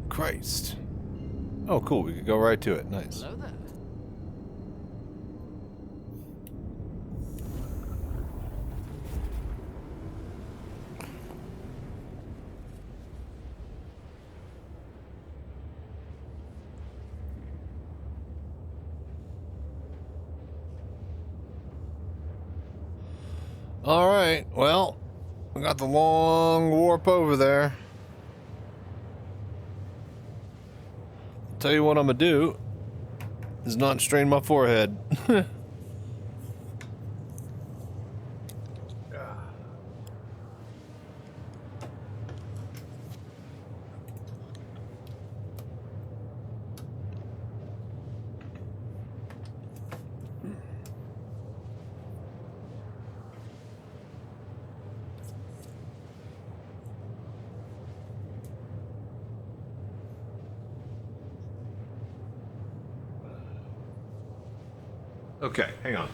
Christ. Oh, cool. We could go right to it. Nice. Hello there. Alright, well, we got the long warp over there. Tell you what I'm gonna do is not strain my forehead. Okay, hang on.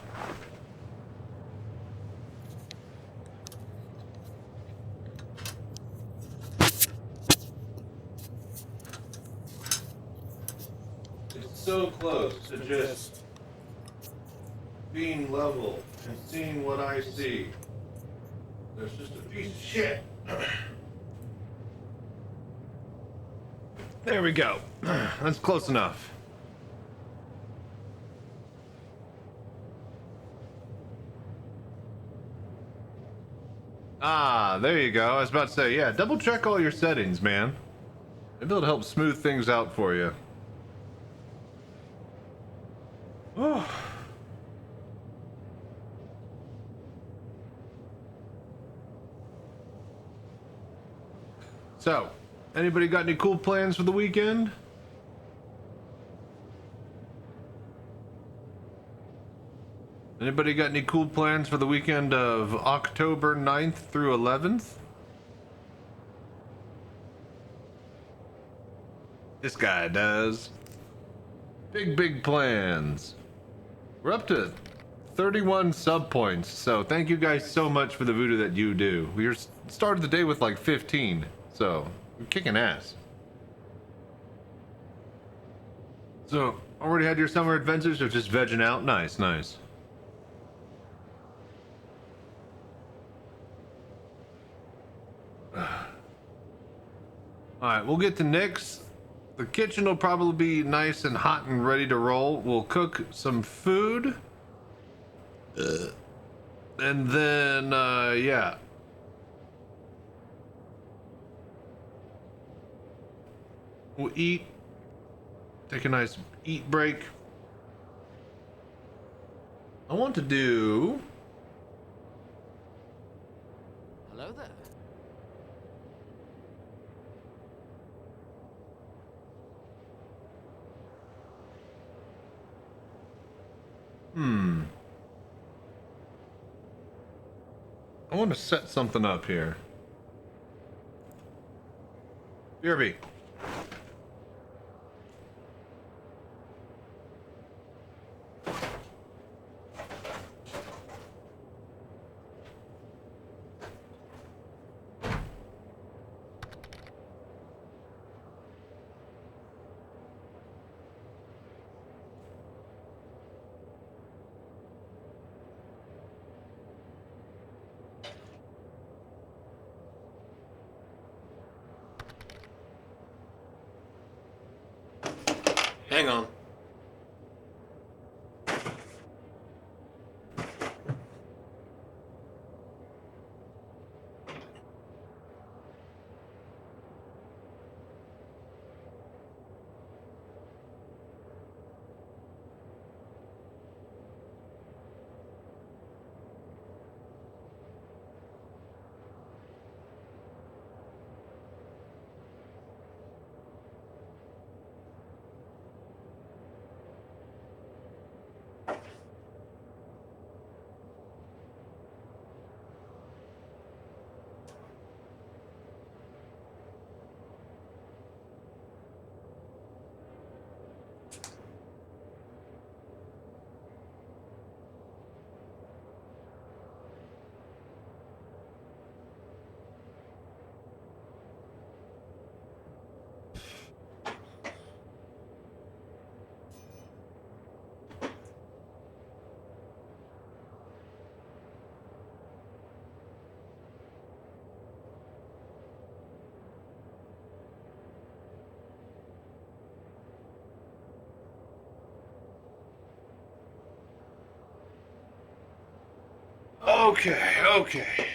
It's so close to just being level and seeing what I see. There's just a piece of shit. There we go. That's close enough. Ah, there you go. I was about to say, yeah, double check all your settings, man. Maybe it'll help smooth things out for you. Oh. So, anybody got any cool plans for the weekend? Anybody got any cool plans for the weekend of October 9th through 11th? This guy does. Big plans. We're up to 31 sub points, so thank you guys so much for the voodoo that you do. We started the day with like 15, so we're kicking ass. So, already had your summer adventures or just vegging out? Nice, nice. Alright, we'll get to Nick's. The kitchen will probably be nice and hot and ready to roll. We'll cook some food. And then, yeah. We'll eat. Take a nice eat break. I want to do... Hello there. I want to set something up here. BRB. Hang on. Okay.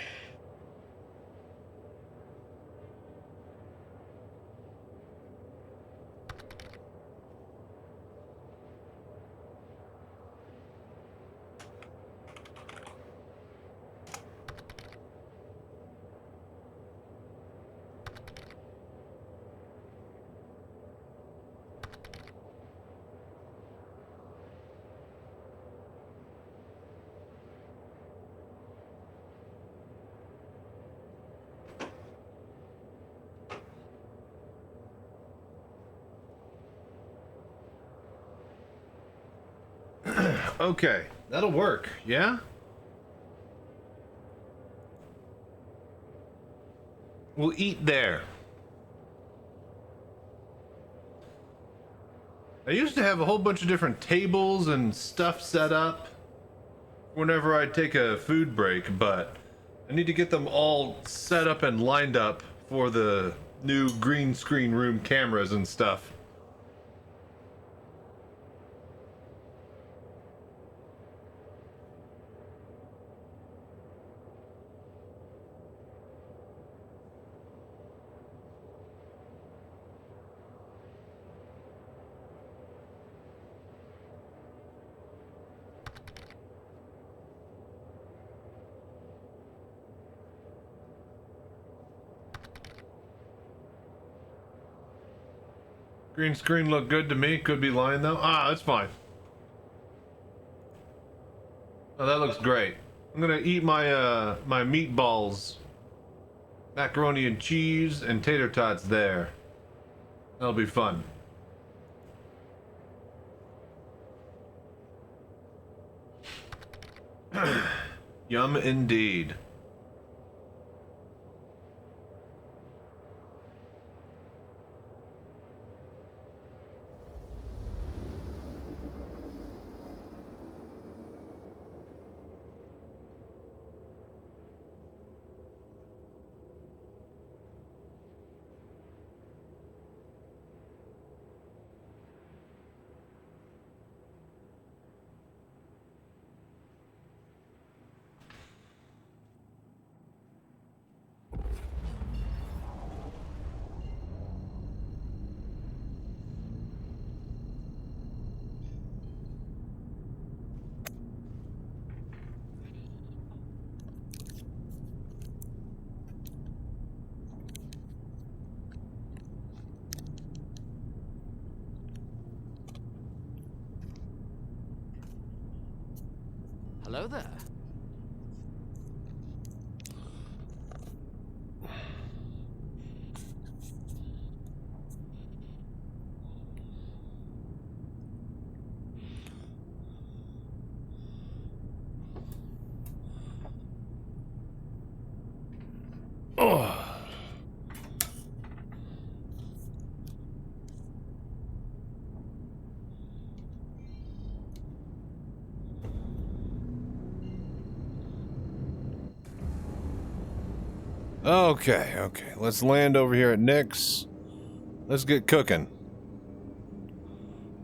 Okay, that'll work, yeah? We'll eat there. I used to have a whole bunch of different tables and stuff set up whenever I take a food break, but I need to get them all set up and lined up for the new green screen room cameras and stuff. Green screen look good to me. Could be lying though. Ah, that's fine. Oh, that looks great. I'm gonna eat my my meatballs, macaroni and cheese, and tater tots there. That'll be fun. Yum indeed. Hello there. Okay. Let's land over here at Nick's. Let's get cooking.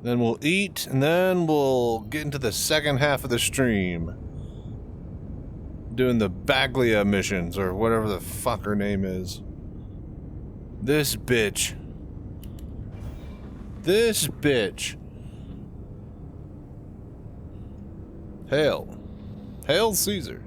Then we'll eat, and then we'll get into the second half of the stream. Doing the Baglia missions, or whatever the fuck her name is. This bitch. Hail Caesar.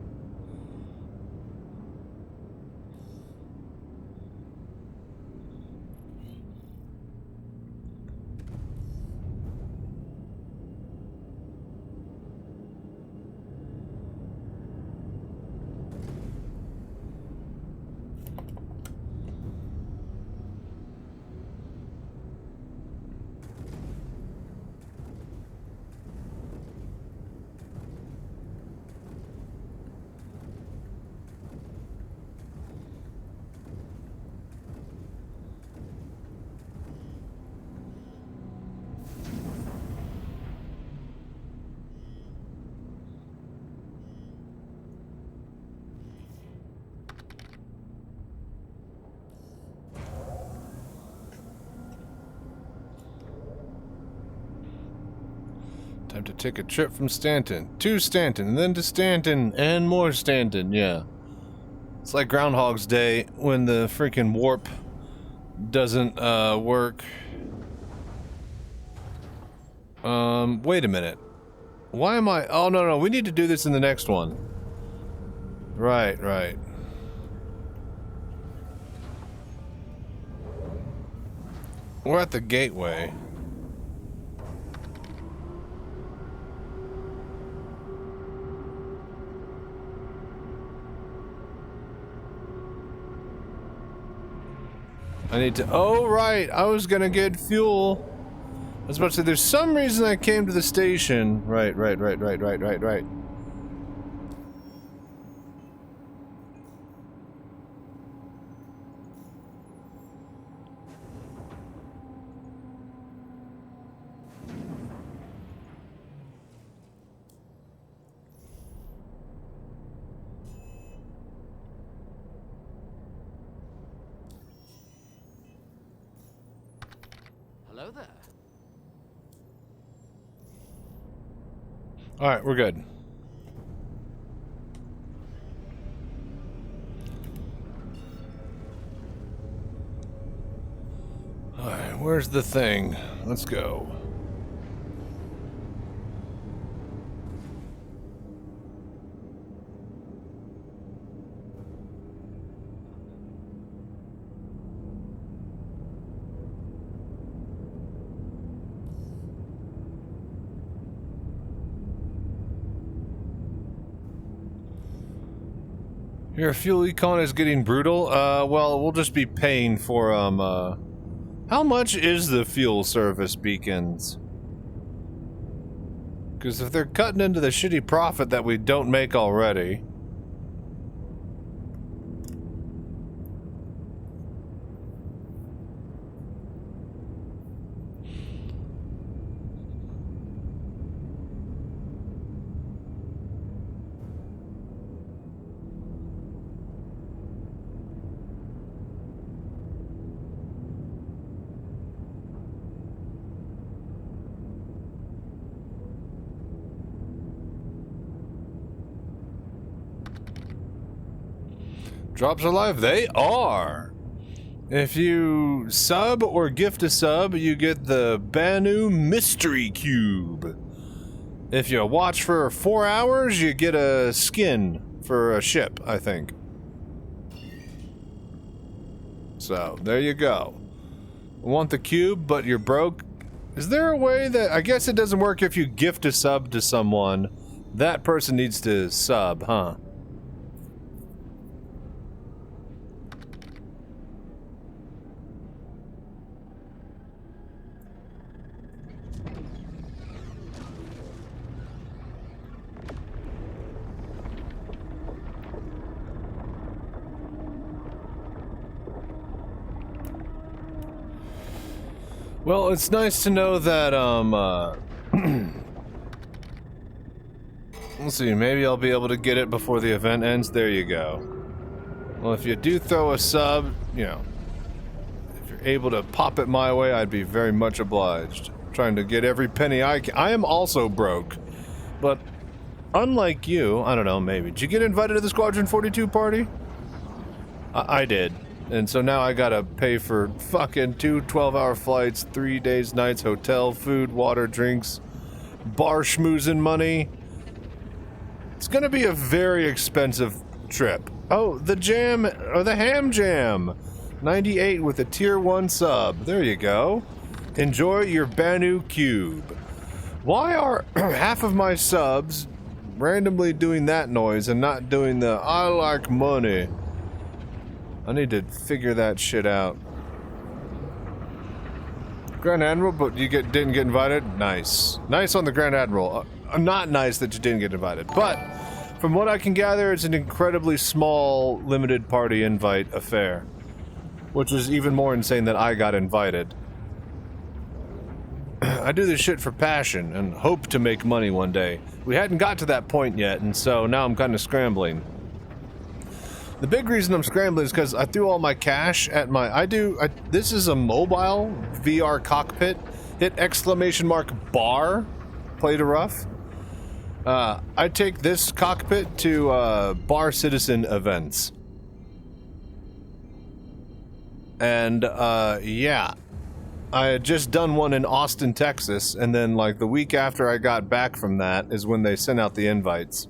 Time to take a trip from Stanton to Stanton, and then to Stanton, and more Stanton, yeah. It's like Groundhog's Day when the freaking warp doesn't work. Wait a minute. Why am I... Oh, no, we need to do this in the next one. Right. We're at the gateway. I need to... Oh, right. I was gonna get fuel. I was about to say, there's some reason I came to the station. Right. Hello there. Alright, we're good. Alright, where's the thing? Let's go. Your fuel econ is getting brutal. Well, we'll just be paying for, how much is the fuel service beacons? Because if they're cutting into the shitty profit that we don't make already... Drops are live? They are! If you sub or gift a sub, you get the Banu Mystery Cube. If you watch for 4 hours, you get a skin for a ship, I think. So, there you go. Want the cube, but you're broke? Is there a way that... I guess it doesn't work if you gift a sub to someone. That person needs to sub, huh? Well, it's nice to know that, let's see, maybe I'll be able to get it before the event ends. There you go. Well, if you do throw a sub, you know, if you're able to pop it my way, I'd be very much obliged. Trying to get every penny I can. I am also broke, but unlike you, I don't know, maybe. Did you get invited to the Squadron 42 party? I did. And so now I gotta pay for fucking 2 12-hour flights, 3 days, nights, hotel, food, water, drinks, bar schmoozing money. It's gonna be a very expensive trip. Oh, the jam, or the ham jam. 98 with a tier 1 sub. There you go. Enjoy your Banu Cube. Why are half of my subs randomly doing that noise and not doing the I like money? I need to figure that shit out. Grand Admiral, but you didn't get invited? Nice. Nice on the Grand Admiral. Not nice that you didn't get invited, but from what I can gather, it's an incredibly small, limited party invite affair. Which is even more insane that I got invited. I do this shit for passion and hope to make money one day. We hadn't got to that point yet, and so now I'm kind of scrambling. The big reason I'm scrambling is because I threw all my cash at my... This is a mobile VR cockpit. Hit !bar play to rough. I take this cockpit to bar citizen events. And yeah, I had just done one in Austin, Texas, and then like the week after I got back from that is when they sent out the invites.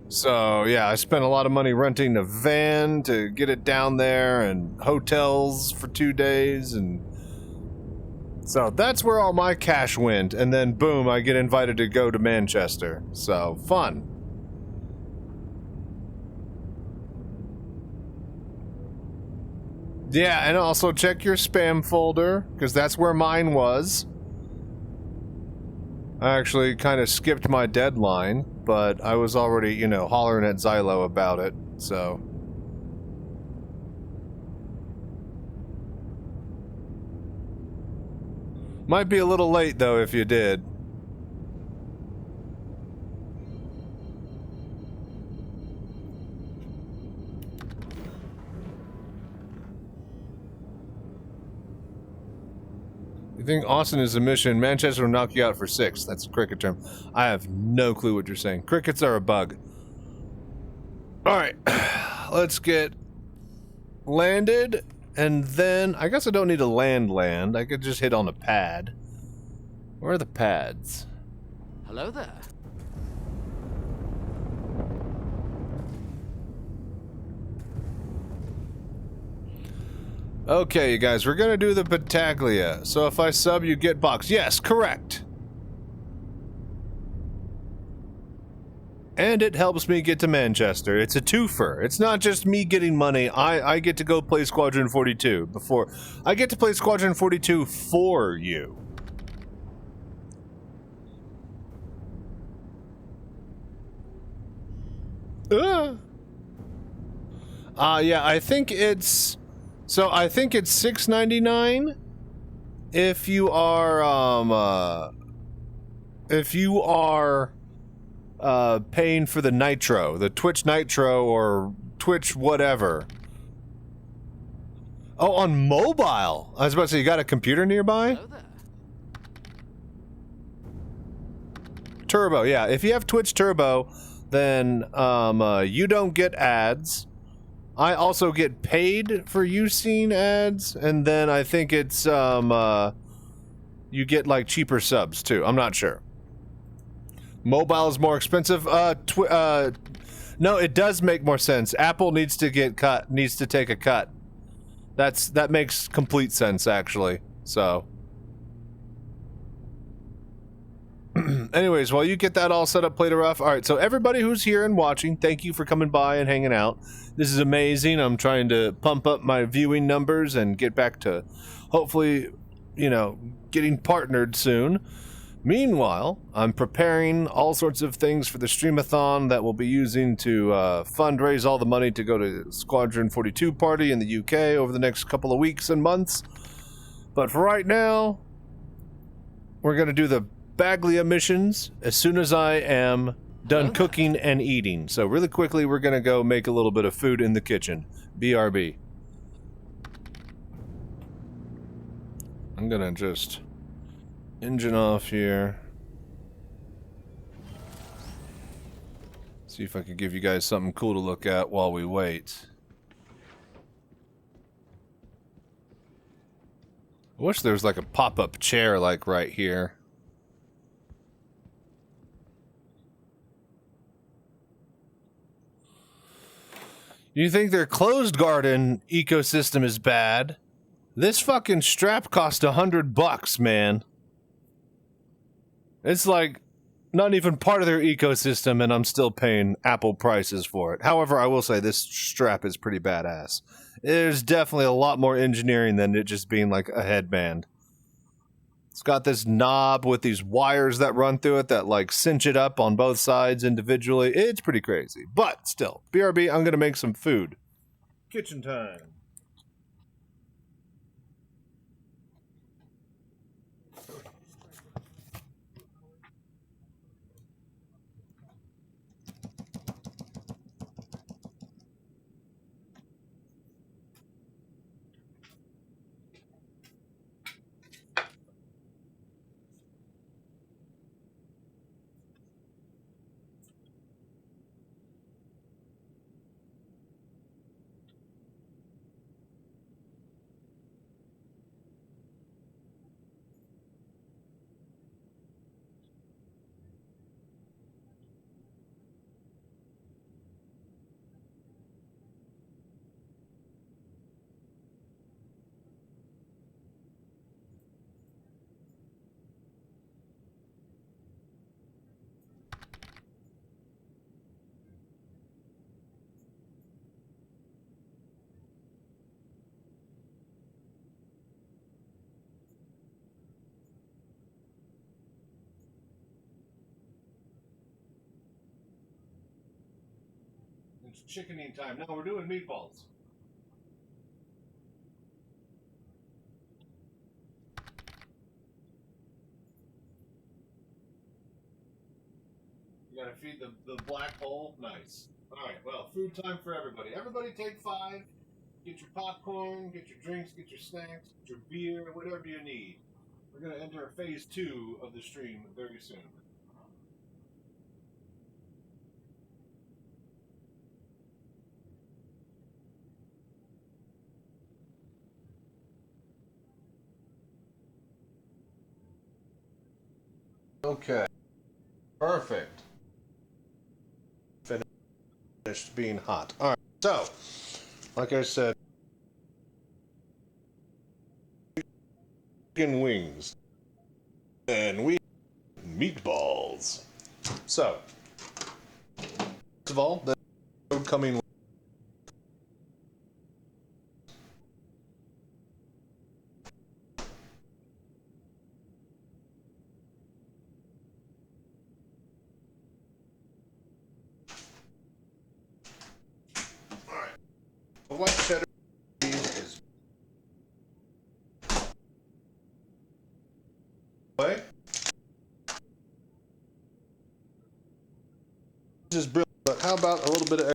So yeah, I spent a lot of money renting a van to get it down there and hotels for 2 days, and so that's where all my cash went, and then boom, I get invited to go to Manchester. So fun. Yeah, and also check your spam folder, because that's where mine was. I actually kind of skipped my deadline, but I was already, you know, hollering at Xylo about it, so... Might be a little late, though, if you did. You think Austin is a mission, Manchester will knock you out for 6. That's a cricket term. I have no clue what you're saying. Crickets are a bug. Alright, let's get landed, and then... I guess I don't need to land. I could just hit on a pad. Where are the pads? Hello there. Okay, you guys, we're gonna do the Battaglia. So if I sub, you get box. Yes, correct. And it helps me get to Manchester. It's a twofer. It's not just me getting money. I get to go play Squadron 42 before... I get to play Squadron 42 for you. Yeah, I think it's... So I think it's $6.99 if you are paying for the Nitro, the Twitch Nitro or Twitch whatever. Oh, on mobile. I was about to say, you got a computer nearby? Hello there. Turbo, yeah. If you have Twitch Turbo, then you don't get ads. I also get paid for you seeing ads, and then I think it's you get like cheaper subs too. I'm not sure. Mobile is more expensive. No, it does make more sense. Apple needs to take a cut. That makes complete sense actually. So anyways, while you get that all set up, play to rough. All right, so everybody who's here and watching, thank you for coming by and hanging out. This is amazing. I'm trying to pump up my viewing numbers and get back to, hopefully, you know, getting partnered soon. Meanwhile, I'm preparing all sorts of things for the streamathon that we'll be using to fundraise all the money to go to Squadron 42 party in the UK over the next couple of weeks and months. But for right now, we're going to do the Baglia missions as soon as I am done cooking and eating. So really quickly, we're gonna go make a little bit of food in the kitchen. BRB. I'm gonna just engine off here. See if I can give you guys something cool to look at while we wait. I wish there was like a pop-up chair like right here. You think their closed garden ecosystem is bad? This fucking strap cost $100, man. It's like not even part of their ecosystem, and I'm still paying Apple prices for it. However, I will say this strap is pretty badass. There's definitely a lot more engineering than it just being like a headband. It's got this knob with these wires that run through it that like cinch it up on both sides individually. It's pretty crazy. But still, BRB, I'm gonna make some food. Kitchen time. chickening time. No, we're doing meatballs. You gotta feed the black hole. Nice. Alright, well, food time for everybody. Everybody take 5. Get your popcorn, get your drinks, get your snacks, get your beer, whatever you need. We're gonna enter phase 2 of the stream very soon. Okay. Perfect. Finished being hot. Alright, so, like I said, chicken wings. And we meatballs. So, first of all, the coming. Alright. The white cheddar cheese is way. This is brilliant, but how about a little bit of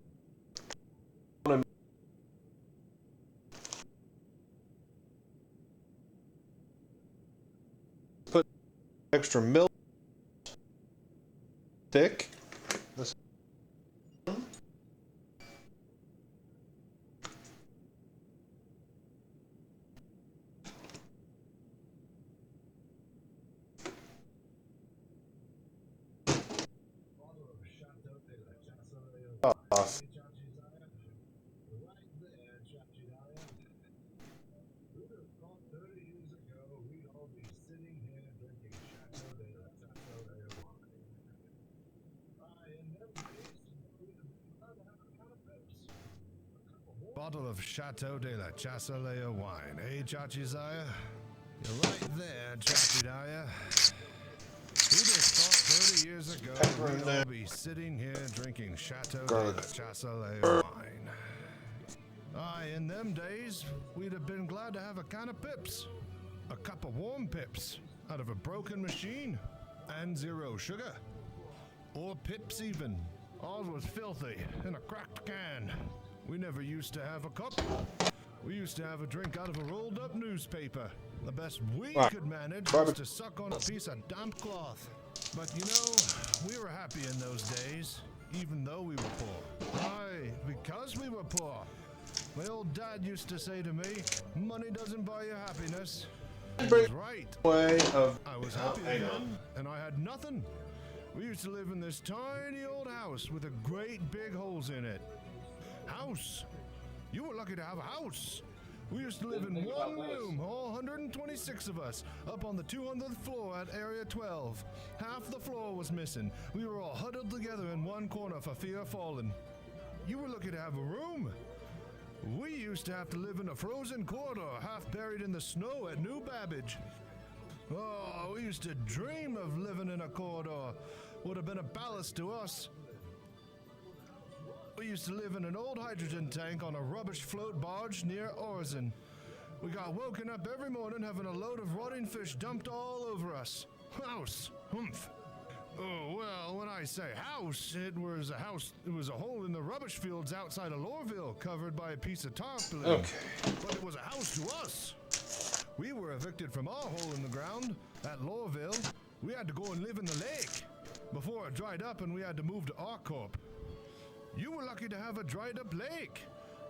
put extra milk thick. This off. Bottle of Chateau de la Chassalea wine, eh, Chachi Zaya? You're right there, Chachi Daya. Who'd have thought 30 years ago we'd all be sitting here drinking Chateau de la Chassalea wine? Aye, in them days, we'd have been glad to have a can of pips. A cup of warm pips out of a broken machine. And 0 sugar. Or pips even. All was filthy in a cracked can. We never used to have a cup. We used to have a drink out of a rolled up newspaper. The best we could manage was to suck on a piece of damp cloth. But you know, we were happy in those days, even though we were poor. Aye, because we were poor. My old dad used to say to me, money doesn't buy you happiness. He was right. I was happy then, and I had nothing. We used to live in this tiny old house with a great big holes in it. House? You were lucky to have a house. We used to live in one room, all 126 of us, up on the 200th floor at Area 12. Half the floor was missing. We were all huddled together in one corner for fear of falling. You were lucky to have a room. We used to have to live in a frozen corridor, half buried in the snow at New Babbage. Oh, we used to dream of living in a corridor. Would have been a ballast to us. We used to live in an old hydrogen tank on a rubbish float barge near Orzen. We got woken up every morning having a load of rotting fish dumped all over us. House. Humph. Oh, well, when I say house, it was a hole in the rubbish fields outside of Lorville, covered by a piece of tarpaulin. Okay. But it was a house to us. We were evicted from our hole in the ground at Lorville. We had to go and live in the lake before it dried up and we had to move to Arcorp. You were lucky to have a dried up lake.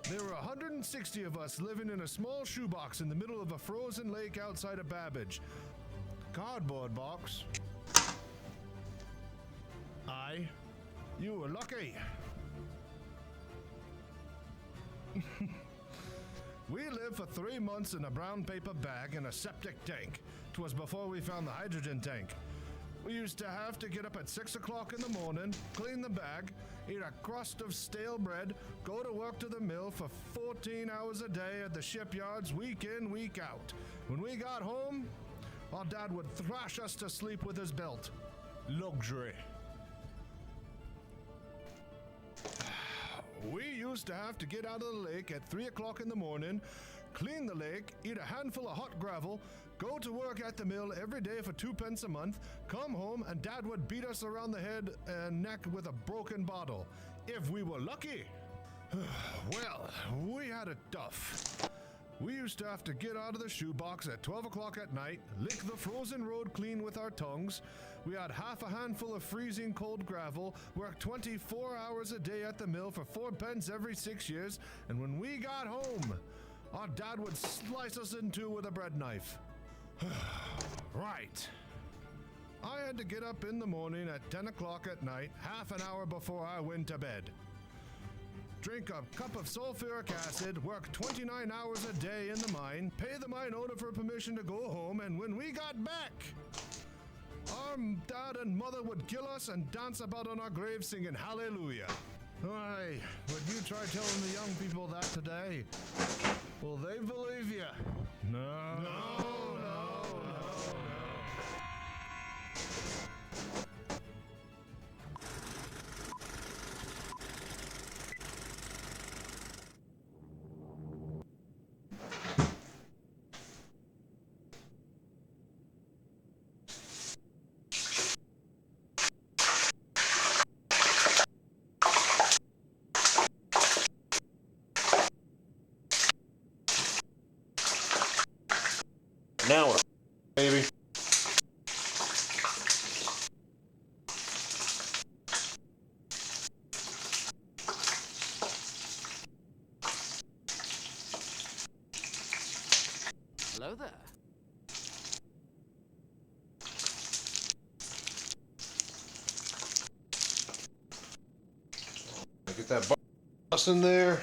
There were 160 of us living in a small shoebox in the middle of a frozen lake outside of Babbage. Cardboard box. Aye, you were lucky. We lived for 3 months in a brown paper bag in a septic tank. 'Twas before we found the hydrogen tank. We used to have to get up at 6 o'clock in the morning, clean the bag, eat a crust of stale bread, go to work to the mill for 14 hours a day at the shipyards, week in, week out. When we got home, our dad would thrash us to sleep with his belt. Luxury. we used to have to get out of the lake at 3 o'clock in the morning, clean the lake, eat a handful of hot gravel, go to work at the mill every day for 2 pence a month, come home, and Dad would beat us around the head and neck with a broken bottle. If we were lucky. Well, we had it tough. We used to have to get out of the shoebox at 12 o'clock at night, lick the frozen road clean with our tongues. We had half a handful of freezing cold gravel, work 24 hours a day at the mill for 4 pence every 6 years, and when we got home, our dad would slice us in two with a bread knife. Right. I had to get up in the morning at 10 o'clock at night, half an hour before I went to bed. Drink a cup of sulfuric acid, work 29 hours a day in the mine, pay the mine owner for permission to go home, and when we got back, our dad and mother would kill us and dance about on our grave singing hallelujah. Why, would you try telling the young people that today? Will they believe you? No. Now we're baby. Hello there. Get that boss in there.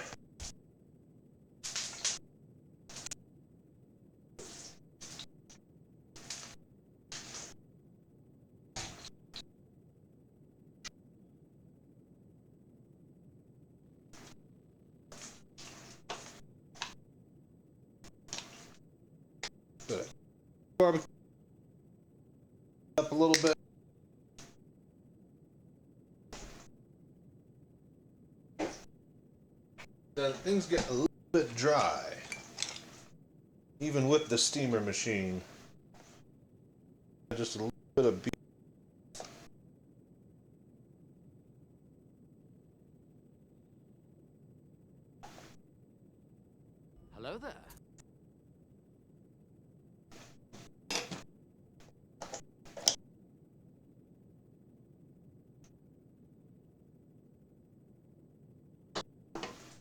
Good. Barbecue up a little bit. Things get a little bit dry, even with the steamer machine. Just a little bit of beef. Hello there.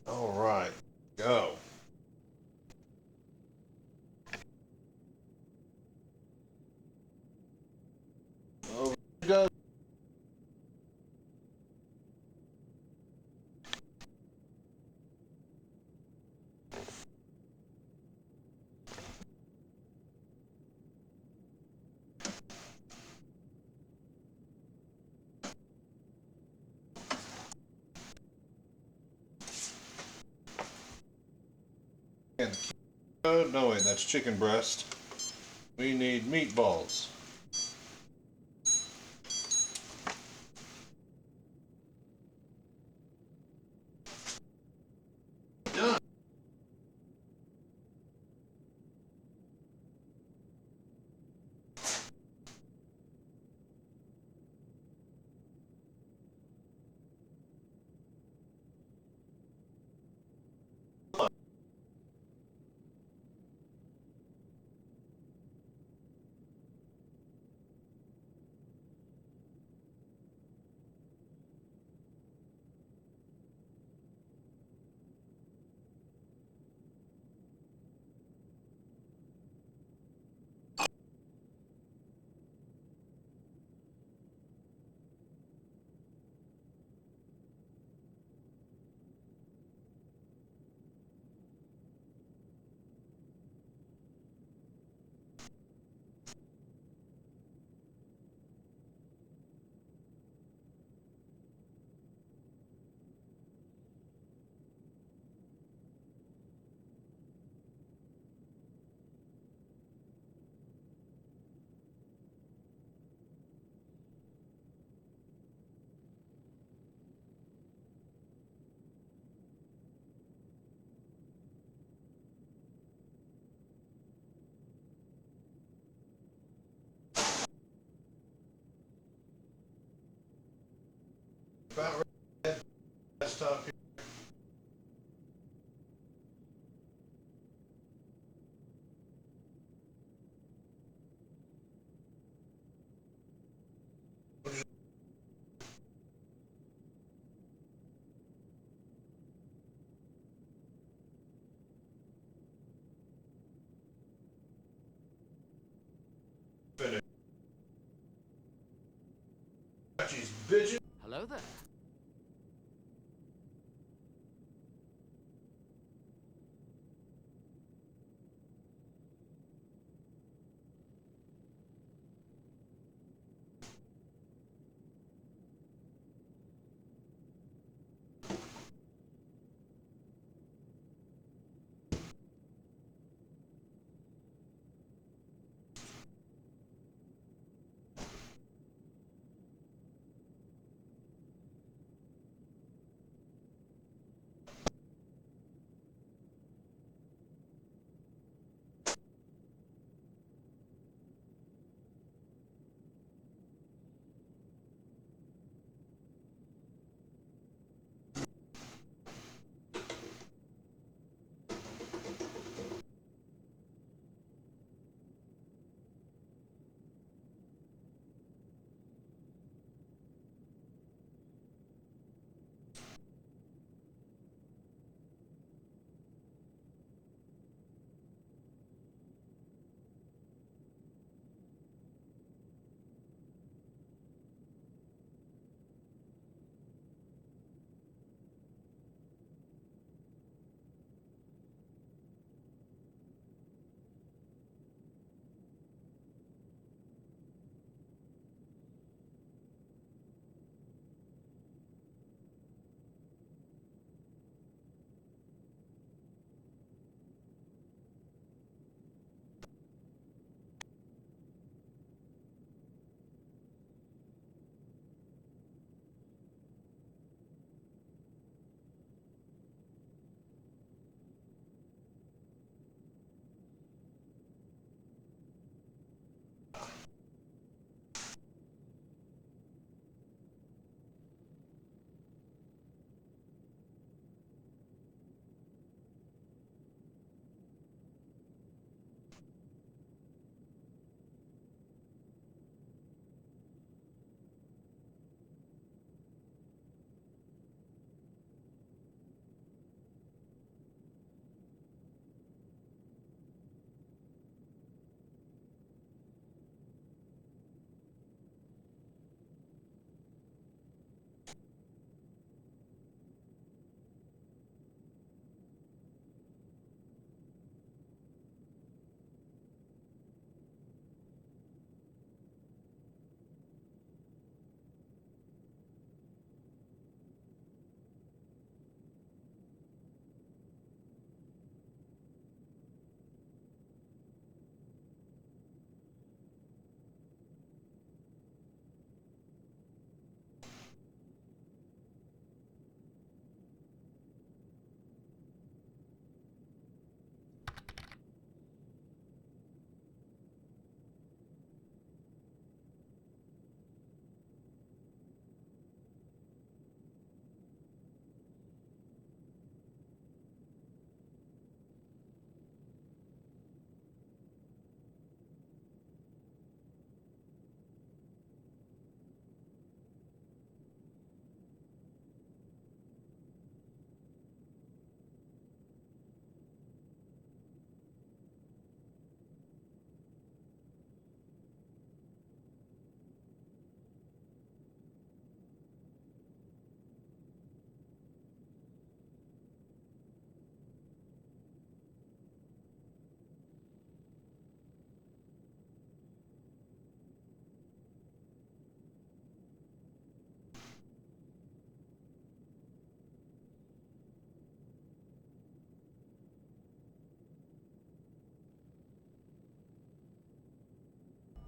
All right, go. Over you go. And no wait, that's chicken breast. We need meatballs. Done. About ready. Desktop here. Finish. Chachi's bitches. Hello there.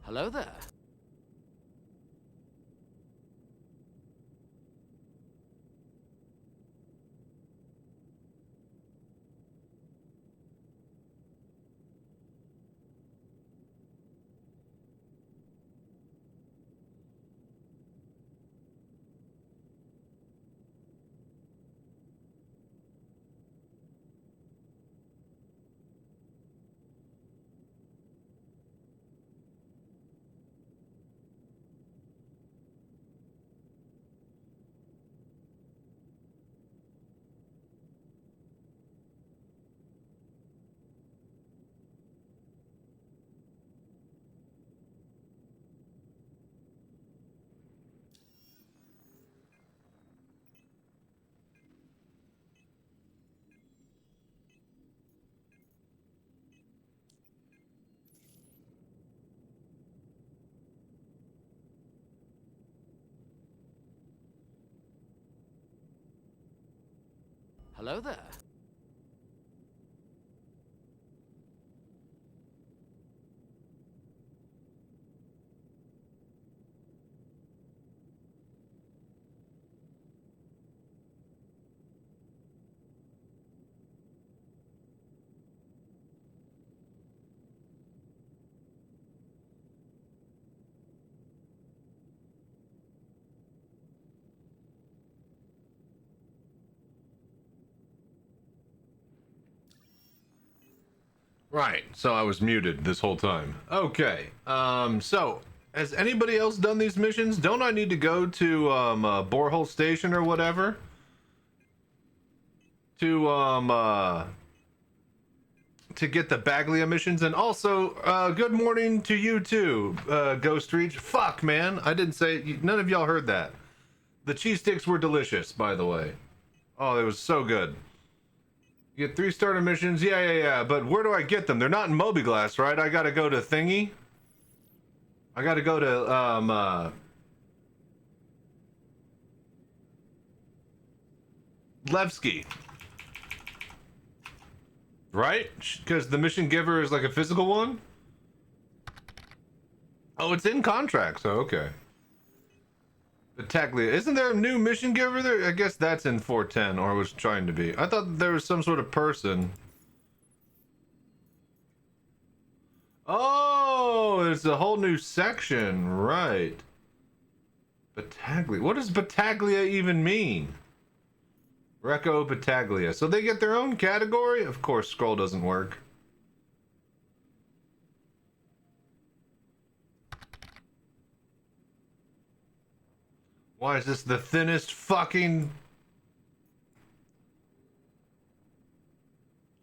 Hello there. Hello there. Right, so I was muted this whole time. Okay, so has anybody else done these missions? Don't I need to go to Borehole Station or whatever to get the Baglia missions? And also, good morning to you too, Ghost Reach. Fuck, man, I didn't say. None of y'all heard that. The cheese sticks were delicious, by the way. Oh, they was so good. You get 3 starter missions. Yeah. But where do I get them? They're not in Moby-Glass, right? I gotta go to Thingy. I gotta go to, Levski. Right? Because the mission giver is like a physical one? Oh, it's in contract, so okay. Battaglia. Isn't there a new mission giver there? I guess that's in 410, or was trying to be. I thought there was some sort of person. Oh, it's a whole new section, right. Battaglia. What does Battaglia even mean? Reco Battaglia. So they get their own category? Of course, scroll doesn't work. Why is this the thinnest fucking...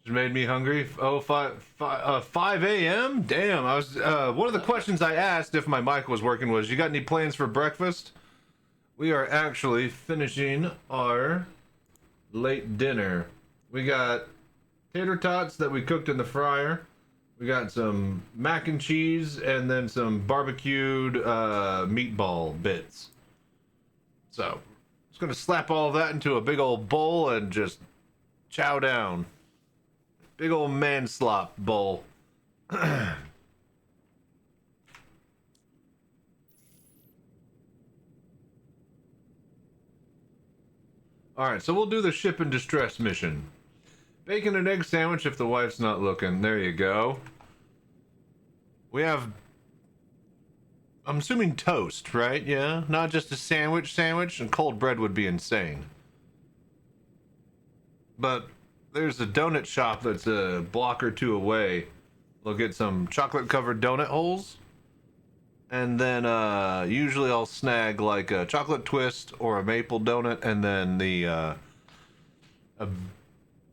Just made me hungry. Oh, 5 a.m.? Damn, I was... one of the questions I asked if my mic was working was, you got any plans for breakfast? We are actually finishing our late dinner. We got tater tots that we cooked in the fryer. We got some mac and cheese and then some barbecued meatball bits. So, just gonna slap all of that into a big old bowl and just chow down. Big old man slop bowl. Alright, so we'll do the ship and distress mission. Bacon and egg sandwich if the wife's not looking. There you go. We have... I'm assuming toast, right? Yeah? Not just a sandwich, and cold bread would be insane. But there's a donut shop that's a block or 2 away. We'll get some chocolate-covered donut holes. And then, usually I'll snag, like, a chocolate twist or a maple donut, and then the, a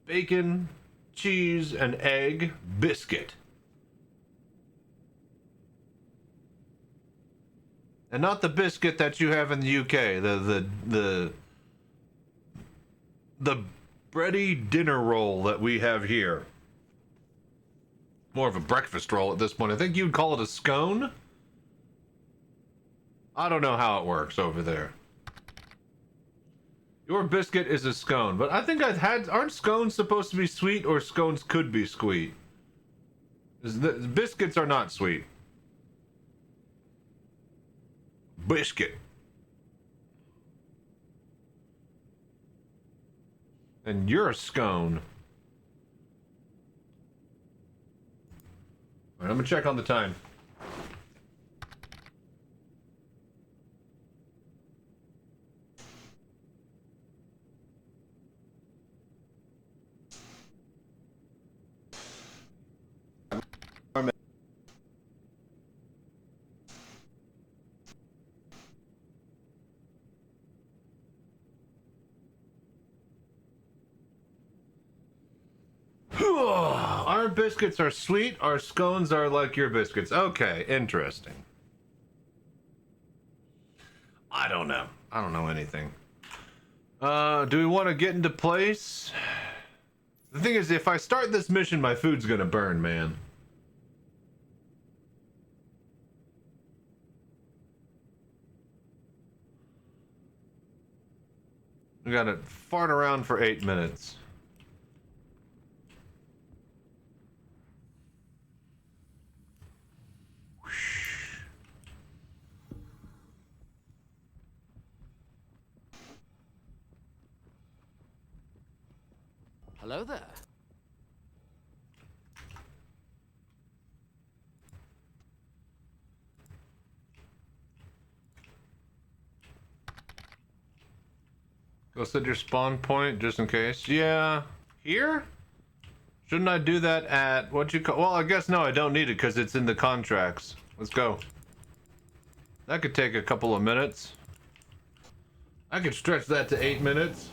bacon, cheese, and egg biscuit. And not the biscuit that you have in the UK, the bready dinner roll that we have here. More of a breakfast roll at this point. I think you'd call it a scone? I don't know how it works over there. Your biscuit is a scone, but I think aren't scones supposed to be sweet, or scones could be sweet? The biscuits are not sweet. Biscuit. And you're a scone. All right, I'm gonna check on the time. Our biscuits are sweet, our scones are like your biscuits. Okay, interesting. I don't know. I don't know anything. Do we want to get into place? The thing is, if I start this mission, my food's gonna burn, man. We gotta fart around for 8 minutes. Hello there. Go set your spawn point just in case. Yeah. Here? Shouldn't I do that at what you call? Well, I guess no, I don't need it because it's in the contracts. Let's go. That could take a couple of minutes. I could stretch that to 8 minutes.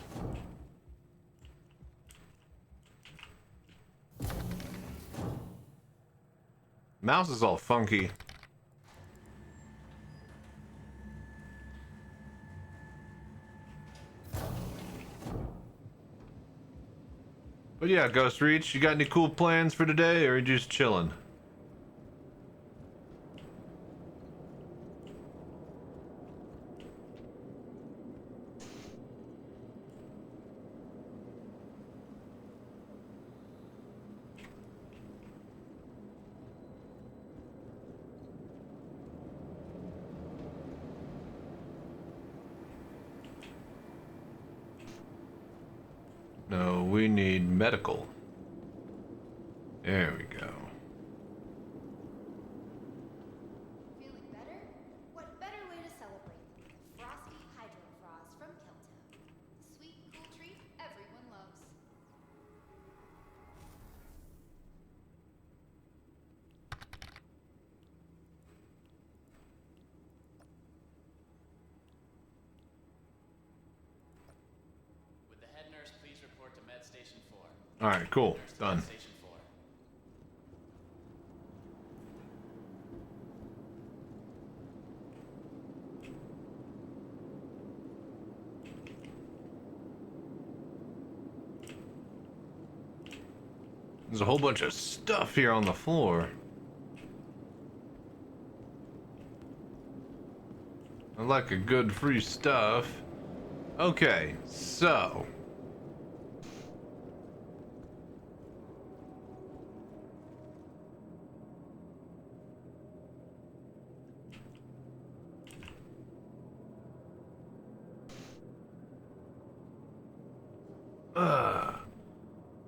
Mouse is all funky. But yeah, Ghost Reach, you got any cool plans for today, or are you just chilling? No, we need medical. There we go. Feeling better? What better way to celebrate than with a frosty hydro frost from Kelto? The sweet, cool treat everyone loves. Would the head nurse please report to Med Station 4? All right, cool, Nurse to done. Med Station 4. There's a whole bunch of stuff here on the floor. I like a good free stuff. Okay, so.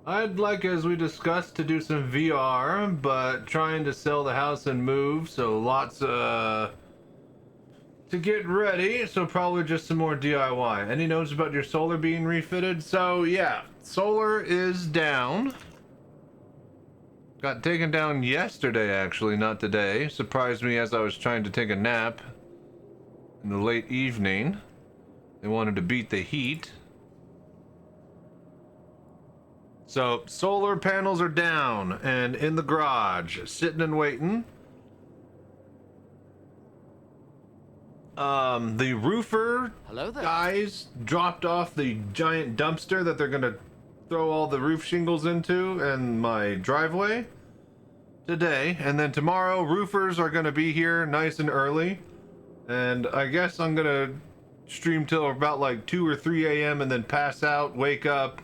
I'd like, as we discussed, to do some VR, but trying to sell the house and move, so lots to get ready, so probably just some more DIY. Any notes about your solar being refitted? So yeah, solar is down. Got taken down yesterday, actually, not today. Surprised me as I was trying to take a nap in the late evening. They wanted to beat the heat. So, solar panels are down and in the garage, sitting and waiting. The roofer Hello there. guys dropped off the giant dumpster that they're gonna throw all the roof shingles into in my driveway today. And then tomorrow, roofers are gonna be here nice and early. And I guess I'm gonna stream till about like 2 or 3 a.m. and then pass out, wake up.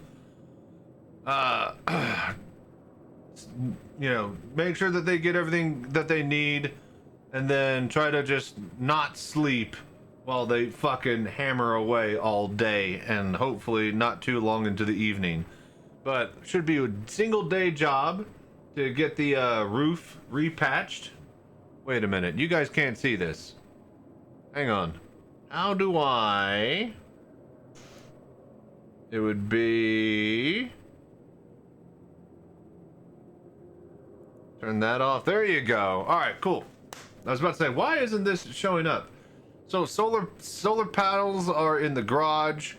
You know, make sure that they get everything that they need, and then try to just not sleep while they fucking hammer away all day, and hopefully not too long into the evening. But should be a single day job to get the roof repatched. Wait a minute, you guys can't see this. Hang on. How do I? It would be... Turn that off. There you go. All right, cool. I was about to say, why isn't this showing up? So solar panels are in the garage.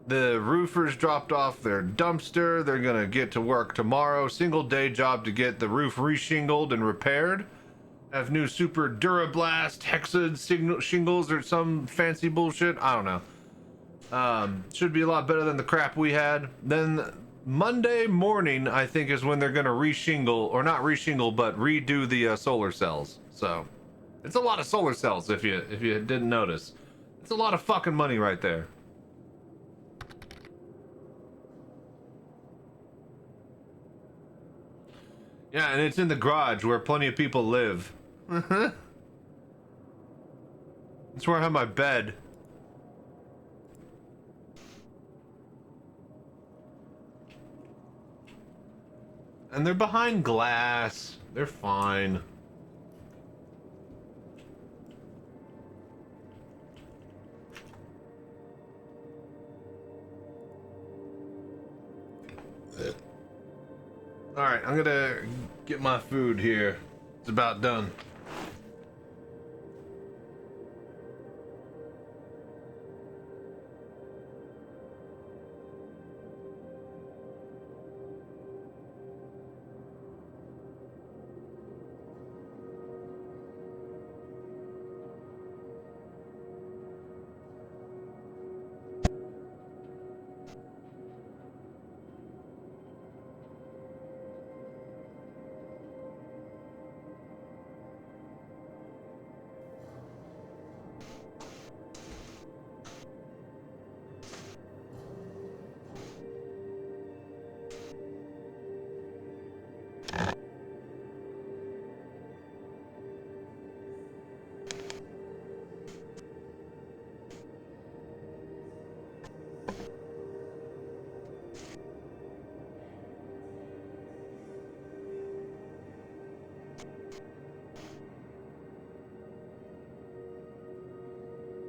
The roofers dropped off their dumpster. They're gonna get to work tomorrow. Single day job to get the roof reshingled and repaired. Have new super Durablast Hexa shingles or some fancy bullshit. I don't know. Should be a lot better than the crap we had. Then Monday morning, I think, is when they're gonna reshingle, or not reshingle, but redo the solar cells. So it's a lot of solar cells if you didn't notice. It's a lot of fucking money right there. Yeah, and it's in the garage where plenty of people live. That's where I have my bed. And they're behind glass. They're fine. Alright, I'm gonna get my food here. It's about done.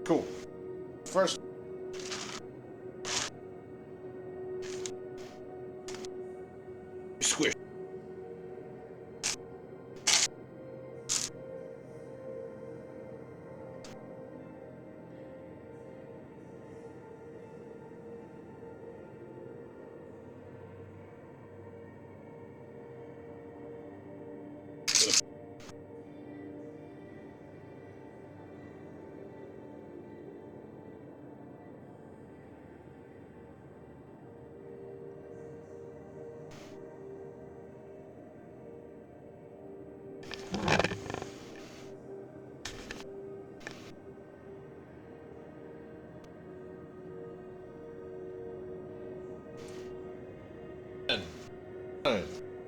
Cool. First. Squish.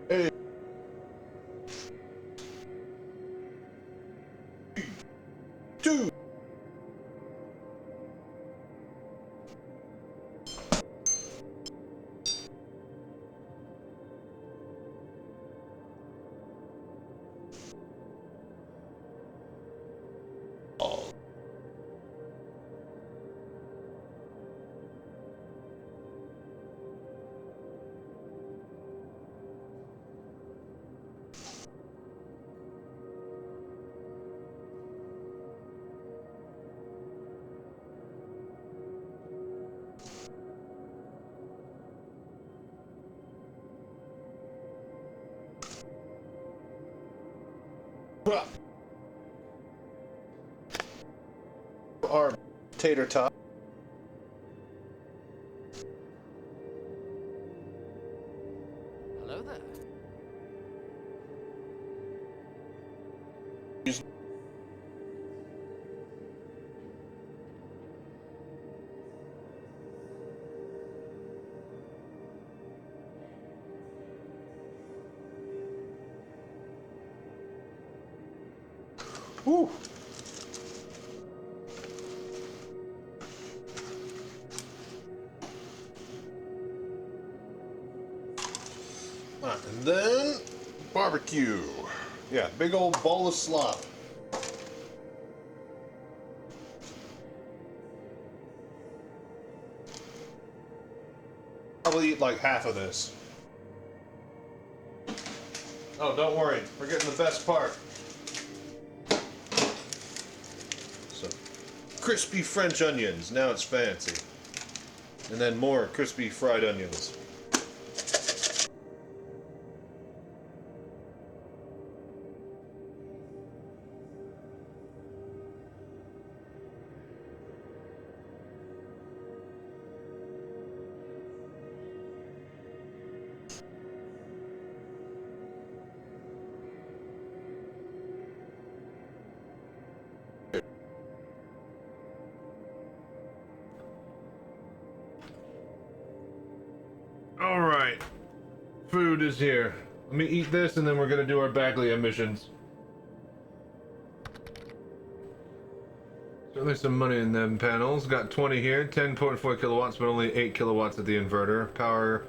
Hey. Two. Our tater tot. Hello there. Woo. And then barbecue. Yeah, big old bowl of slop. Probably eat like half of this. Oh, don't worry. We're getting the best part. Some crispy French onions. Now it's fancy. And then more crispy fried onions. Alright. Food is here. Let me eat this and then we're gonna do our Bagley missions. Certainly some money in them panels. Got 20 here, 10.4 kilowatts, but only 8 kilowatts at the inverter. Power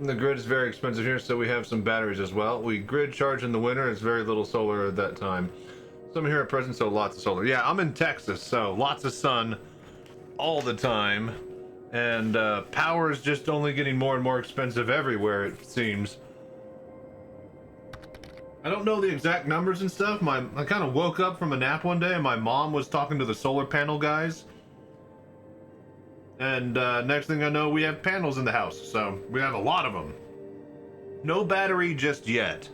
The grid is very expensive here, so we have some batteries as well. We grid charge in the winter. It's very little solar at that time. Some here at present, so lots of solar. Yeah, I'm in Texas, so lots of sun all the time. And power is just only getting more and more expensive everywhere, it seems. I don't know the exact numbers and stuff. I kind of woke up from a nap one day and my mom was talking to the solar panel guys. And next thing I know, we have panels in the house, so we have a lot of them. No battery just yet.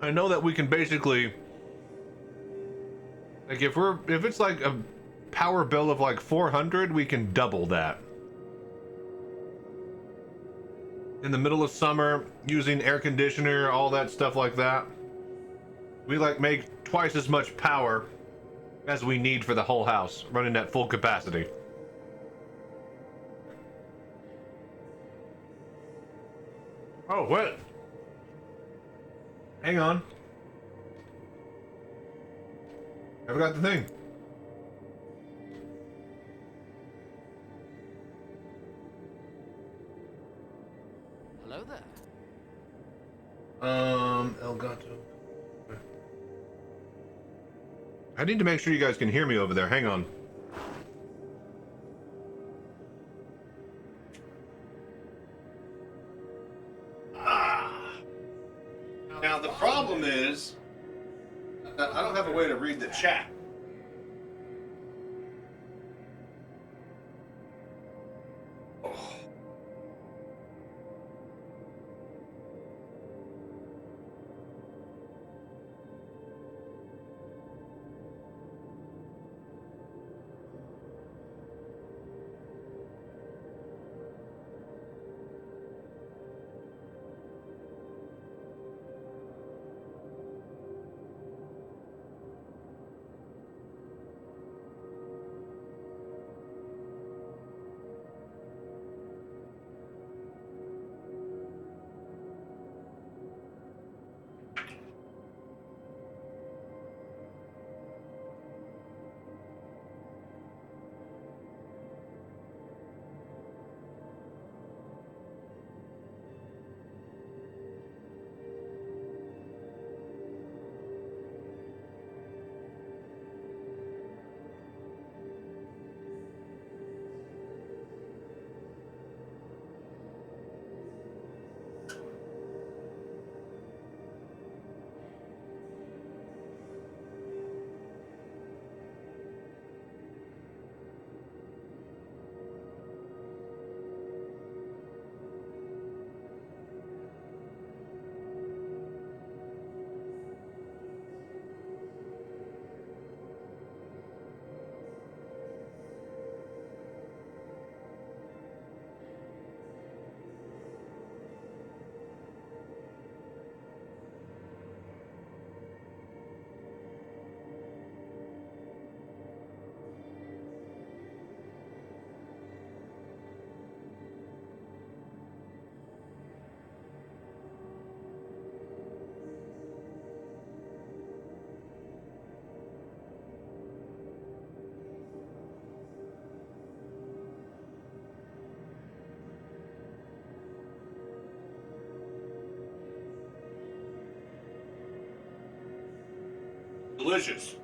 I know that we can basically, like, if it's like a power bill of like 400, we can double that. In the middle of summer, using air conditioner, all that stuff like that, we like make twice as much power as we need for the whole house, running at full capacity. Oh, what? Hang on. I forgot the thing. Hello there. Elgato. I need to make sure you guys can hear me over there. Hang on. Now the problem is that I don't have a way to read the chat. Delicious.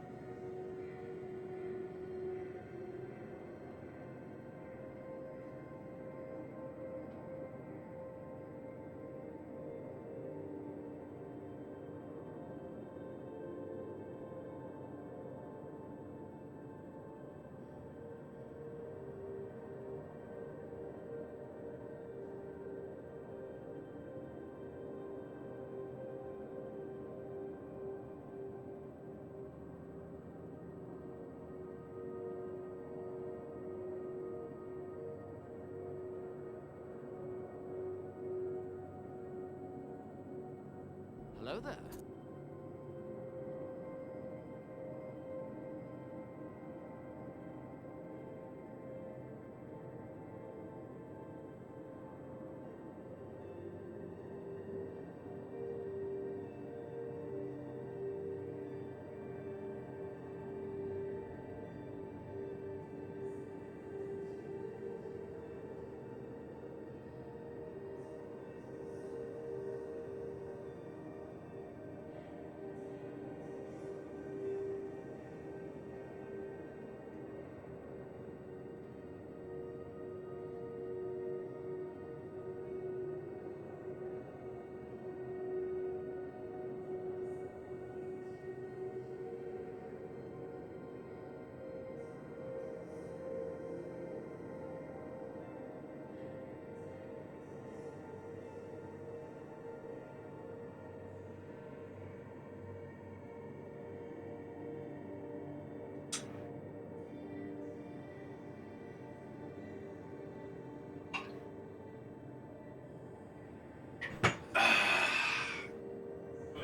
Hello there.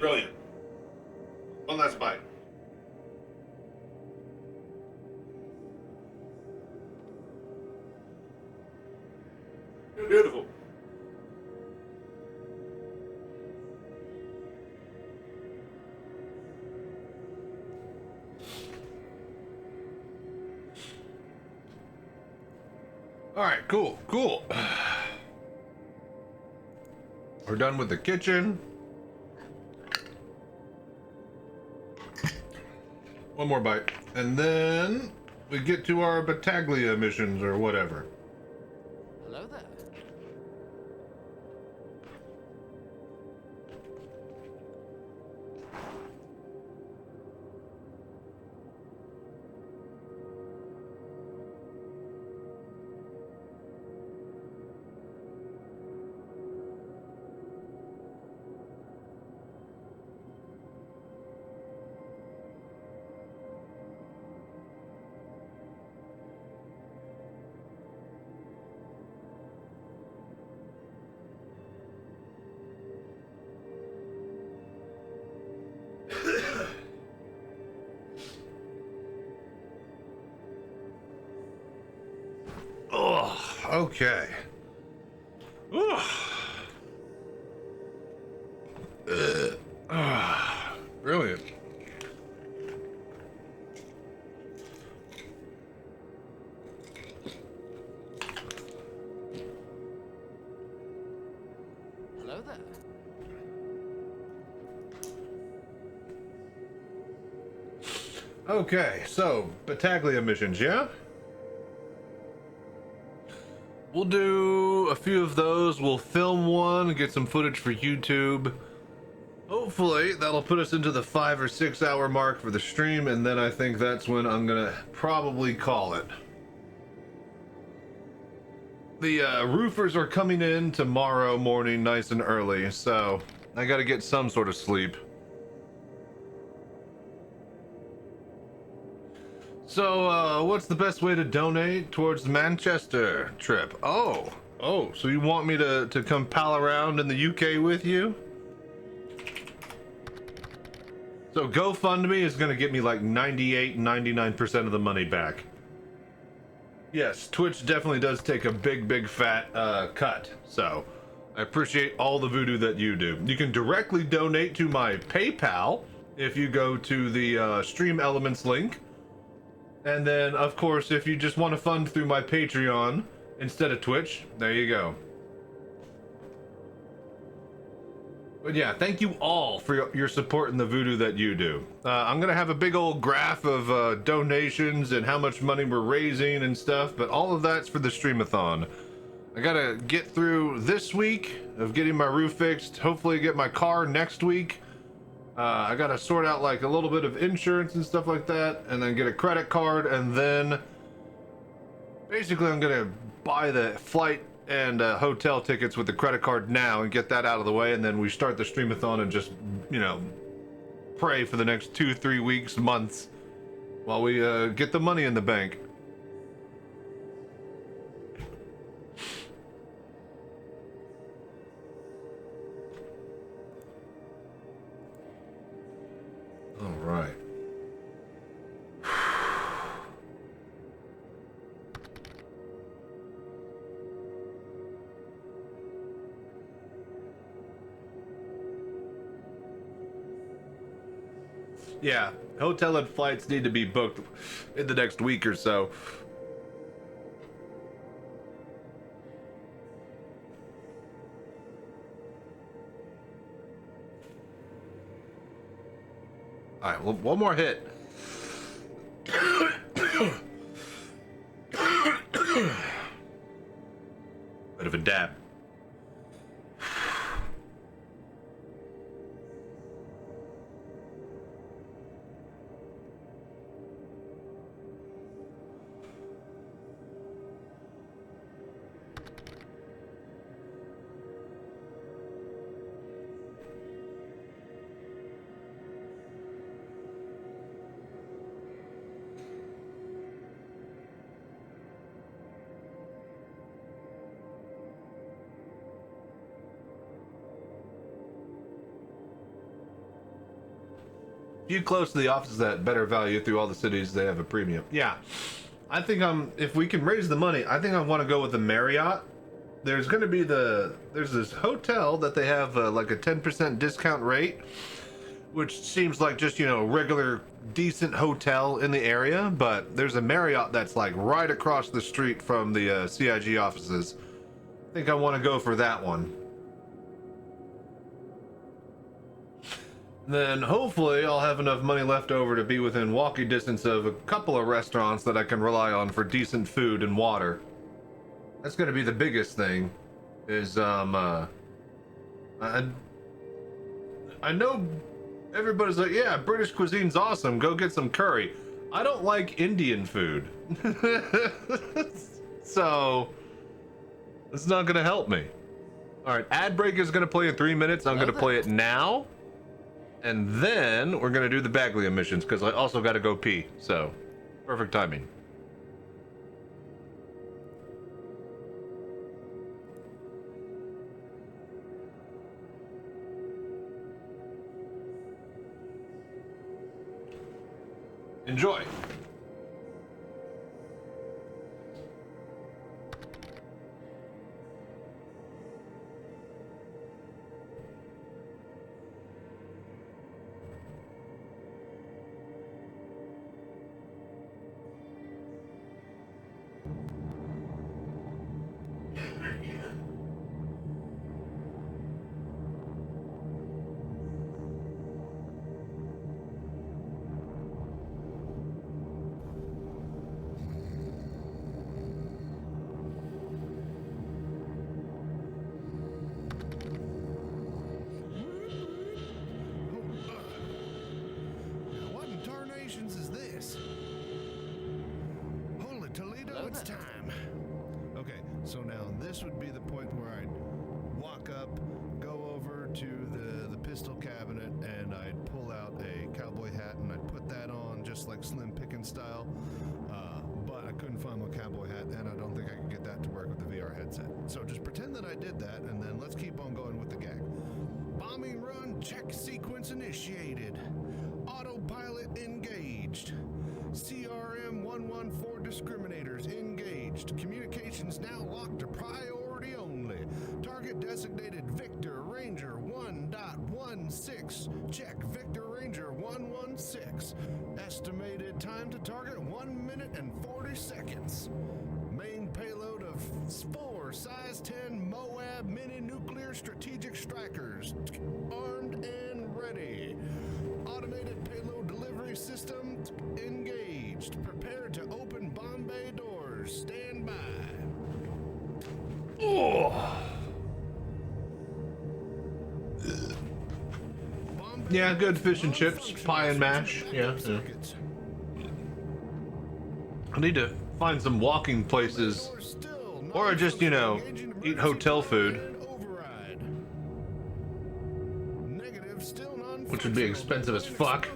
Brilliant. One last bite. Beautiful. All right, cool. We're done with the kitchen. One more bite. And then we get to our Battaglia missions or whatever. Hello there. Oh, okay. Brilliant. Hello there. Okay, so Battaglia missions, yeah? We'll do a few of those. We'll film one, get some footage for YouTube. Hopefully that'll put us into the 5 or 6 hour mark for the stream, and then I think that's when I'm gonna probably call it. The roofers are coming in tomorrow morning nice and early, so I gotta get some sort of sleep. So, what's the best way to donate towards the Manchester trip? Oh, so you want me to come pal around in the UK with you? So GoFundMe is gonna get me like 98, 99% of the money back. Yes, Twitch definitely does take a big fat cut, so I appreciate all the voodoo that you do. You can directly donate to my PayPal if you go to the Stream Elements link. And then, of course, if you just want to fund through my Patreon instead of Twitch, there you go. But yeah, thank you all for your support in the voodoo that you do. I'm going to have a big old graph of donations and how much money we're raising and stuff, but all of that's for the Streamathon. I got to get through this week of getting my roof fixed, hopefully get my car next week. I gotta sort out like a little bit of insurance and stuff like that, and then get a credit card, and then basically I'm gonna buy the flight and hotel tickets with the credit card now and get that out of the way, and then we start the Streamathon and just, you know, pray for the next 2-3 weeks, months, while we get the money in the bank. All right. Yeah, hotel and flights need to be booked in the next week or so. All right, well, one more hit. Bit of a dab. If you close to the offices at better value through all the cities, they have a premium. Yeah, I think if we can raise the money, I think I want to go with the Marriott. There's going to be there's this hotel that they have like a 10% discount rate, which seems like just, you know, regular decent hotel in the area, but there's a Marriott that's like right across the street from the CIG offices. I think I want to go for that one. Then hopefully I'll have enough money left over to be within walking distance of a couple of restaurants that I can rely on for decent food and water. That's going to be the biggest thing, is I know everybody's like, yeah, British cuisine's awesome, go get some curry. I don't like Indian food. So it's not going to help me. All right, ad break is going to play in 3 minutes. I'm going to play it now. And then we're going to do the Bagley missions, because I also got to go pee. So, perfect timing. Enjoy. What in tarnations is this? Holy Toledo, it's time. Okay, so now this would be the point where I'd walk up, go over to the pistol cabinet, and I'd pull out a cowboy hat and I'd put that on just like Slim Pickens style. But I couldn't find my cowboy hat, and I don't think I could get that to work with the VR headset. So just pretend that I did that, and then let's keep on going with the gag. Bombing run check sequence initiated. Autopilot engaged. CRM 114 discriminators engaged. Communications now locked to priority only. Target designated Victor Ranger 1.16. Check Victor Ranger 116. Estimated time to target 1 minute and 40 seconds. Main payload of 4 size 10 Moab mini nuclear strategic strikers. Armed and ready. Automated payload delivery system engaged. Prepare to open bomb bay doors. Stand by. Yeah, good fish and chips, pie and mash. Yeah. I need to find some walking places, or just, you know, eat hotel food, which would be expensive as fuck.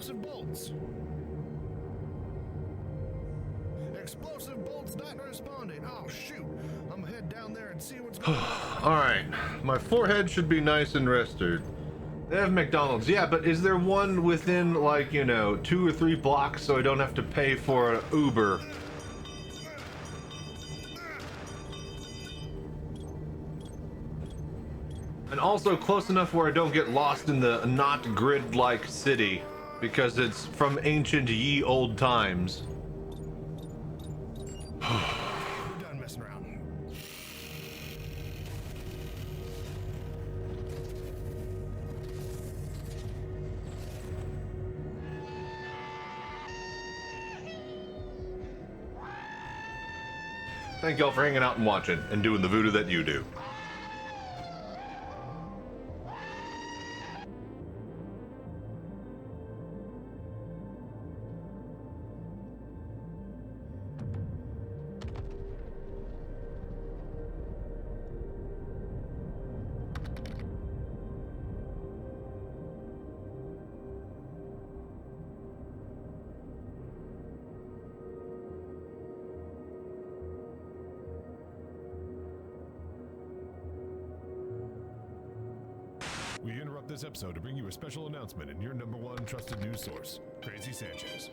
Explosive bolts not responding. Oh shoot. I'm gonna head down there and see what's going on. Alright, my forehead should be nice and rested. They have McDonald's, yeah, but is there one within, like, you know, 2 or 3 blocks so I don't have to pay for an Uber? And also close enough where I don't get lost in the not grid-like city, because it's from ancient ye old times. We're done messing around. Thank y'all for hanging out and watching, and doing the voodoo that you do. We interrupt this episode to bring you a special announcement in your #1 trusted news source, Crazy Sanchez.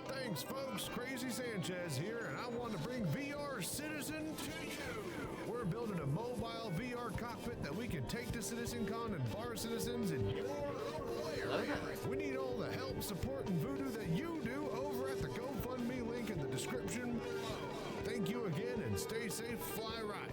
Thanks, folks. Crazy Sanchez here, and I want to bring VR Citizen to you. We're building a mobile VR cockpit that we can take to CitizenCon and bar citizens in your local area. We need all the help, support, and voodoo that you do over at the GoFundMe link in the description below. Thank you again, and stay safe, fly right.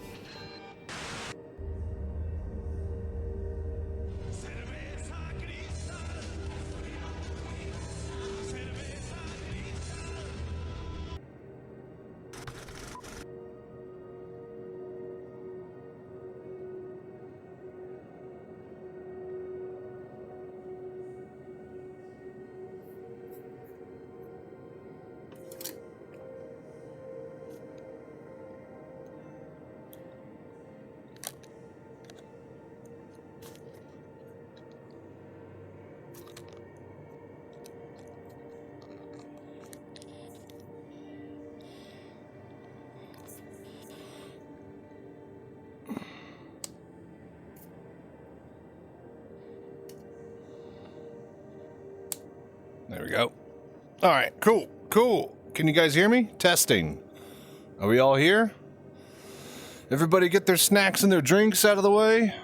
There we go. All right, cool. Can you guys hear me? Testing. Are we all here? Everybody get their snacks and their drinks out of the way.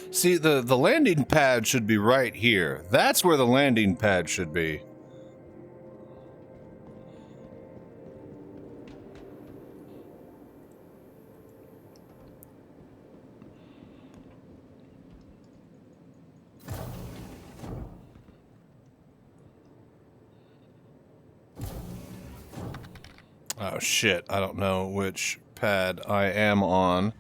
See, the landing pad should be right here. That's where the landing pad should be. Oh shit, I don't know which pad I am on.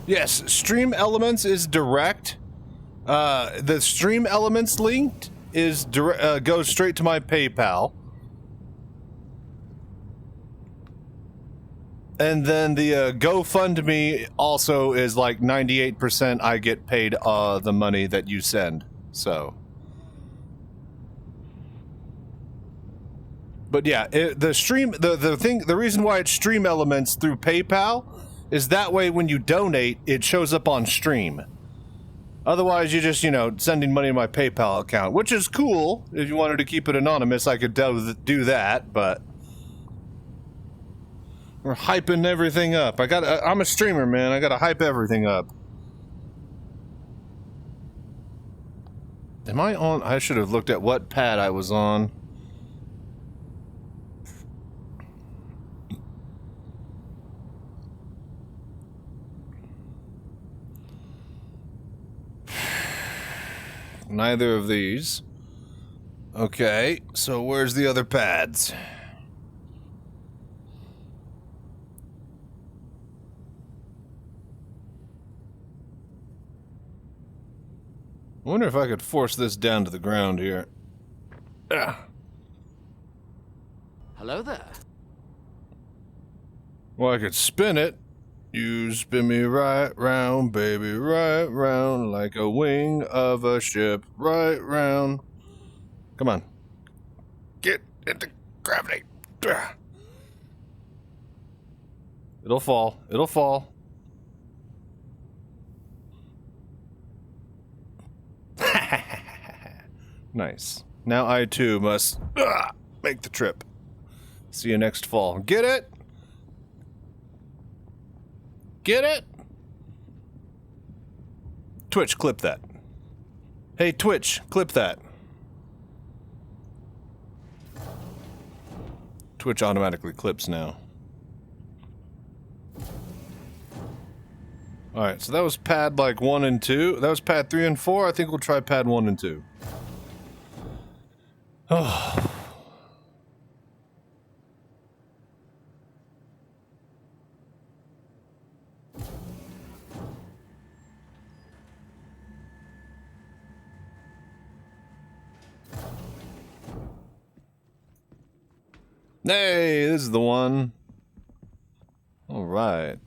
Yes, Stream Elements is direct. The Stream Elements link is goes straight to my PayPal. And then the GoFundMe also is like 98% I get paid the money that you send. So... But yeah, the reason why it's Stream Elements through PayPal is that way when you donate, it shows up on stream. Otherwise, you're just, sending money to my PayPal account, which is cool. If you wanted to keep it anonymous, I could do that, but we're hyping everything up. I'm a streamer, man. I gotta hype everything up. Am I on? I should have looked at what pad I was on. Neither of these. Okay, so where's the other pads? I wonder if I could force this down to the ground here. Hello there. Well, I could spin it. You spin me right round, baby, right round, like a wing of a ship, right round. Come on. Get into gravity. It'll fall. It'll fall. Nice. Now I too must make the trip. See you next fall. Get it? Get it? Twitch, clip that. Hey, Twitch, clip that. Twitch automatically clips now. Alright, so that was pad like 1 and 2. That was pad 3 and 4. I think we'll try pad 1 and 2. Oh. Hey, this is the one. All right.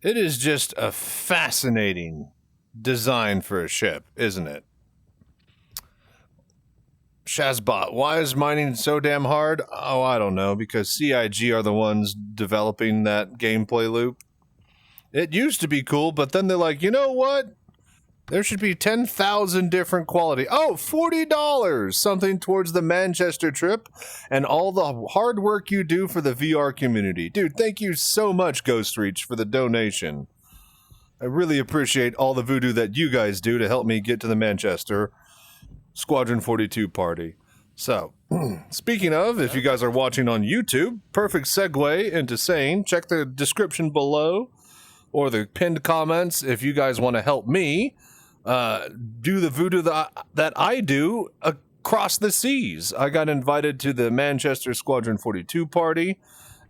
It is just a fascinating design for a ship, isn't it? Shazbot, why is mining so damn hard? Oh, I don't know, because CIG are the ones developing that gameplay loop. It used to be cool, but then they're like, you know what? There should be 10,000 different quality. Oh, $40! Something towards the Manchester trip and all the hard work you do for the VR community. Dude, thank you so much, Ghost Reach, for the donation. I really appreciate all the voodoo that you guys do to help me get to the Manchester Squadron 42 party. So, speaking of, if you guys are watching on YouTube, perfect segue into saying, check the description below or the pinned comments if you guys want to help me do the voodoo that I do across the seas. I got invited to the Manchester Squadron 42 party,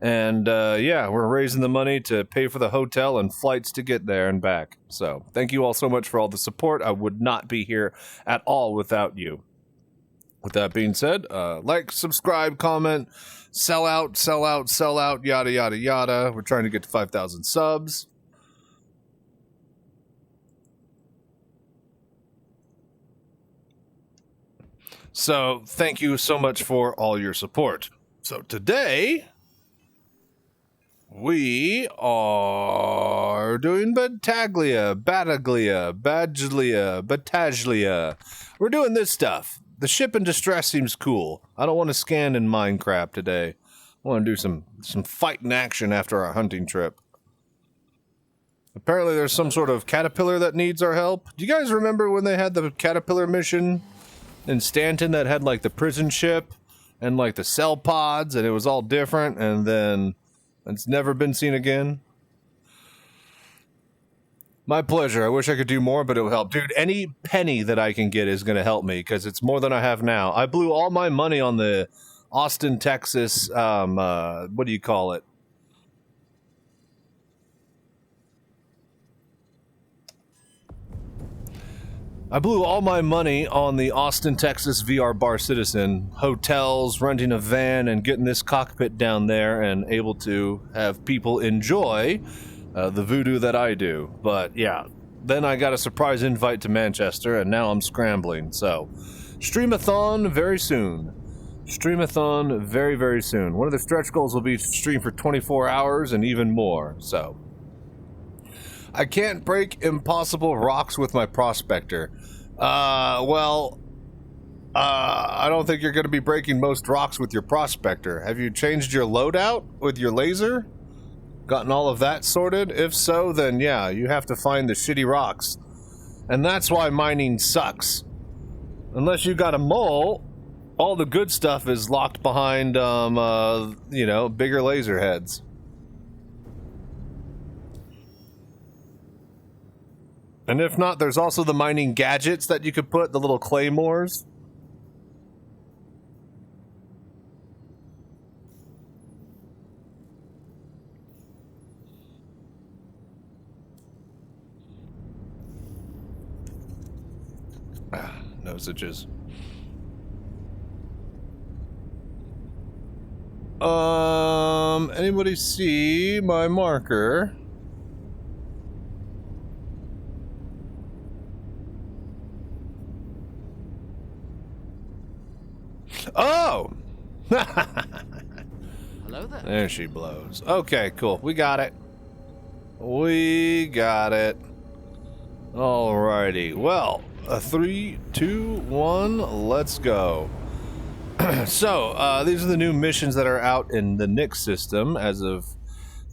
and yeah, we're raising the money to pay for the hotel and flights to get there and back. So thank you all so much for all the support. I would not be here at all without you. With that being said, like, subscribe, comment, sell out, yada, yada, yada. We're trying to get to 5,000 subs. So, thank you so much for all your support. So, today, we are doing Battaglia. We're doing this stuff. The ship in distress seems cool. I don't want to scan in Minecraft today. I want to do some fighting action after our hunting trip. Apparently, there's some sort of caterpillar that needs our help. Do you guys remember when they had the caterpillar mission in Stanton that had like the prison ship and like the cell pods, and it was all different, and then it's never been seen again? My pleasure. I wish I could do more, but it will help. Dude, any penny that I can get is going to help me, because it's more than I have now. I blew all my money on the Austin, Texas, what do you call it? I blew all my money on the Austin, Texas VR Bar Citizen, hotels, renting a van, and getting this cockpit down there and able to have people enjoy the voodoo that I do. But yeah, then I got a surprise invite to Manchester, and now I'm scrambling. So, streamathon very soon. Streamathon very, very soon. One of the stretch goals will be to stream for 24 hours and even more. So, I can't break impossible rocks with my prospector. I don't think you're going to be breaking most rocks with your prospector. Have you changed your loadout with your laser? Gotten all of that sorted? If so, then yeah, you have to find the shitty rocks. And that's why mining sucks. Unless you got a mole, all the good stuff is locked behind, you know, bigger laser heads. And if not, there's also the mining gadgets that you could put, the little claymores. Nosages. Anybody see my marker? Oh! Hello there. There she blows. Okay, cool. We got it. We got it. Alrighty. Well, 3, 2, 1, let's go. So, these are the new missions that are out in the Nix system as of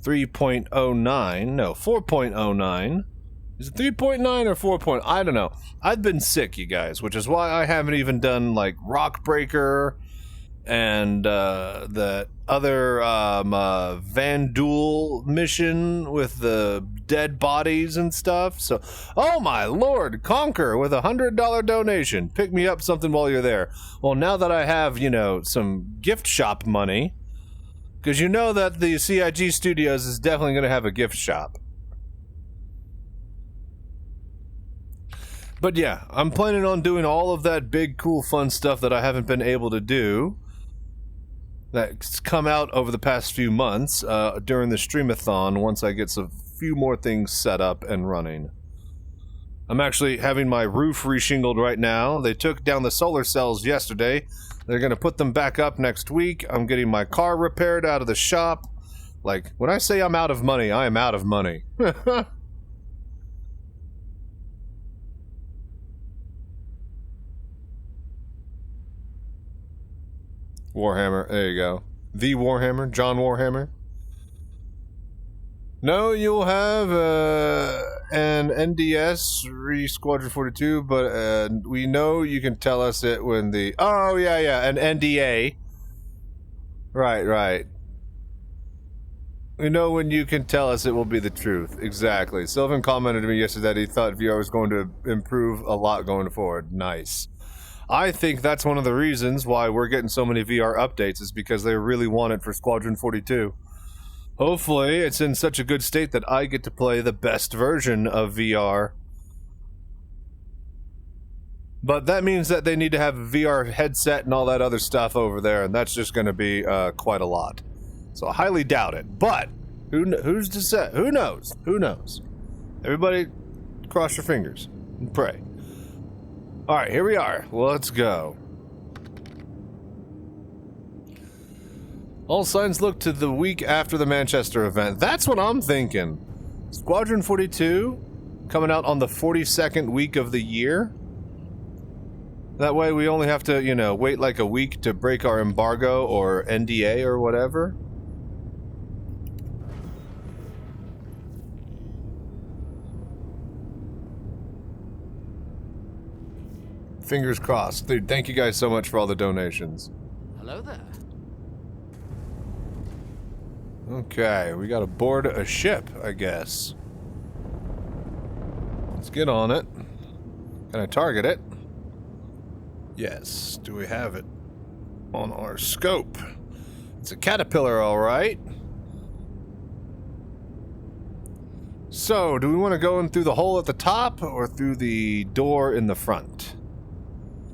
3.09. No, 4.09. Is it 3.9 or 4. I don't know. I've been sick, you guys, which is why I haven't even done, like, Rockbreaker and the other Vandul mission with the dead bodies and stuff. So, oh my lord, Conquer with $100 donation. Pick me up something while you're there. Well, now that I have, you know, some gift shop money, because you know that the CIG Studios is definitely going to have a gift shop. But yeah, I'm planning on doing all of that big, cool, fun stuff that I haven't been able to do. That's come out over the past few months during the streamathon once I get few more things set up and running. I'm actually having my roof reshingled right now. They took down the solar cells yesterday. They're going to put them back up next week. I'm getting my car repaired out of the shop. Like, when I say I'm out of money, I am out of money. Warhammer, there you go. The Warhammer, John Warhammer. No, you'll have an NDS Squadron 42, but we know you can tell us it when the... Oh, yeah, an NDA. Right. We know when you can tell us it will be the truth. Exactly. Sylvan commented to me yesterday that he thought VR was going to improve a lot going forward. Nice. I think that's one of the reasons why we're getting so many VR updates is because they really want it for Squadron 42. Hopefully, it's in such a good state that I get to play the best version of VR. But that means that they need to have a VR headset and all that other stuff over there, and that's just going to be quite a lot. So I highly doubt it. But who's to say? Who knows? Who knows? Everybody, cross your fingers and pray. All right, here we are. Let's go. All signs look to the week after the Manchester event. That's what I'm thinking. Squadron 42 coming out on the 42nd week of the year. That way we only have to, you know, wait like a week to break our embargo or NDA or whatever. Fingers crossed. Dude, thank you guys so much for all the donations. Hello there. Okay, we gotta board a ship, I guess. Let's get on it. Can I target it? Yes. Do we have it on our scope? It's a caterpillar, alright. So, do we want to go in through the hole at the top or through the door in the front?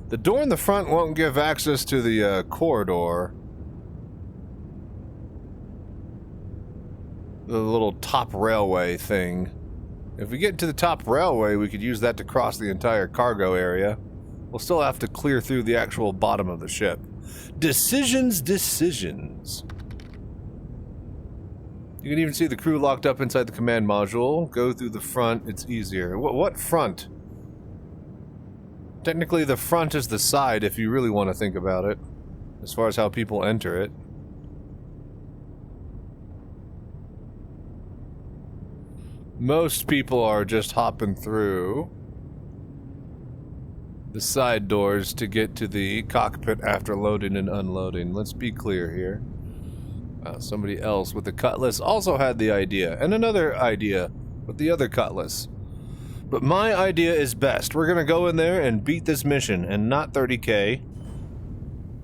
The door in the front won't give access to the corridor. The little top railway thing. If we get to the top railway, we could use that to cross the entire cargo area. We'll still have to clear through the actual bottom of the ship. Decisions. You can even see the crew locked up inside the command module. Go through the front, it's easier. What front? Technically, the front is the side if you really want to think about it, as far as how people enter it. Most people are just hopping through the side doors to get to the cockpit after loading and unloading. Let's be clear here. Somebody else with the cutlass also had the idea, and another idea with the other cutlass. But my idea is best. We're gonna go in there and beat this mission, and not 30k,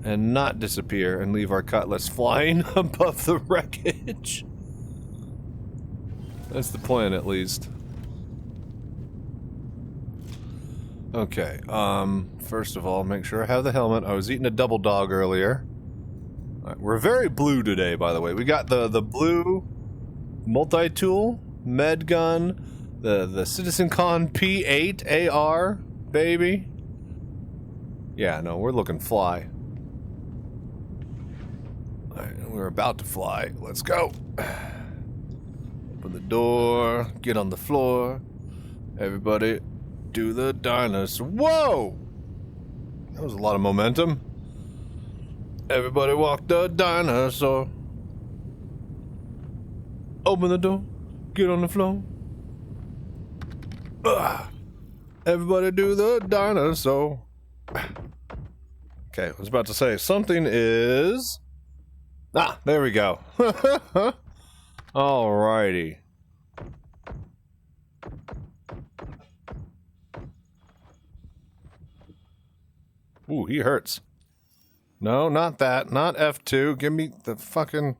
and not disappear and leave our cutlass flying above the wreckage. That's the plan, at least. Okay, first of all, make sure I have the helmet. I was eating a double dog earlier. All right, we're very blue today, by the way. We got the blue multi-tool, med gun, the Citizen Con P8 AR, baby. Yeah, no, we're looking fly. All right, we're about to fly. Let's go. Open the door, get on the floor. Everybody do the dinosaur. Whoa! That was a lot of momentum. Everybody walk the dinosaur. Open the door, get on the floor. Everybody do the dinosaur. Okay, I was about to say something is... Ah, there we go. Alrighty. Ooh, he hurts. No, not that. Not F2. Give me the fucking...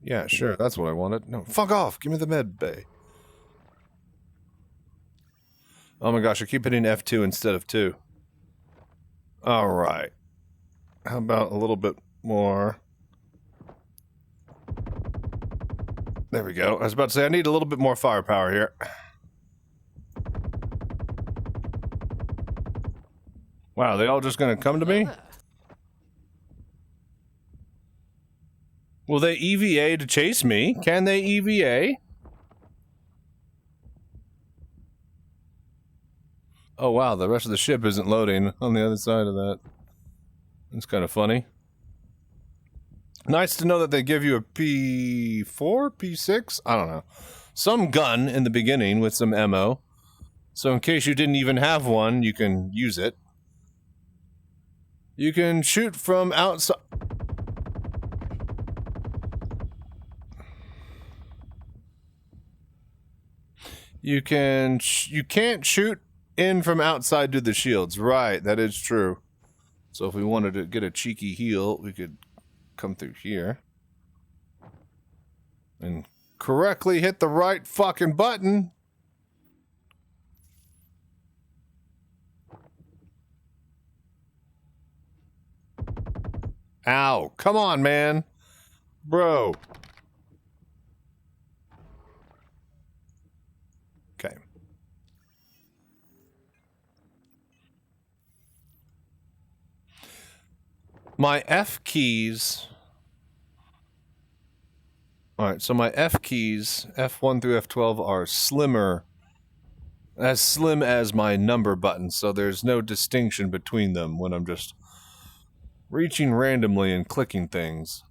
Yeah, sure. That's what I wanted. No, fuck off. Give me the med bay. Oh my gosh, I keep hitting F2 instead of 2. Alright. How about a little bit more... There we go. I was about to say I need a little bit more firepower here. Wow, they all just gonna come to me? Will they EVA to chase me? Can they EVA? Oh wow, the rest of the ship isn't loading on the other side of that. That's kind of funny. Nice to know that they give you a P4, P6? I don't know. Some gun in the beginning with some ammo. So in case you didn't even have one, you can use it. You can shoot from outside. You can't shoot in from outside to the shields. Right, that is true. So if we wanted to get a cheeky heal, we could come through here. And correctly hit the right fucking button. Ow, come on, man. Bro. Okay. My F keys. Alright, so my F keys, F1 through F12, are slimmer. As slim as my number button, so there's no distinction between them when I'm just reaching randomly and clicking things.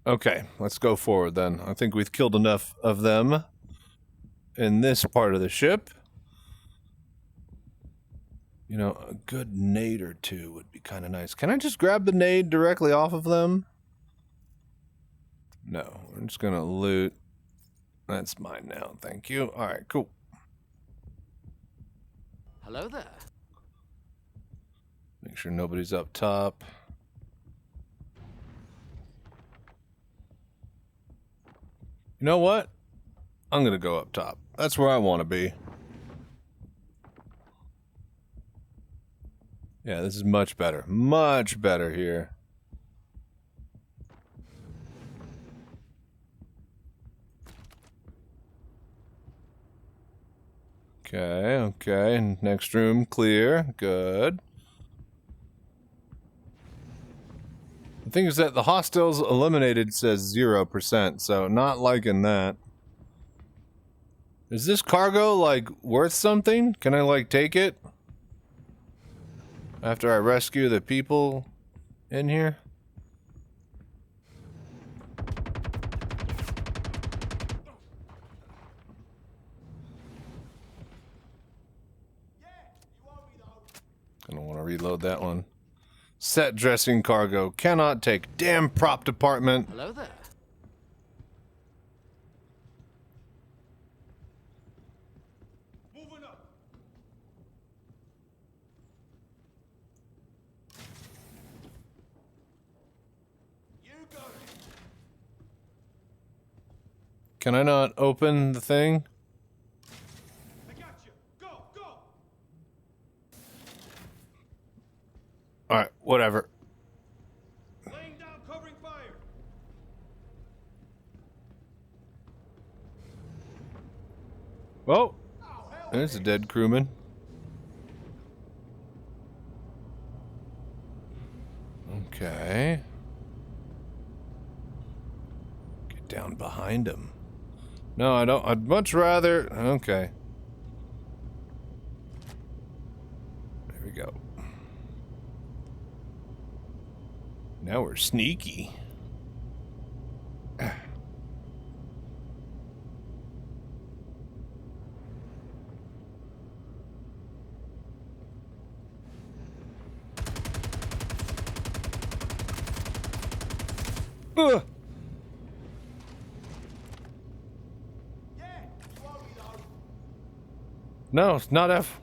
Okay, let's go forward then. I think we've killed enough of them in this part of the ship. You know, a good nade or two would be kind of nice. Can I just grab the nade directly off of them? No, I'm just gonna loot. That's mine now, thank you. Alright, cool. Hello there. Make sure nobody's up top. You know what? I'm gonna go up top. That's where I want to be. Yeah, this is much better. Much better here. Okay, okay. Next room clear. Good. The thing is that the hostiles eliminated says 0%, so not liking that. Is this cargo, like, worth something? Can I, like, take it? After I rescue the people in here? I don't want to reload that one. Set dressing cargo. Cannot take. Damn prop department. Hello there. Moving up. You got it. Can I not open the thing? I got you. Go, go. Alright, whatever. Laying down covering fire. Oh, there's a dead crewman. Okay. Get down behind him. No, I don't. I'd much rather. Okay. There we go. Now we're sneaky. Ugh. No, it's not F.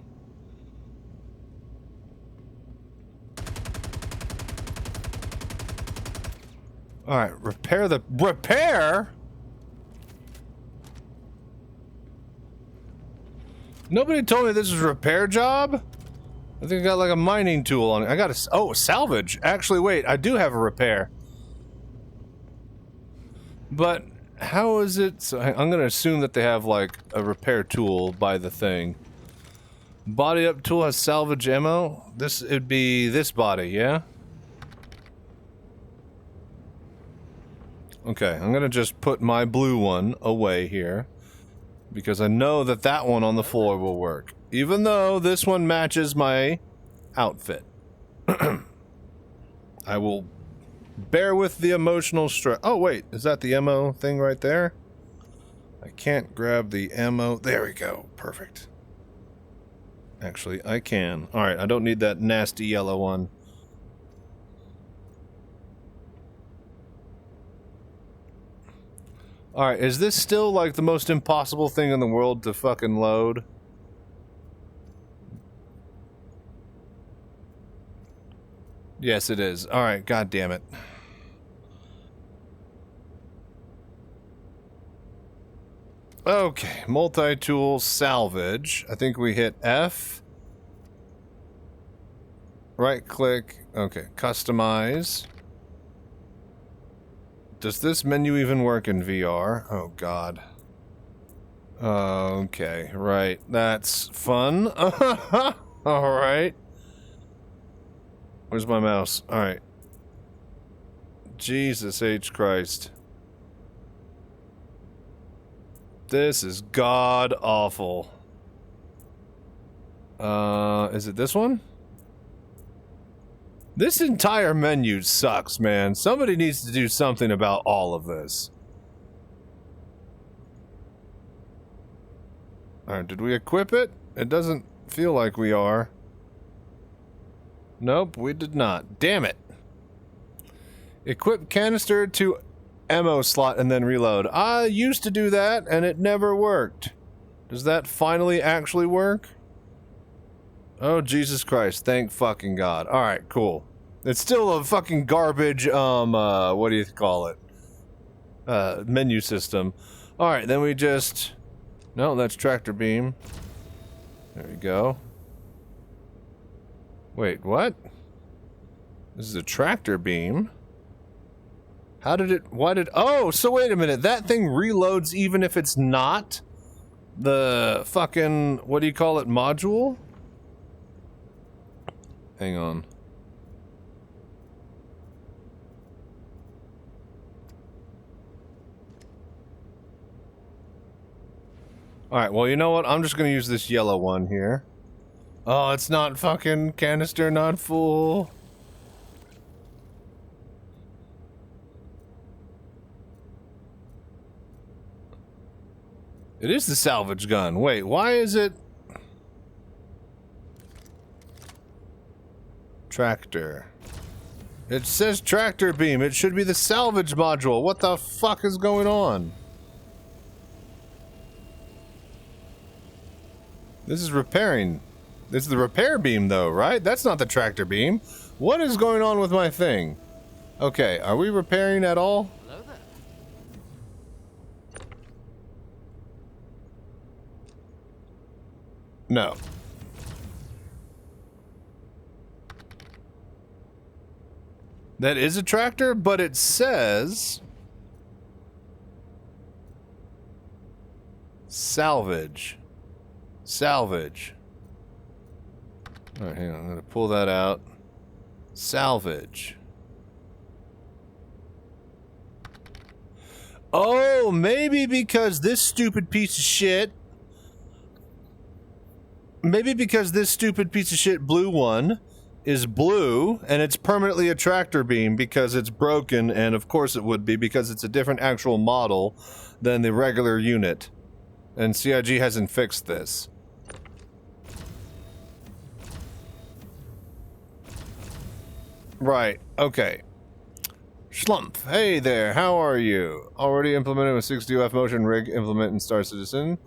Alright, repair the... Repair?! Nobody told me this was a repair job? I think I got like a mining tool on it. I got a... Oh, salvage! Actually, wait, I do have a repair. But, how is it... So I'm gonna assume that they have like a repair tool by the thing. Body up tool has salvage ammo? This, it'd be this body, yeah? Okay, I'm gonna just put my blue one away here. Because I know that that one on the floor will work. Even though this one matches my outfit. I will bear with the emotional stress. Oh wait, is that the ammo thing right there? I can't grab the ammo. There we go, perfect. Actually, I can. Alright, I don't need that nasty yellow one. Alright, is this still like the most impossible thing in the world to fucking load? Yes, it is. Alright, god damn it. Okay, multi-tool salvage. I think we hit F. Right click. Okay, customize. Does this menu even work in VR? Oh god. Okay, right. That's fun. Alright. Where's my mouse? Alright. Jesus H. Christ. This is god awful. Is it this one? This entire menu sucks, man. Somebody needs to do something about all of this. Alright, did we equip it? It doesn't feel like we are. Nope, we did not. Damn it. Equip canister to ammo slot and then reload. I used to do that and it never worked. Does that finally actually work? Oh, Jesus Christ. Thank fucking God. Alright, cool. It's still a fucking garbage, what do you call it? Menu system. Alright, then we just... No, that's tractor beam. There we go. Wait, what? This is a tractor beam. How did it... Why did... Oh, so wait a minute. That thing reloads even if it's not the fucking... What do you call it? Module? Hang on. Alright, well, you know what? I'm just gonna use this yellow one here. Oh, it's not fucking canister, not full. It is the salvage gun. Wait, why is it... Tractor. It says tractor beam. It should be the salvage module. What the fuck is going on? This is repairing. This is the repair beam though, right? That's not the tractor beam. What is going on with my thing? Okay, are we repairing at all? Hello there. No. That is a tractor, but it says... Salvage. Salvage. Alright, hang on. I'm gonna pull that out. Salvage. Oh, maybe because this stupid piece of shit... Maybe because this stupid piece of shit blue one is blue, and it's permanently a tractor beam because it's broken, and of course it would be because it's a different actual model than the regular unit. And CIG hasn't fixed this. Right, okay. Schlumpf, hey there, how are you? Already implemented with 60UF motion rig implement in Star Citizen.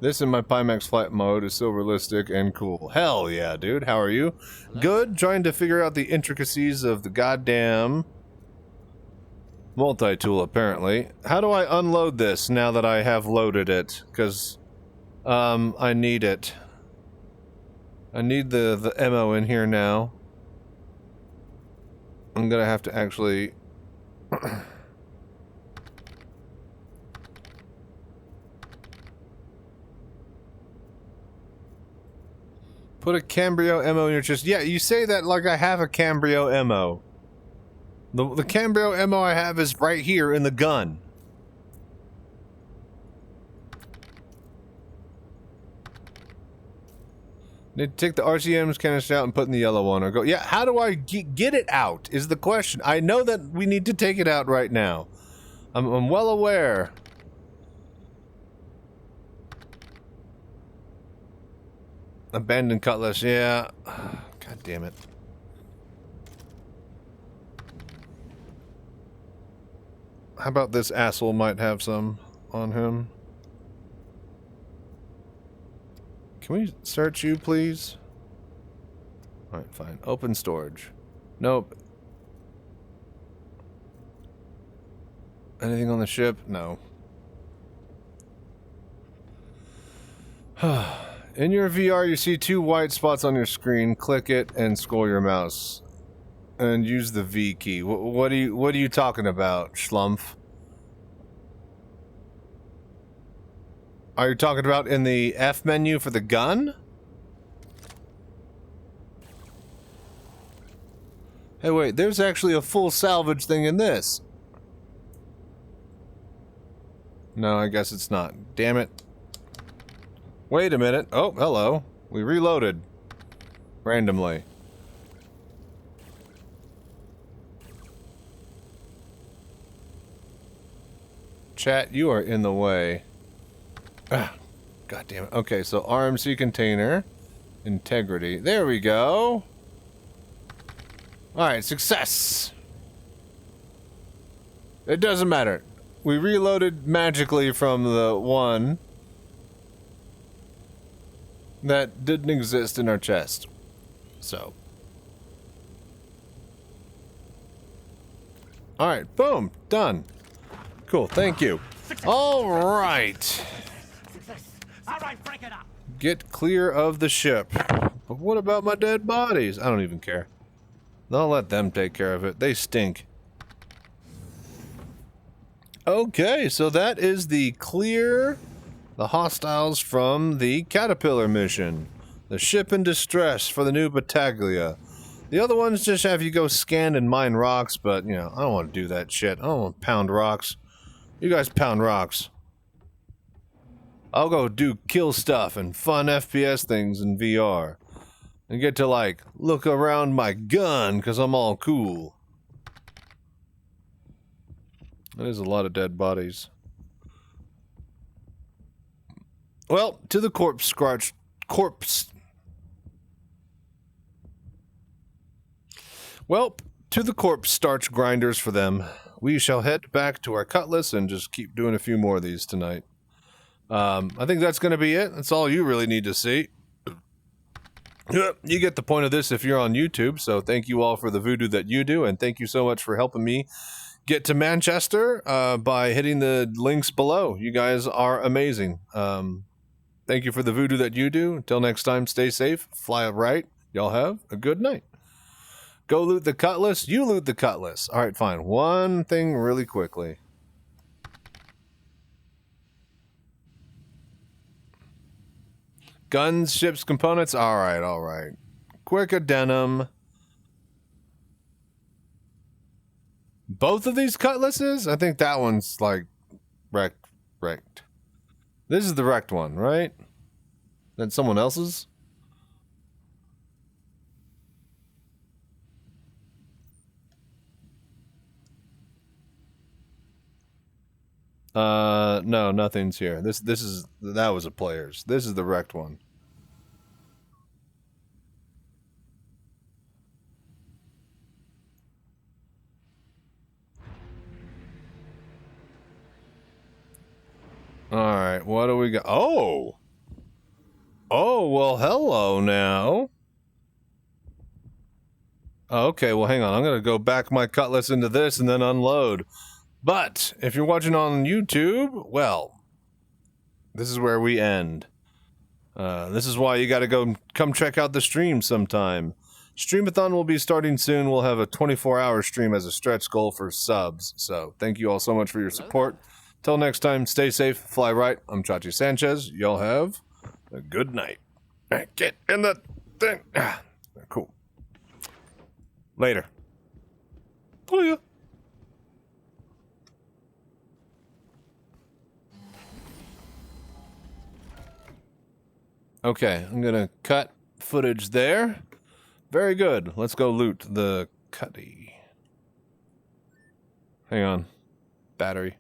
This in my Pimax flight mode is so realistic and cool. Hell yeah, dude, how are you? Good, trying to figure out the intricacies of the goddamn Multi-tool, apparently. How do I unload this now that I have loaded it? Because, I need it. I need the ammo in here now. I'm gonna have to actually... Put a Cambrio ammo in your chest. Yeah, you say that like I have a Cambrio ammo. The Cambrio ammo I have is right here in the gun. Need to take the RCM's canister out and put in the yellow one, or go... Yeah, how do I get it out is the question. I know that we need to take it out right now. I'm well aware. Abandoned cutlass, yeah. God damn it. How about this asshole might have some on him? Can we search you, please? Alright, fine. Open storage. Nope. Anything on the ship? No. In your VR, you see 2 white spots on your screen. Click it and scroll your mouse. And use the V key. What are you talking about, schlumph? Are you talking about in the F menu for the gun? Hey, wait, there's actually a full salvage thing in this. No, I guess it's not. Damn it. Wait a minute. Oh, hello. We reloaded. Randomly. Chat, you are in the way. Ah, God damn it. Okay, so RMC container. Integrity. There we go. Alright, success. It doesn't matter. We reloaded magically from the one that didn't exist in our chest. So. Alright, boom. Done. Cool, thank you. Alright. Alright, break it up. Get clear of the ship. But what about my dead bodies? I don't even care. I'll let them take care of it. They stink. Okay, so that is the clear the hostiles from the Caterpillar mission. The ship in distress for the new Battaglia. The other ones just have you go scan and mine rocks, but, you know, I don't want to do that shit. I don't want to pound rocks. You guys pound rocks. I'll go do kill stuff and fun FPS things in VR. And get to, like, look around my gun, because I'm all cool. There's a lot of dead bodies. Well, to the corpse. Well, to the corpse starch grinders for them. We shall head back to our cutlass and just keep doing a few more of these tonight. I think that's going to be it. That's all you really need to see. You get the point of this if you're on YouTube, so thank you all for the voodoo that you do, and thank you so much for helping me get to Manchester by hitting the links below. You guys are amazing. Thank you for the voodoo that you do. Until next time, stay safe, fly upright. Y'all have a good night. Go loot the cutlass. You loot the cutlass. All right, fine. One thing really quickly. Guns, ships, components. All right, all right. Quick addendum. Both of these cutlasses? I think that one's like wrecked. This is the wrecked one, right? Then someone else's? No, nothing's here. That was a player's. This is the wrecked one. Alright, what do we got? Oh! Oh, well, hello now. Okay, well, hang on. I'm gonna go back my cutlass into this and then unload. But if you're watching on YouTube, well, this is where we end. This is why you gotta come check out the stream sometime. Streamathon will be starting soon. We'll have a 24-hour stream as a stretch goal for subs. So thank you all so much for your support. Till next time, stay safe, fly right. I'm Chachi Sanchez. Y'all have a good night. Get in the thing. Cool. Later. Oh yeah. Okay, I'm gonna cut footage there. Very good. Let's go loot the cutty. Hang on. Battery.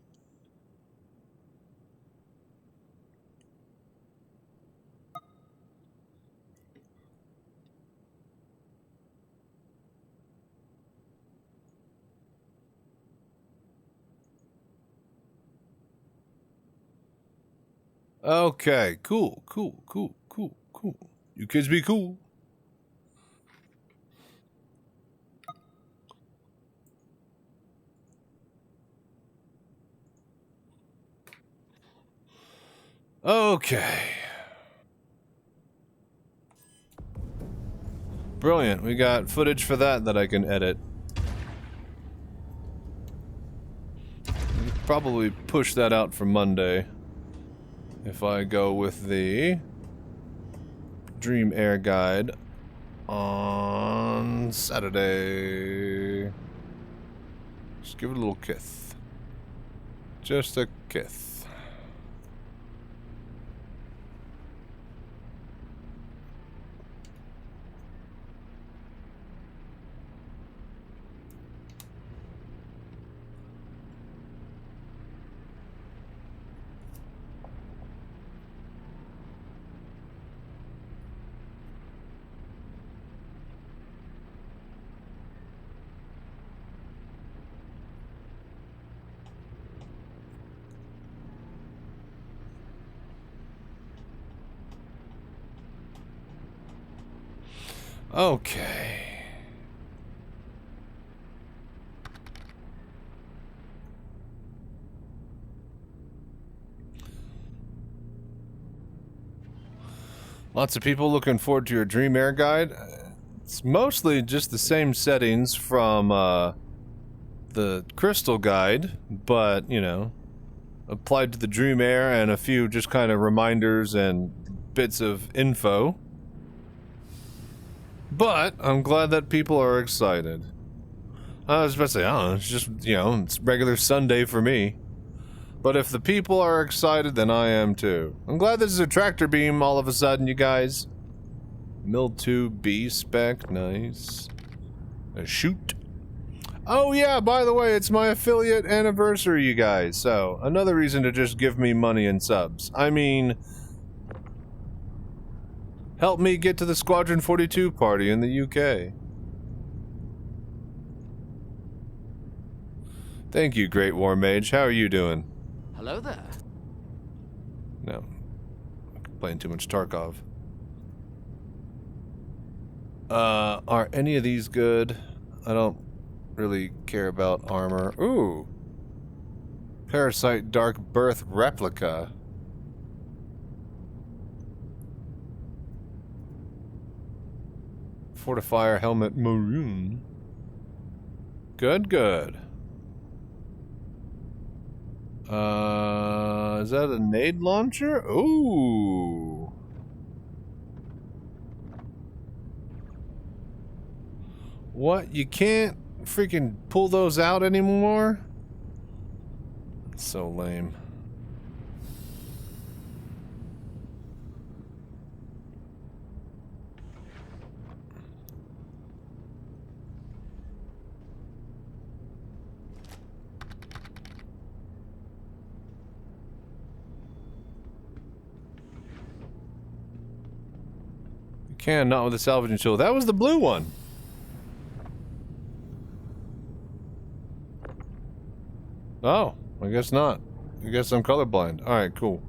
Okay, cool. You kids be cool. Okay. Brilliant. We got footage for that I can edit. Probably push that out for Monday. If I go with the Dream Air Guide on Saturday. Just give it a little kith. Just a kith. Okay. Lots of people looking forward to your Dream Air Guide. It's mostly just the same settings from the Crystal Guide, but, you know, applied to the Dream Air and a few just kind of reminders and bits of info. But I'm glad that people are excited. I was about to say, oh, it's just, you know, it's regular Sunday for me. But if the people are excited, then I am too. I'm glad this is a tractor beam all of a sudden, you guys. Mill 2 B spec, nice. A shoot. Oh yeah, by the way, it's my affiliate anniversary, you guys. So, another reason to just give me money and subs. I mean, help me get to the Squadron 42 party in the UK. Thank you, Great War Mage. How are you doing? Hello there. No. Playing too much Tarkov. Are any of these good? I don't really care about armor. Ooh. Parasite Dark Birth Replica. Fortifier Helmet Maroon. Good, good. Is that a nade launcher? Ooh. What? You can't freaking pull those out anymore? That's so lame. Can, not with the salvaging tool. That was the blue one. Oh, I guess not. I guess I'm colorblind. Alright, cool.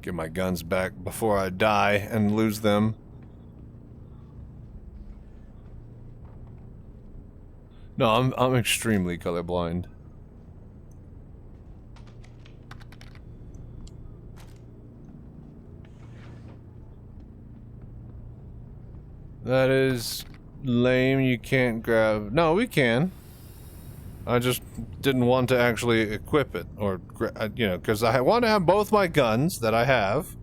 Get my guns back before I die and lose them. No, I'm extremely colorblind. That is lame. You can't grab. No, we can. I just didn't want to actually equip it, or you know, because I want to have both my guns that I have,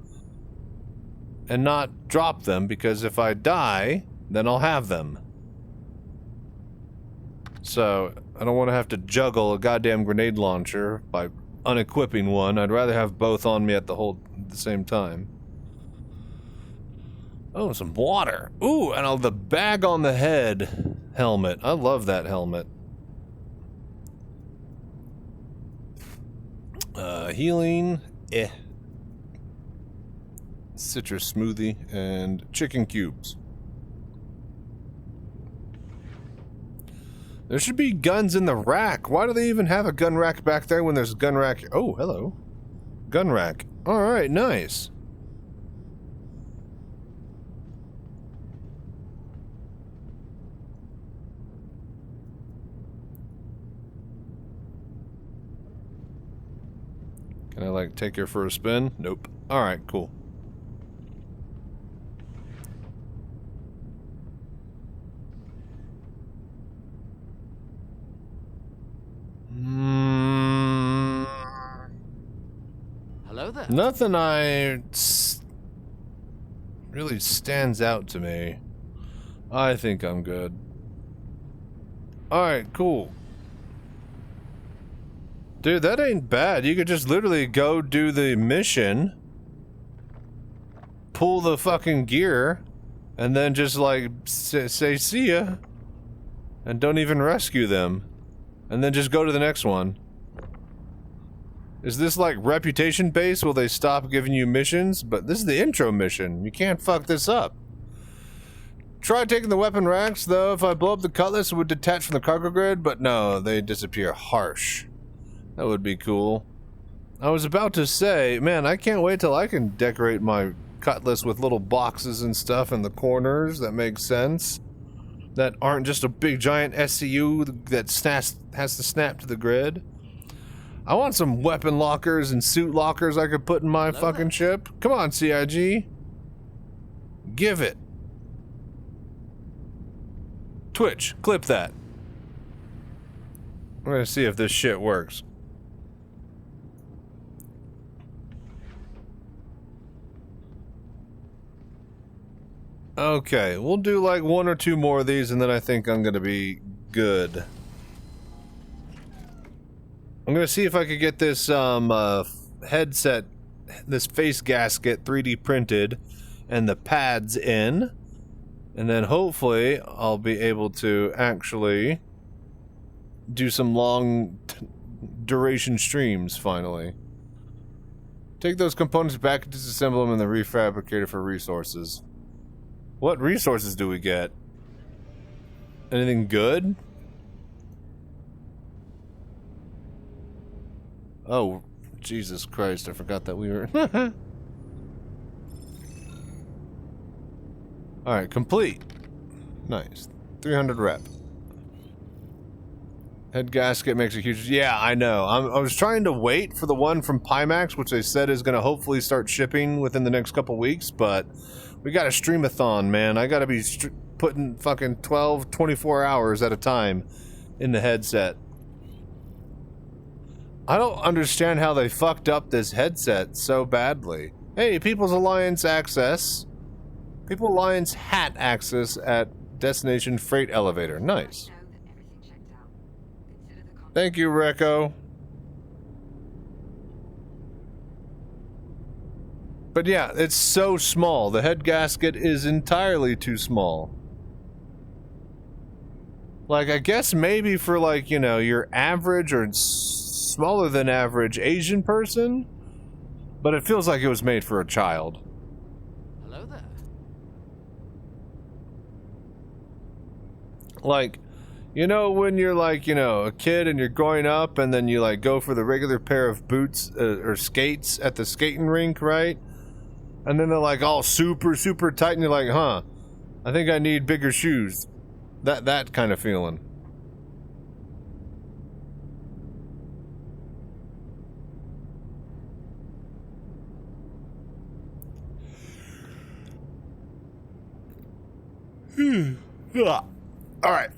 and not drop them, because if I die, then I'll have them. So I don't want to have to juggle a goddamn grenade launcher by unequipping one. I'd rather have both on me at the same time. Oh, some water. Ooh, and the bag on the head helmet. I love that helmet. Healing. Citrus smoothie and chicken cubes. There should be guns in the rack. Why do they even have a gun rack back there when there's a gun rack? Oh, hello. Gun rack. Alright, nice. Can I, like, take her for a spin? Nope. Alright, cool. Hello there. Nothing really stands out to me. I think I'm good. Alright, cool. Dude, that ain't bad. You could just literally go do the mission, pull the fucking gear, and then just like say see ya, and don't even rescue them, and then just go to the next one. Is this like reputation based? Will they stop giving you missions? But this is the intro mission. You can't fuck this up. Try taking the weapon racks, though. If I blow up the cutlass, it would detach from the cargo grid, but no, they disappear harsh. That would be cool. I was about to say, man, I can't wait till I can decorate my cutlass with little boxes and stuff in the corners that make sense. That aren't just a big giant SCU that has to snap to the grid. I want some weapon lockers and suit lockers I could put in my fucking ship. Come on, CIG. Give it. Twitch, clip that. We're gonna see if this shit works. Okay, we'll do like one or two more of these and then I think I'm gonna be good. I'm gonna see if I could get this headset, this face gasket 3D printed and the pads in, and then hopefully I'll be able to actually do some long duration streams finally. Take those components back and disassemble them in the refabricator for resources. What resources do we get? Anything good? Oh, Jesus Christ, I forgot that we were... Alright, complete. Nice. 300 rep. Head gasket makes a huge... Yeah, I know. I was trying to wait for the one from Pimax, which they said is going to hopefully start shipping within the next couple weeks, but we got a streamathon, man. I got to be putting fucking 12, 24 hours at a time in the headset. I don't understand how they fucked up this headset so badly. Hey, People's Alliance access. People's Alliance hat access at Destination Freight Elevator. Nice. Thank you, Recco. But yeah, it's so small. The head gasket is entirely too small. Like, I guess maybe for, like, you know, your average or smaller than average Asian person, but it feels like it was made for a child. Hello there. Like, you know when you're like, you know, a kid and you're growing up and then you like go for the regular pair of boots or skates at the skating rink, right? And then they're like all super, super tight and you're like, huh, I think I need bigger shoes. That kind of feeling. All right.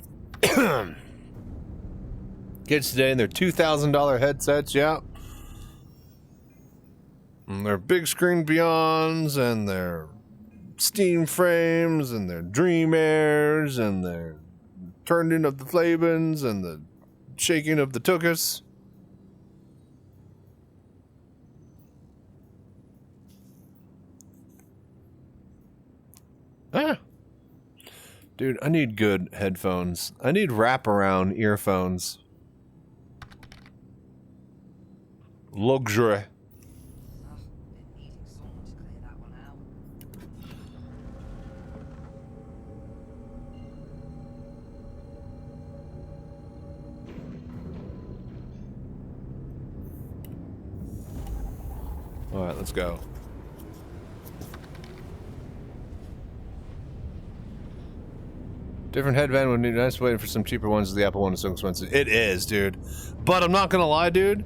Kids today in their $2,000 headsets, yeah. And their big screen Beyonds and their Steam frames and their Dream Airs and their turning of the Flavins and the shaking of the Tookus. Ah. Dude, I need good headphones. I need wraparound earphones. Luxury. Alright, let's go. Different headband would need nice waiting for some cheaper ones. The Apple one is so expensive. It is, dude. But I'm not gonna lie, dude.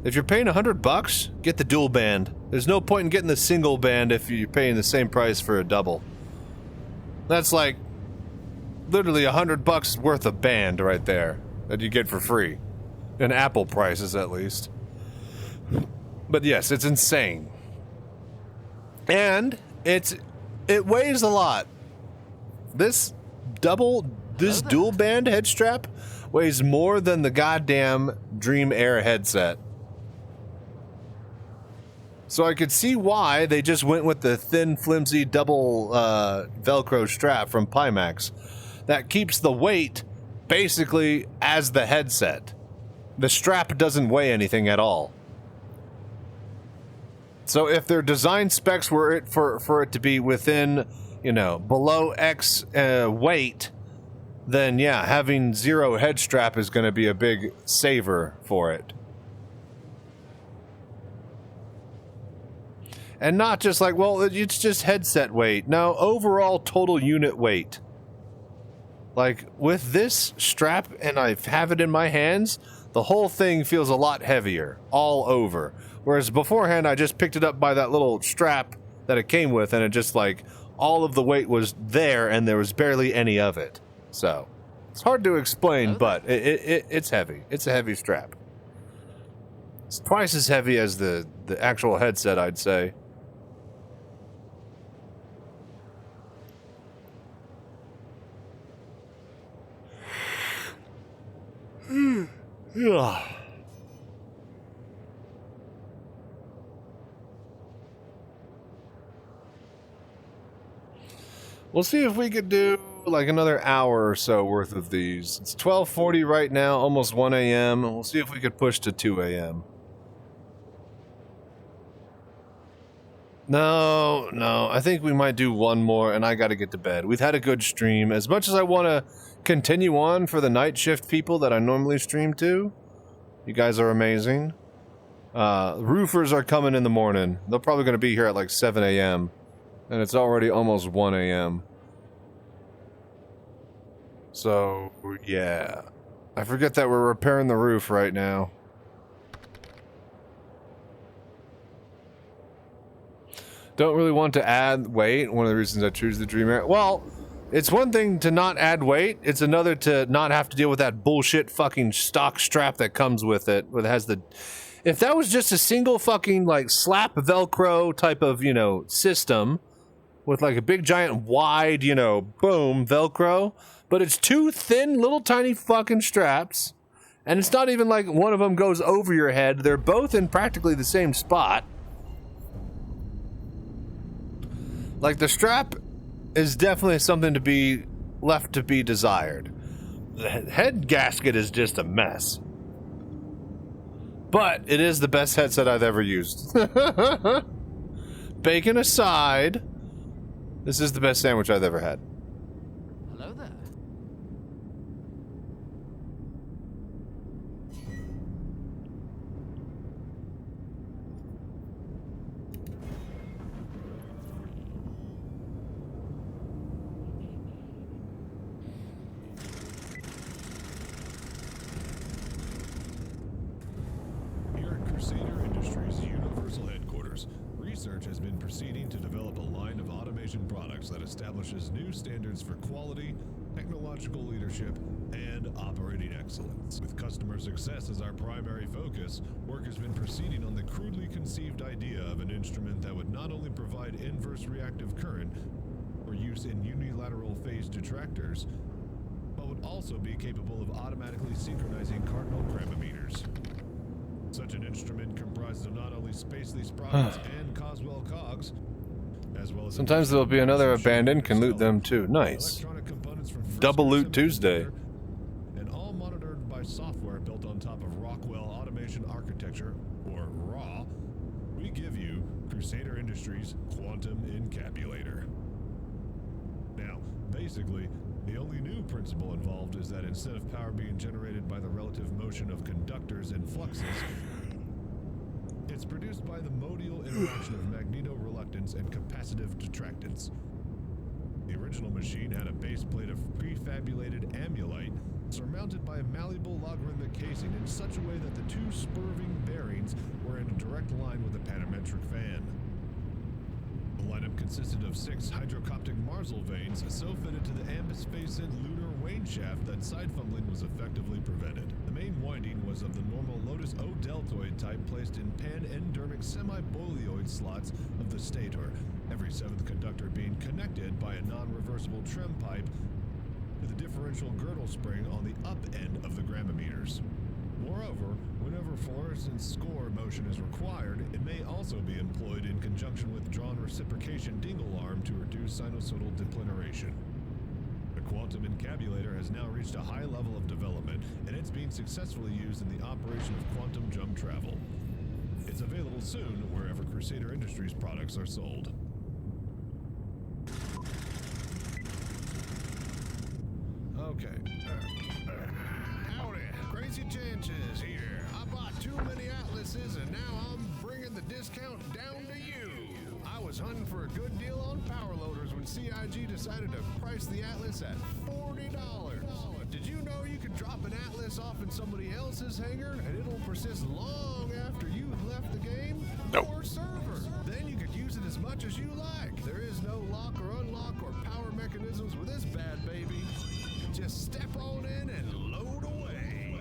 If you're paying $100, get the dual band. There's no point in getting the single band if you're paying the same price for a double. That's like literally $100 worth of band right there that you get for free. In Apple prices, at least. But yes, it's insane. And it weighs a lot. This dual band head strap weighs more than the goddamn Dream Air headset. So I could see why they just went with the thin, flimsy, double Velcro strap from Pimax. That keeps the weight basically as the headset. The strap doesn't weigh anything at all. So if their design specs were for it to be within, you know, below X weight, then yeah, having zero head strap is going to be a big saver for it. And not just like, well, it's just headset weight. No, overall total unit weight. Like, with this strap, and I have it in my hands, the whole thing feels a lot heavier, all over. Whereas beforehand, I just picked it up by that little strap that it came with, and it just, like, all of the weight was there, and there was barely any of it. So, it's hard to explain, but it's heavy. It's a heavy strap. It's twice as heavy as the actual headset, I'd say. Yeah. We'll see if we could do like another hour or so worth of these. It's 12:40 right now, almost 1 a.m. We'll see if we could push to 2 a.m. No, I think we might do one more, and I gotta get to bed. We've had a good stream. As much as I want to continue on for the night shift people that I normally stream to, you guys are amazing. Roofers are coming in the morning. They're probably going to be here at like 7 a.m. And it's already almost 1 a.m. So, yeah. I forget that we're repairing the roof right now. Don't really want to add weight. One of the reasons I choose the Dream Air. Well, it's one thing to not add weight. It's another to not have to deal with that bullshit fucking stock strap that comes with it. Where it has the... If that was just a single fucking, like, slap Velcro type of, you know, system... with like a big giant wide, you know, boom, Velcro. But it's two thin little tiny fucking straps. And it's not even like one of them goes over your head. They're both in practically the same spot. Like the strap is definitely something to be left to be desired. The head gasket is just a mess. But it is the best headset I've ever used. Bacon aside... this is the best sandwich I've ever had. Hello there. Here at Crusader Industries Universal Headquarters, research has been proceeding to develop a line of automated automation products that establishes new standards for quality, technological leadership, and operating excellence. With customer success as our primary focus, work has been proceeding on the crudely conceived idea of an instrument that would not only provide inverse reactive current for use in unilateral phase detractors, but would also be capable of automatically synchronizing cardinal grammometers. Such an instrument comprises of not only Spacely Sprockets and Coswell cogs, as well as Sometimes there'll be another abandoned, can loot them too. Nice. electronic components from Double Loot Tuesday. and all monitored by software built on top of Rockwell Automation Architecture, or RAW. We give you Crusader Industries Quantum Encabulator. Now, basically, the only new principle involved is that instead of power being generated by the relative motion of conductors and fluxes, it's produced by the modial interaction of magnetoreluctance and capacitive detractance. The original machine had a base plate of prefabulated amulite surmounted by a malleable logarithmic casing in such a way that the two spurving bearings were in a direct line with the panometric fan. The lineup consisted of 6 hydrocoptic Marsal vanes so fitted to the ambisphasent lunar wane shaft that side fumbling was effectively prevented. The main winding was of the normal Lotus O deltoid type placed in pan-endermic semi-boleoid slots of the stator, every 7th conductor being connected by a non-reversible trim pipe to the differential girdle spring on the up end of the grammometers. Moreover, whenever fluorescent score motion is required, it may also be employed in conjunction with drawn reciprocation dingle arm to reduce sinusoidal depleneration. The Quantum Encabulator has now reached a high level of development, and it's being successfully used in the operation of quantum jump travel. It's available soon wherever Crusader Industries products are sold. Okay. Howdy, Chachi Sanchez here. I bought too many atlases and now I'm bringing the discount down to you. I was hunting for a good deal on power loaders when CIG decided to price the atlas at $40. Did you know you could drop an atlas off in somebody else's hangar and it'll persist long after you've left the game? Nope. Or server. Then you could use it as much as you like. There is no lock or unlock or power mechanisms with this bad baby. Just step on in and load away.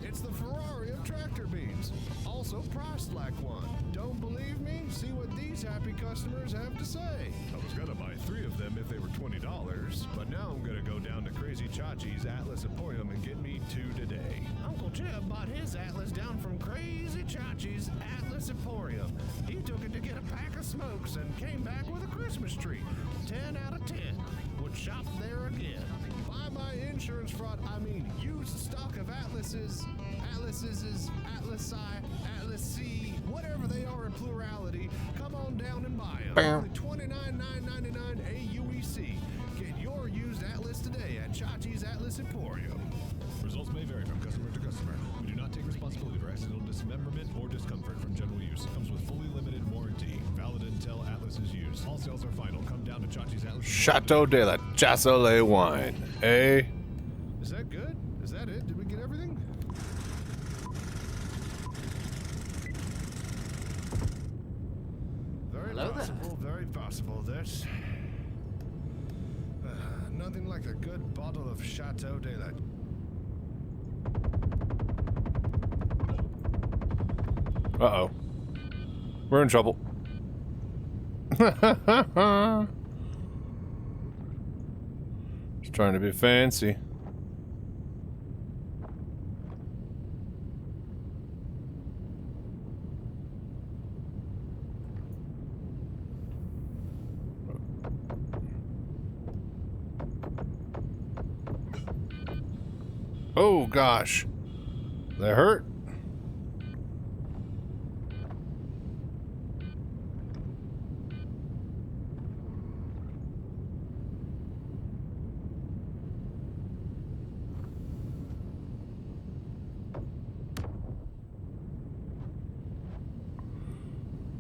It's the Ferrari of tractor beams. Also priced like one. Don't believe me? See what these happy customers have to say. I was gonna buy 3 of them if they were $20, but now I'm gonna go down to Crazy Chachi's Atlas Emporium and get me 2 today. Uncle Jeb bought his Atlas down from Crazy Chachi's Atlas Emporium. He took it to get a pack of smokes and came back with a Christmas tree. 10 out of 10. Would shop there again. Buy my insurance fraud, I mean used stock of Atlases, Atlasi, Atlas-C, whatever they are in plurality. Come on down and buy them. Only $29,999 AUEC. Get your used Atlas today at Chachi's Atlas Emporium. Results may vary from customer to customer. We do not take responsibility for accidental dismemberment or discomfort from general use. Comes with fully limited warranty. Valid until Atlas is used. All sales are final. Come down to Chachi's Atlas. Chateau de la Chasselet wine. Eh? Is that good? Is that it? Did we get everything? Very Hello there. possible, very possible. There's nothing like a good bottle of Chateau de la... Uh-oh. We're in trouble. Just trying to be fancy. Oh gosh. That hurt?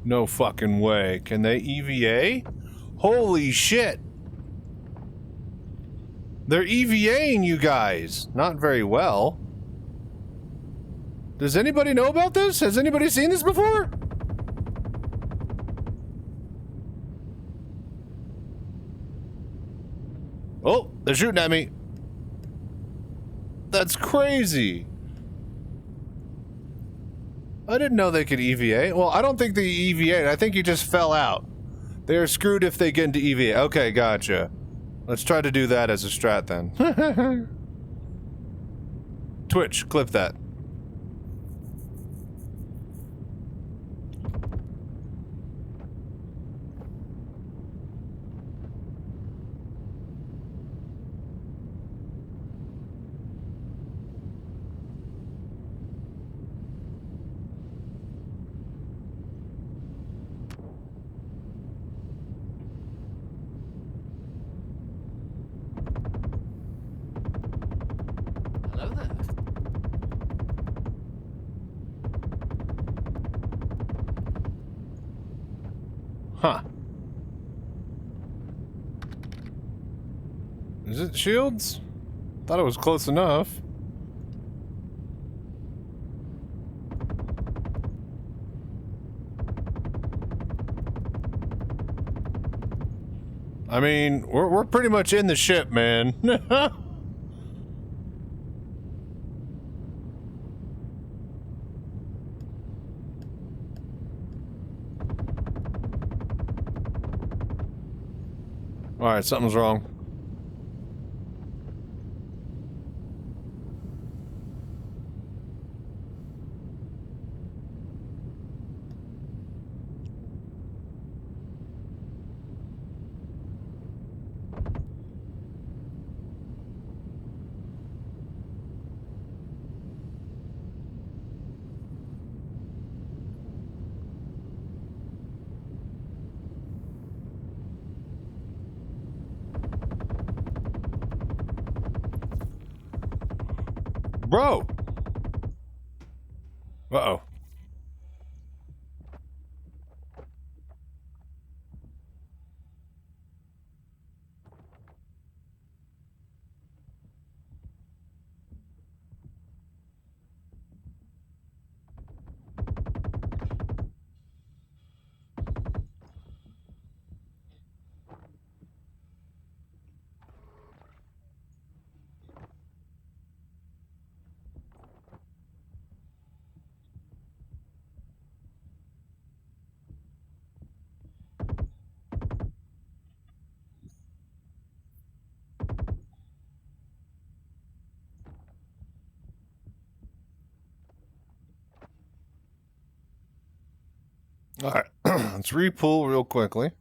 No fucking way. Can they EVA? Holy shit. They're EVAing you guys. Not very well. Does anybody know about this? Has anybody seen this before? They're shooting at me. That's crazy. I didn't know they could EVA. Well, I don't think they EVA. I think you just fell out. They're screwed if they get into EVA. Okay, gotcha. Let's try to do that as a strat then. Twitch, clip that. Hello there. Huh. Is it shields? Thought it was close enough. I mean, we're pretty much in the ship, man. Alright, something's wrong. Bro! Uh-oh. Alright, let's repull real quickly.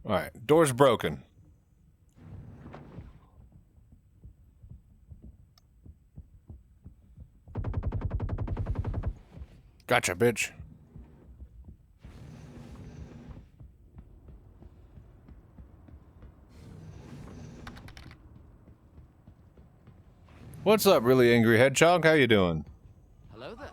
Alright, door's broken. Gotcha, bitch. What's up, really angry hedgehog? How you doing? Hello there.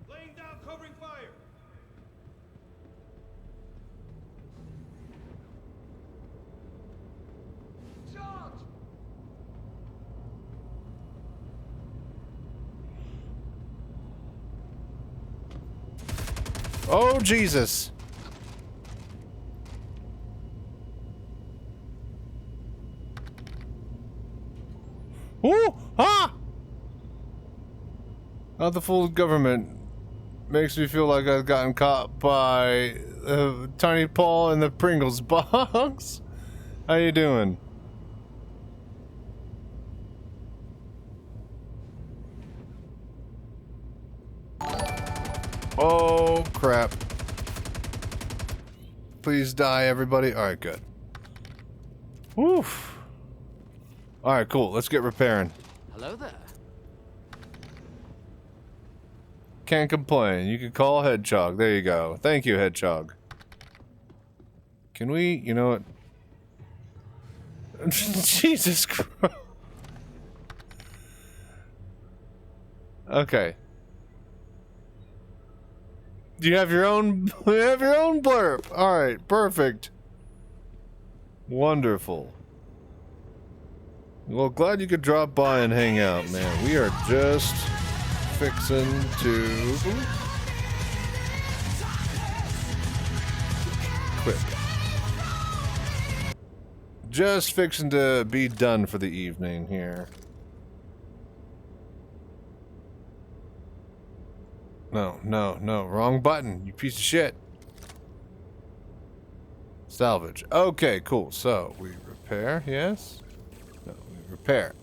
Laying down, covering fire. Charge! Oh, Jesus. Ooh! Ah! Not the full government makes me feel like I've gotten caught by Tiny Paul in the Pringles box. How you doing? Oh, crap. Please die, everybody. All right, good. Woof. All right, cool. Let's get repairing. Hello there. Can't complain. You can call Hedgehog. There you go. Thank you, Hedgehog. Can we, you know what? Jesus Christ. Okay. You have your own blurb. All right, perfect. Wonderful. Well, glad you could drop by and hang out, man. We are just fixing to quit. Just fixing to be done for the evening here. No, wrong button, you piece of shit. Salvage. Okay, cool. So, we repair, yes? No, we repair.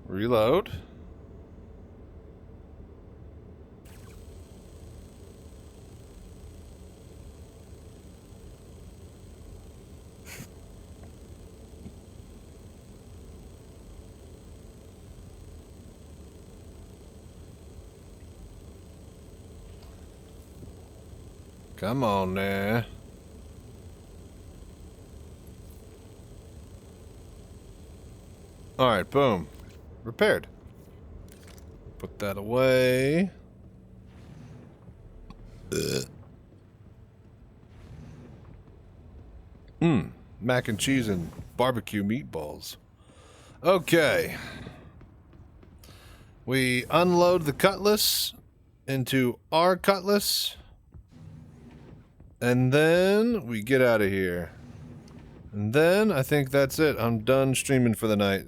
Reload. Come on now. Alright, boom. Repaired. Put that away. Mac and cheese and barbecue meatballs. Okay. We unload the cutlass into our cutlass. And then we get out of here. And then I think that's it. I'm done streaming for the night.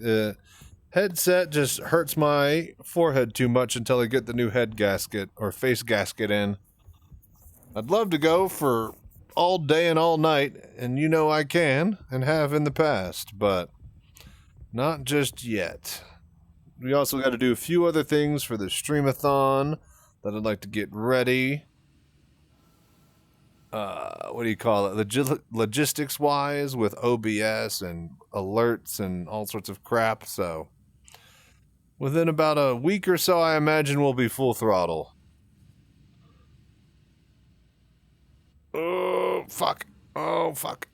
Headset just hurts my forehead too much until I get the new head gasket or face gasket in. I'd love to go for all day and all night, and you know I can and have in the past, but not just yet. We also got to do a few other things for the streamathon that I'd like to get ready. What do you call it? Logistics wise with OBS and alerts and all sorts of crap. So within about a week or so, I imagine we'll be full throttle. Oh, fuck. Oh, fuck.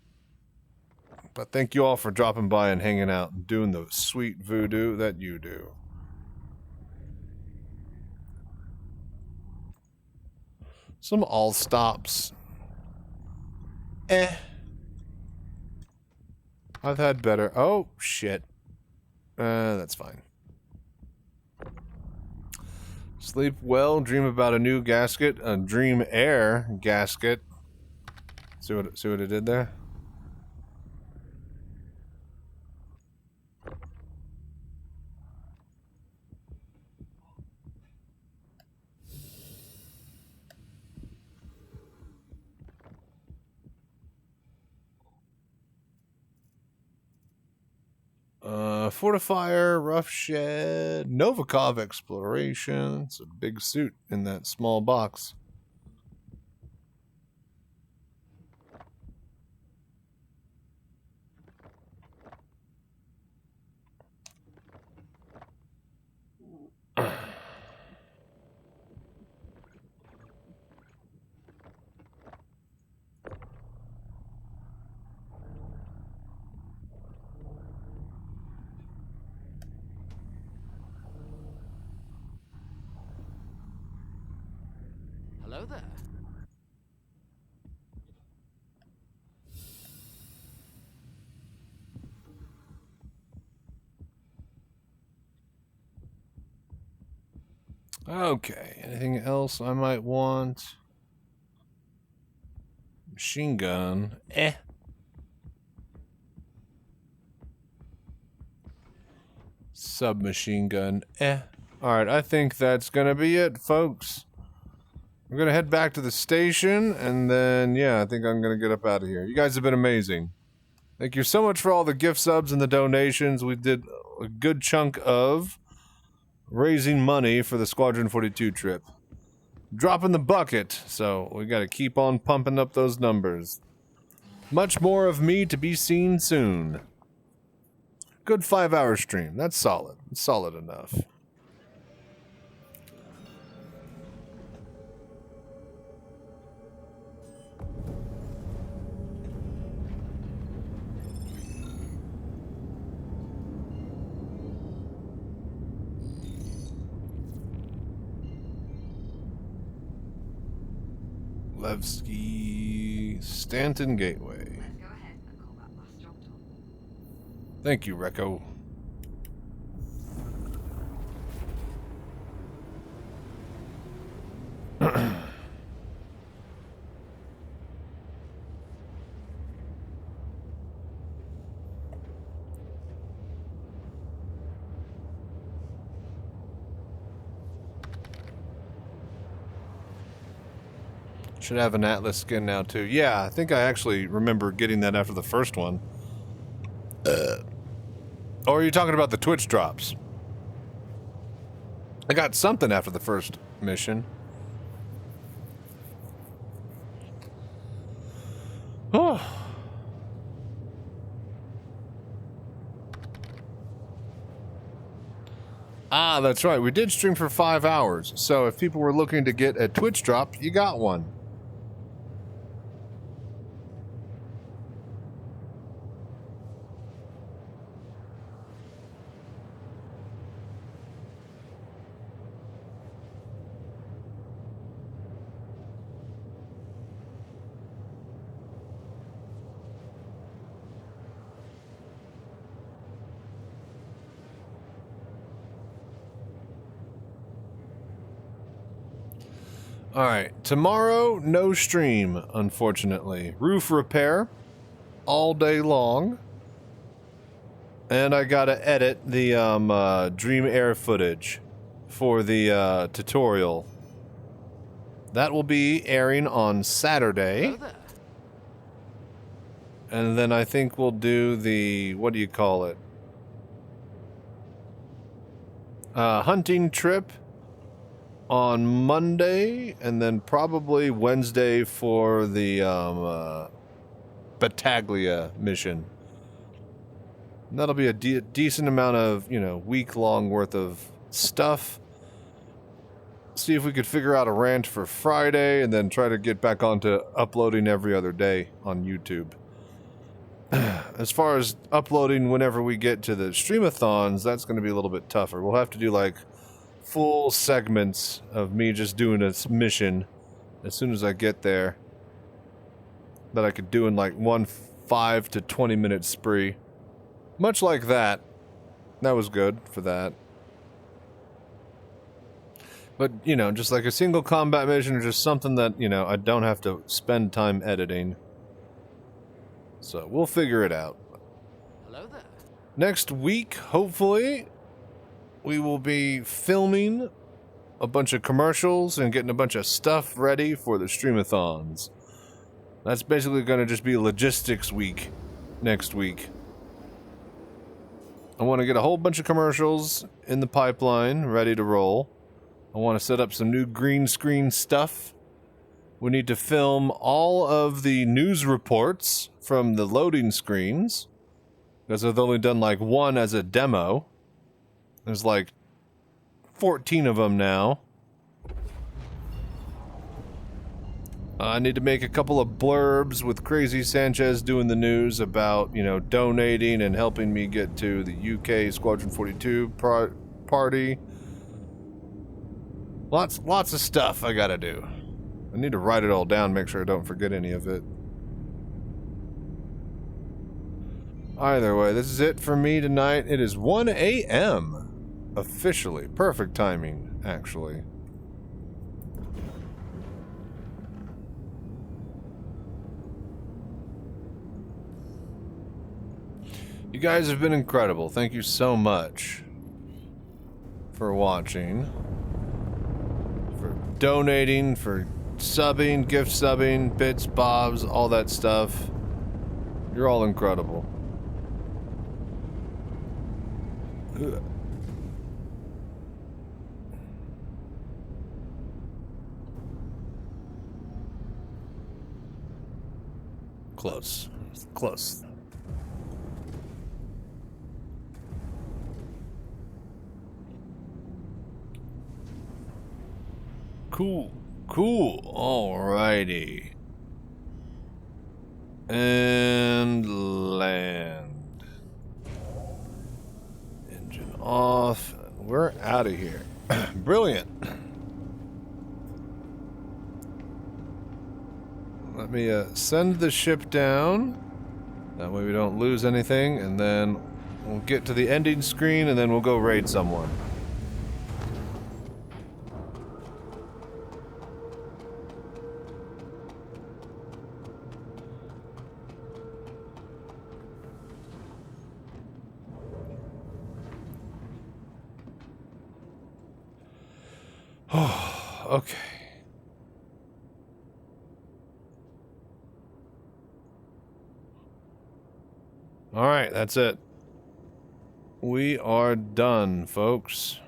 But thank you all for dropping by and hanging out and doing the sweet voodoo that you do. Some all stops. I've had better. Oh, shit. That's fine. Sleep well, dream about a new gasket, a Dream Air gasket. See what it did there? Fortifier, rough shed, Novikov exploration. It's a big suit in that small box. Hello there. Okay, anything else I might want? Machine gun. Submachine gun. Alright, I think that's gonna be it, folks. We're gonna head back to the station, and then, yeah, I think I'm gonna get up out of here. You guys have been amazing. Thank you so much for all the gift subs and the donations. We did a good chunk of raising money for the Squadron 42 trip. Dropping the bucket, so we gotta keep on pumping up those numbers. Much more of me to be seen soon. Good 5-hour stream. That's solid. It's solid enough. Levski Stanton Gateway. Thank you, Recco. Should have an Atlas skin now too. Yeah, I think I actually remember getting that after the first one. Or are you talking about the Twitch drops? I got something after the first mission. Oh. Ah, that's right. We did stream for 5 hours. So if people were looking to get a Twitch drop, you got one. Alright, tomorrow, no stream, unfortunately. Roof repair, all day long. And I gotta edit the Dream Air footage for the tutorial. That will be airing on Saturday. And then I think we'll do the, what do you call it? Hunting trip on Monday, and then probably Wednesday for the Battaglia mission. And that'll be a decent amount of, you know, week-long worth of stuff. See if we could figure out a rant for Friday, and then try to get back onto uploading every other day on YouTube. As far as uploading whenever we get to the streamathons, that's going to be a little bit tougher. We'll have to do like full segments of me just doing a mission as soon as I get there that I could do in like one 5 to 20 minute spree. Much like that. That was good for that. But, you know, just like a single combat mission or just something that, you know, I don't have to spend time editing. So, we'll figure it out. Hello there. Next week, hopefully, we will be filming a bunch of commercials and getting a bunch of stuff ready for the streamathons. That's basically going to just be logistics week next week. I want to get a whole bunch of commercials in the pipeline ready to roll. I want to set up some new green screen stuff. We need to film all of the news reports from the loading screens, because I've only done like one as a demo. There's like 14 of them now. I need to make a couple of blurbs with Chachi Sanchez doing the news about, you know, donating and helping me get to the UK Squadron 42 party. Lots of stuff I gotta do. I need to write it all down, make sure I don't forget any of it. Either way, this is it for me tonight. It is 1 a.m. Officially. Perfect timing, actually. You guys have been incredible. Thank you so much for watching, for donating, for subbing, gift subbing, bits, bobs, all that stuff. You're all incredible. Ugh. Close. Close. Cool. Cool. Alrighty. And land. Engine off. We're out of here. Brilliant. Let me send the ship down. That way we don't lose anything, and then we'll get to the ending screen, and then we'll go raid someone. Oh, okay. All right, that's it. We are done, folks.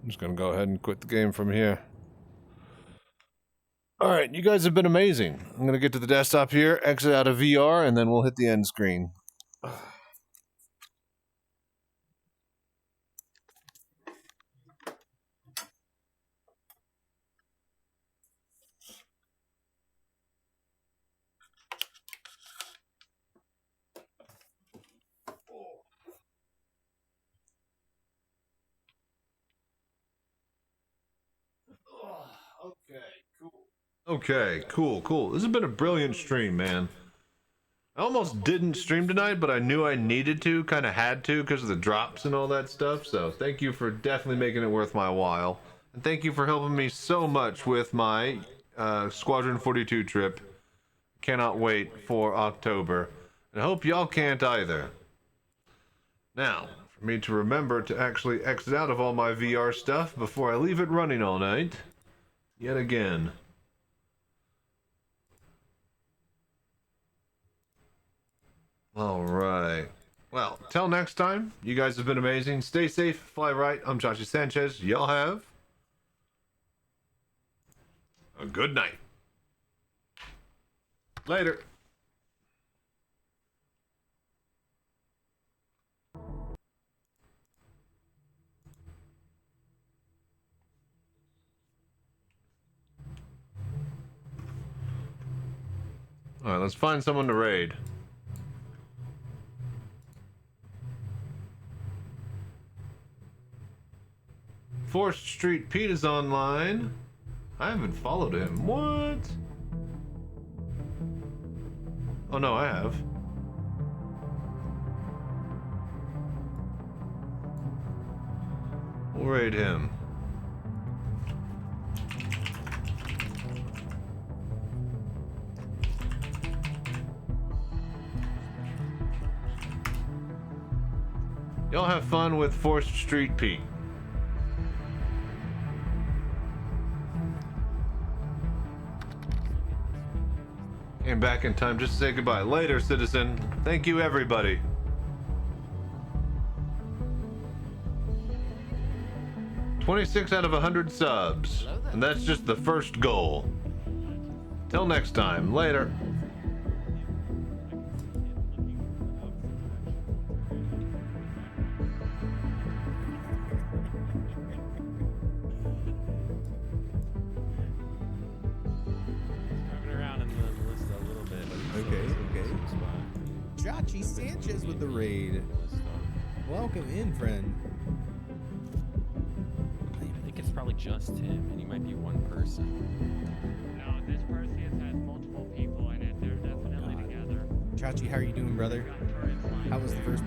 I'm just gonna go ahead and quit the game from here. All right, you guys have been amazing. I'm gonna get to the desktop here, exit out of VR, and then we'll hit the end screen. Okay, cool. This has been a brilliant stream, man. I almost didn't stream tonight, but I knew I needed to, kind of had to, because of the drops and all that stuff. So thank you for definitely making it worth my while. And thank you for helping me so much with my Squadron 42 trip. Cannot wait for October. And I hope y'all can't either. Now, for me to remember to actually exit out of all my VR stuff before I leave it running all night. Yet again. Alright. Well, till next time, you guys have been amazing. Stay safe, fly right. I'm Chachi Sanchez. Y'all have a good night. Later. Alright, let's find someone to raid. Fourth Street Pete is online. I haven't followed him. What? Oh no, I have. We'll raid him. Y'all have fun with 4th Street Pete. Came back in time just to say goodbye. Later, citizen. Thank you, everybody. $26 out of 100 subs. And that's just the first goal. Till next time. Later. Chachi Sanchez with the raid. Welcome in, friend. I think it's probably just him, and he might be one person. No, this Perseus has multiple people in it. They're definitely together. Chachi, how are you doing, brother? How was the first